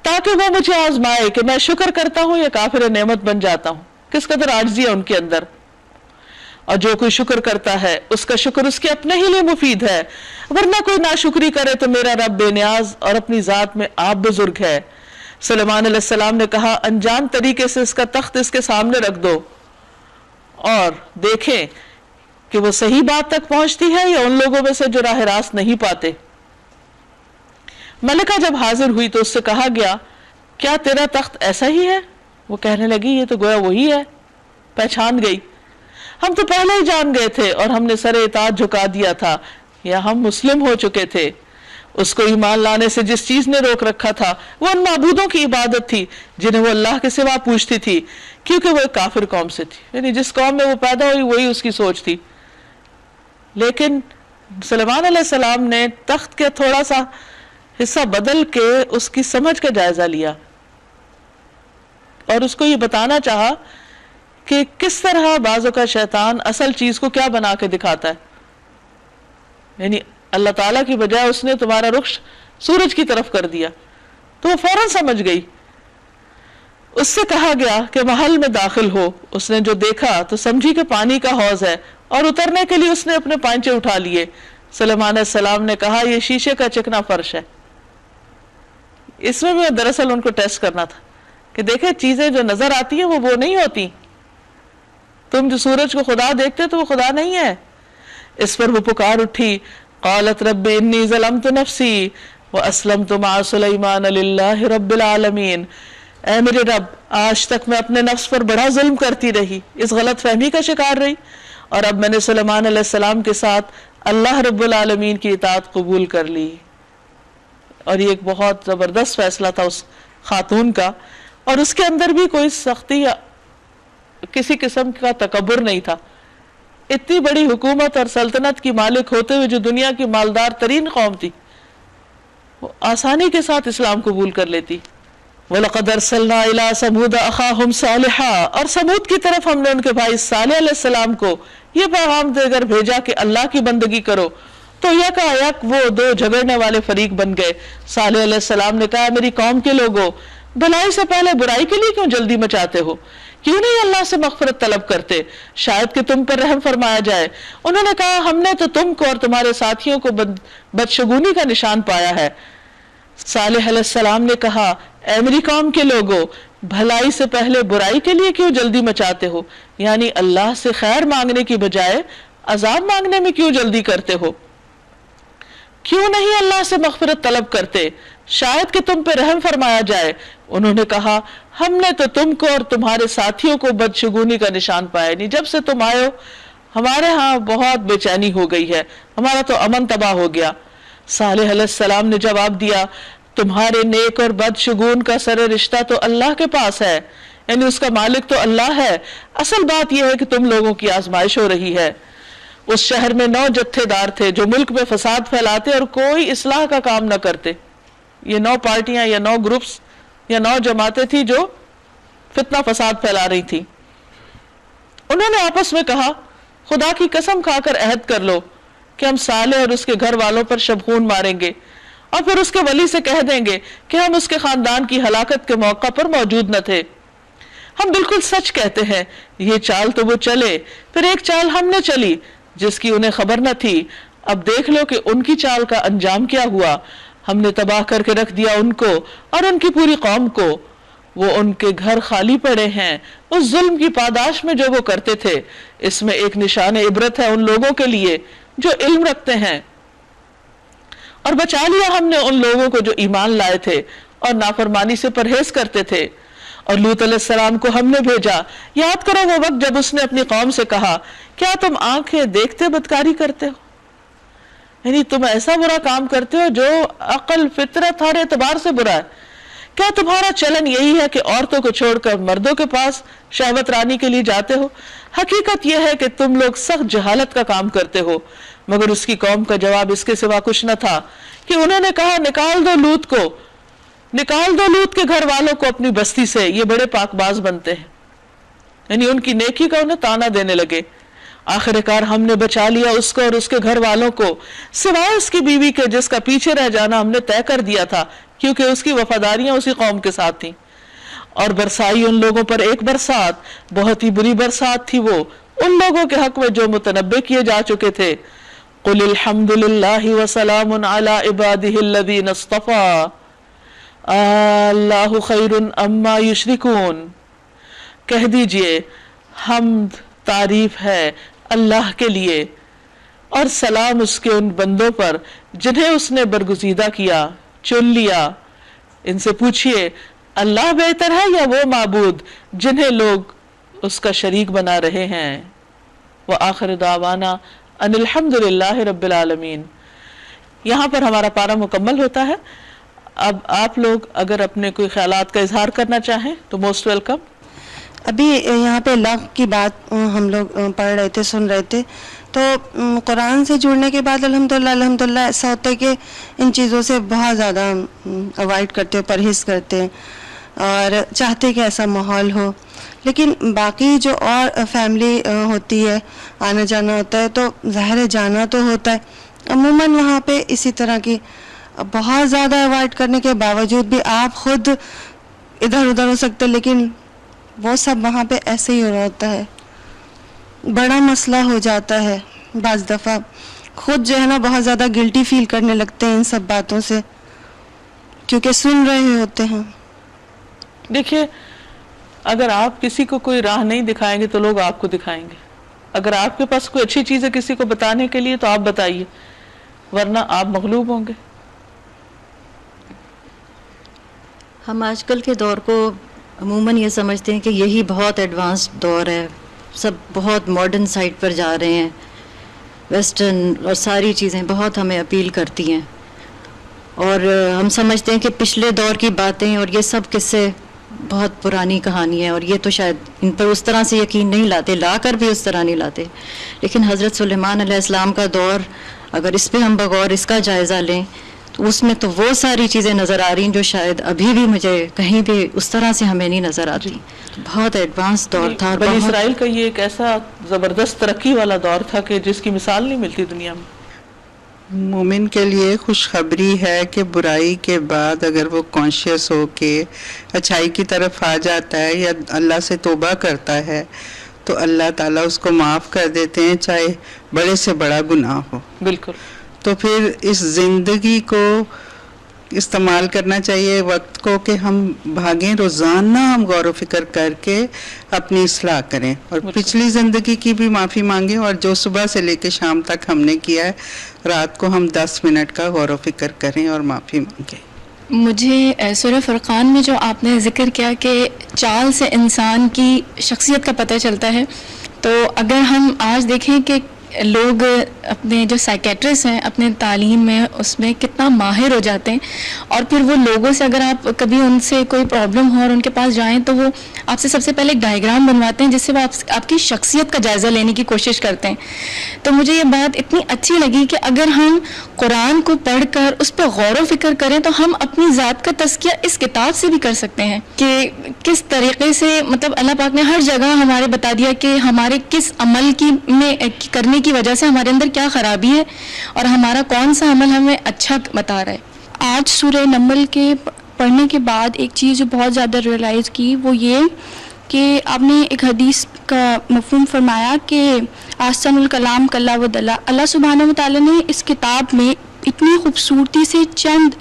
تاکہ وہ مجھے آزمائے کہ میں شکر کرتا ہوں یا کافر نعمت بن جاتا ہوں۔ کس قدر عاجزی ہے ان کے اندر، اور جو کوئی شکر کرتا ہے اس کا شکر اس کے اپنے ہی لیے مفید ہے، ورنہ کوئی ناشکری کرے تو میرا رب بے نیاز اور اپنی ذات میں آپ بزرگ ہے۔ سلیمان علیہ السلام نے کہا انجان طریقے سے اس کا تخت اس کے سامنے رکھ دو اور دیکھیں کہ وہ صحیح بات تک پہنچتی ہے یا ان لوگوں میں سے جو راہ راست نہیں پاتے۔ ملکہ جب حاضر ہوئی تو اس سے کہا گیا کیا تیرا تخت ایسا ہی ہے؟ وہ کہنے لگی یہ تو گویا وہی ہے. پہچان گئی. ہم تو پہلے ہی جان گئے تھے اور ہم نے سر اطاعت جھکا دیا تھا یا ہم مسلم ہو چکے تھے. اس کو ایمان لانے سے جس چیز نے روک رکھا تھا وہ ان معبودوں کی عبادت تھی جنہیں وہ اللہ کے سوا پوچھتی تھی، کیونکہ وہ ایک کافر قوم سے تھی. یعنی جس قوم میں وہ پیدا ہوئی وہی اس کی سوچ تھی. لیکن سلیمان علیہ السلام نے تخت کے تھوڑا سا حصہ بدل کے اس کی سمجھ کا جائزہ لیا اور اس کو یہ بتانا چاہا کہ کس طرح بعضوں کا شیطان اصل چیز کو کیا بنا کے دکھاتا ہے. یعنی اللہ تعالیٰ کی بجائے اس نے تمہارا رخ سورج کی طرف کر دیا. تو وہ فوراً سمجھ گئی. اس سے کہا گیا کہ محل میں داخل ہو. اس نے جو دیکھا تو سمجھی کہ پانی کا حوض ہے اور اترنے کے لیے اس نے اپنے پائنچے اٹھا لیے. سلیمان علیہ السلام نے کہا یہ شیشے کا چکنا فرش ہے. اس میں بھی دراصل ان کو ٹیسٹ کرنا تھا کہ دیکھیں چیزیں جو نظر آتی ہیں وہ نہیں ہوتی. تم جو سورج کو خدا دیکھتے تو وہ خدا نہیں ہے. اس پر وہ پکار اٹھی قالت رب انی ظلمت نفسی واسلمت مع سلیمان للہ رب العالمین. اے میرے رب آج تک میں اپنے نفس پر بڑا ظلم کرتی رہی، اس غلط فہمی کا شکار رہی، اور اب میں نے سلیمان علیہ السلام کے ساتھ اللہ رب العالمین کی اطاعت قبول کر لی. اور یہ ایک بہت زبردست فیصلہ تھا اس خاتون کا، اور اس کے اندر بھی کوئی سختی یا کسی قسم کا تکبر نہیں تھا. اتنی بڑی حکومت اور سلطنت کی مالک ہوتے ہوئے جو دنیا کی مالدار ترین قوم تھی وہ آسانی کے ساتھ اسلام قبول کر لیتی. وَلَقَدْ أَرْسَلْنَا إِلَىٰ ثَمُودَ أَخَاهُمْ صَالِحًا. اور سمود کی طرف ہم نے ان کے بھائی صالح علیہ السلام کو یہ پیغام دے کر بھیجا کہ اللہ کی بندگی کرو. تو یکایک وہ دو جھگڑنے والے فریق بن گئے. صالح علیہ السلام نے کہا میری قوم کے لوگوں، بھلائی سے پہلے برائی کے لیے کیوں جلدی مچاتے ہو؟ کیوں نہیں اللہ سے مغفرت طلب کرتے، شاید کہ تم پر رحم فرمایا جائے. انہوں نے کہا ہم نے تو تم کو اور تمہارے ساتھیوں کو بدشگونی کا نشان پایا ہے. صالح علیہ السلام نے کہا اے میری قوم کے لوگوں، بھلائی سے پہلے برائی کے لیے کیوں جلدی مچاتے ہو؟ یعنی اللہ سے خیر مانگنے کی بجائے عذاب مانگنے میں کیوں جلدی کرتے ہو؟ کیوں نہیں اللہ سے مغفرت طلب کرتے، شاید کہ تم پہ رحم فرمایا جائے. انہوں نے کہا ہم نے تو تم کو اور تمہارے ساتھیوں کو بدشگونی کا نشان پایا نہیں. جب سے تم آئے ہو ہمارے ہاں بہت بے چینی ہو گئی ہے، ہمارا تو امن تباہ ہو گیا. صالح علیہ السلام نے جواب دیا تمہارے نیک اور بدشگون کا سر رشتہ تو اللہ کے پاس ہے، یعنی اس کا مالک تو اللہ ہے. اصل بات یہ ہے کہ تم لوگوں کی آزمائش ہو رہی ہے. اس شہر میں 9 جتھے دار تھے جو ملک میں فساد پھیلاتے اور کوئی اصلاح کا کام نہ کرتے. یہ 9 پارٹیاں یا 9 گروپس یا 9 جماعتیں تھی جو فتنہ فساد پھیلا رہی تھی. انہوں نے آپس میں کہا خدا کی قسم کھا کر عہد کر لو کہ ہم صالح اور اس کے گھر والوں پر شبخون ماریں گے اور پھر اس کے ولی سے کہہ دیں گے کہ ہم اس کے خاندان کی ہلاکت کے موقع پر موجود نہ تھے. ہم بالکل سچ کہتے ہیں. یہ چال تو وہ چلے، پھر ایک چال ہم نے چلی جس کی انہیں خبر نہ تھی. اب دیکھ لو کہ ان کی چال کا انجام کیا ہوا. ہم نے تباہ کر کے رکھ دیا ان کو اور ان کی پوری قوم کو. وہ ان کے گھر خالی پڑے ہیں اس ظلم کی پاداش میں جو وہ کرتے تھے. اس میں ایک نشان عبرت ہے ان لوگوں کے لیے جو علم رکھتے ہیں. اور بچا لیا ہم نے ان لوگوں کو جو ایمان لائے تھے اور نافرمانی سے پرہیز کرتے تھے. اور لوط علیہ السلام کو ہم نے بھیجا. یاد کرو وہ وقت جب اس نے اپنی قوم سے کہا کیا تم آنکھیں دیکھتے بدکاری کرتے ہو؟ یعنی تم ایسا برا کام کرتے ہو جو عقل فطرت ہر اعتبار سے برا ہے. کیا تمہارا چلن یہی ہے کہ عورتوں کو چھوڑ کر مردوں کے پاس شہوت رانی کے لیے جاتے ہو؟ حقیقت یہ ہے کہ تم لوگ سخت جہالت کا کام کرتے ہو. مگر اس کی قوم کا جواب اس کے سوا کچھ نہ تھا کہ انہوں نے کہا نکال دو لوط کے گھر والوں کو اپنی بستی سے، یہ بڑے پاک باز بنتے ہیں. یعنی ان کی نیکی کا انہیں تانا دینے لگے. آخر کار ہم نے بچا لیا اس کو اور اس کے گھر والوں کو سوائے اس کی بیوی کے جس کا پیچھے رہ جانا ہم نے طے کر دیا تھا کیونکہ اس کی وفاداریاں اسی قوم کے ساتھ تھیں. اور برسائی ان لوگوں پر ایک برسات، بہت ہی بری برسات تھی وہ ان لوگوں کے حق میں جو متنبع کیے جا چکے تھے. قل الحمد للہ وسلام علی عبادہ الذین اصطفیٰ اللہ خیر اما یشرکون. کہہ دیجئے حمد تعریف ہے اللہ کے لیے اور سلام اس کے ان بندوں پر جنہیں اس نے برگزیدہ کیا. چن لیا. ان سے پوچھئے اللہ بہتر ہے یا وہ معبود جنہیں لوگ اس کا شریک بنا رہے ہیں. وآخر دعوانا ان الحمدللہ رب العالمین. یہاں پر ہمارا پارہ مکمل ہوتا ہے. اب آپ لوگ اگر اپنے کوئی خیالات کا اظہار کرنا چاہیں تو موسٹ ویلکم. ابھی یہاں پہ اللہ کی بات ہم لوگ پڑھ رہے تھے، سن رہے تھے، تو قرآن سے جڑنے کے بعد الحمدللہ ایسا ہوتا ہے کہ ان چیزوں سے بہت زیادہ اوائڈ کرتے، پرہیز کرتے اور چاہتے کہ ایسا ماحول ہو. لیکن باقی جو اور فیملی ہوتی ہے، آنا جانا ہوتا ہے، تو ظاہر ہے جانا تو ہوتا ہے. عموماً وہاں پہ اسی طرح کی بہت زیادہ اوائڈ کرنے کے باوجود بھی آپ خود ادھر ادھر ہو سکتے، لیکن وہ سب وہاں پہ ایسے ہی ہو رہا ہوتا ہے. بڑا مسئلہ ہو جاتا ہے. بعض دفعہ خود جو ہے نا بہت زیادہ گلٹی فیل کرنے لگتے ہیں ان سب باتوں سے، کیونکہ سن رہے ہوتے ہیں. دیکھیے، اگر آپ کسی کو کوئی راہ نہیں دکھائیں گے تو لوگ آپ کو دکھائیں گے. اگر آپ کے پاس کوئی اچھی چیز ہے کسی کو بتانے کے لیے تو آپ بتائیے، ورنہ آپ مغلوب ہوں گے. ہم آج کل کے دور کو عموماً یہ سمجھتے ہیں کہ یہی بہت ایڈوانسڈ دور ہے، سب بہت ماڈرن سائڈ پر جا رہے ہیں، ویسٹرن اور ساری چیزیں بہت ہمیں اپیل کرتی ہیں، اور ہم سمجھتے ہیں کہ پچھلے دور کی باتیں اور یہ سب قصے بہت پرانی کہانی ہے، اور یہ تو شاید ان پر اس طرح سے یقین نہیں لاتے، لا کر بھی اس طرح نہیں لاتے. لیکن حضرت سلیمان علیہ السلام کا دور، اگر اس پہ ہم بغور اس کا جائزہ لیں تو اس میں تو وہ ساری چیزیں نظر آ رہی ہیں جو شاید ابھی بھی مجھے کہیں بھی اس طرح سے ہمیں نہیں نظر آتی. بہت ایڈوانس دور تھا. بنی اسرائیل کا یہ ایک ایسا زبردست ترقی والا دور تھا کہ جس کی مثال نہیں ملتی دنیا میں. مومن کے لیے خوشخبری ہے کہ برائی کے بعد اگر وہ کانشیس ہو کے اچھائی کی طرف آ جاتا ہے یا اللہ سے توبہ کرتا ہے تو اللہ تعالیٰ اس کو معاف کر دیتے ہیں، چاہے بڑے سے بڑا گناہ ہو. بالکل. تو پھر اس زندگی کو استعمال کرنا چاہیے، وقت کو، کہ ہم بھاگیں، روزانہ ہم غور و فکر کر کے اپنی اصلاح کریں اور پچھلی زندگی کی بھی معافی مانگیں، اور جو صبح سے لے کے شام تک ہم نے کیا ہے رات کو ہم 10 منٹ کا غور و فکر کریں اور معافی مانگیں. مجھے سورہ فرقان میں جو آپ نے ذکر کیا کہ چال سے انسان کی شخصیت کا پتہ چلتا ہے، تو اگر ہم آج دیکھیں کہ لوگ اپنے جو سائیکیٹرسٹ ہیں اپنے تعلیم میں اس میں کتنا ماہر ہو جاتے ہیں، اور پھر وہ لوگوں سے اگر آپ کبھی ان سے کوئی پرابلم ہو اور ان کے پاس جائیں تو وہ آپ سے سب سے پہلے ایک ڈائیگرام بنواتے ہیں جس سے وہ آپ کی شخصیت کا جائزہ لینے کی کوشش کرتے ہیں. تو مجھے یہ بات اتنی اچھی لگی کہ اگر ہم قرآن کو پڑھ کر اس پہ غور و فکر کریں تو ہم اپنی ذات کا تزکیہ اس کتاب سے بھی کر سکتے ہیں کہ کس طریقے سے، مطلب اللہ پاک نے ہر جگہ ہمارے بتا دیا کہ ہمارے کس عمل میں کرنے کی وجہ سے ہمارے اندر کیا خرابی ہے اور ہمارا کون سا عمل ہمیں اچھا بتا رہا ہے. آج سورہ نمل کے پڑھنے کے بعد ایک چیز جو بہت زیادہ ریئلائز کی وہ یہ کہ آپ نے ایک حدیث کا مفہوم فرمایا کہ احسن الکلام کلا و دلا. اللہ سبحانہ و تعالیٰ نے اس کتاب میں اتنی خوبصورتی سے چند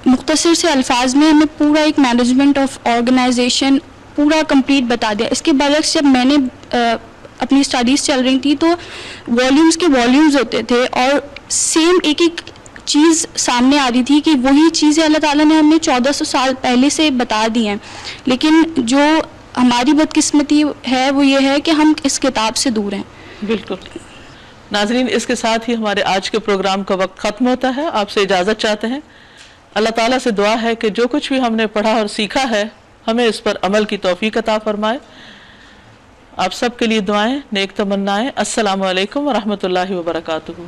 مختصر سے الفاظ میں ہمیں پورا ایک مینجمنٹ آف آرگنائزیشن پورا کمپلیٹ بتا دیا. اس کے برعکس جب میں نے اپنی اسٹڈیز چل رہی تھی تو والیومز کے والیومز ہوتے تھے اور سیم ایک ایک چیز سامنے آ رہی تھی کہ وہی چیزیں اللہ تعالیٰ نے ہمیں 1400 سال پہلے سے بتا دی ہیں، لیکن جو ہماری بدقسمتی ہے وہ یہ ہے کہ ہم اس کتاب سے دور ہیں. بالکل. ناظرین، اس کے ساتھ ہی ہمارے آج کے پروگرام کا وقت ختم ہوتا ہے. آپ سے اجازت چاہتے ہیں. اللہ تعالیٰ سے دعا ہے کہ جو کچھ بھی ہم نے پڑھا اور سیکھا ہے ہمیں اس پر عمل کی توفیق عطا فرمائے. آپ سب کے لیے دعائیں، نیک تمنائیں. السلام علیکم ورحمۃ اللہ وبرکاتہ.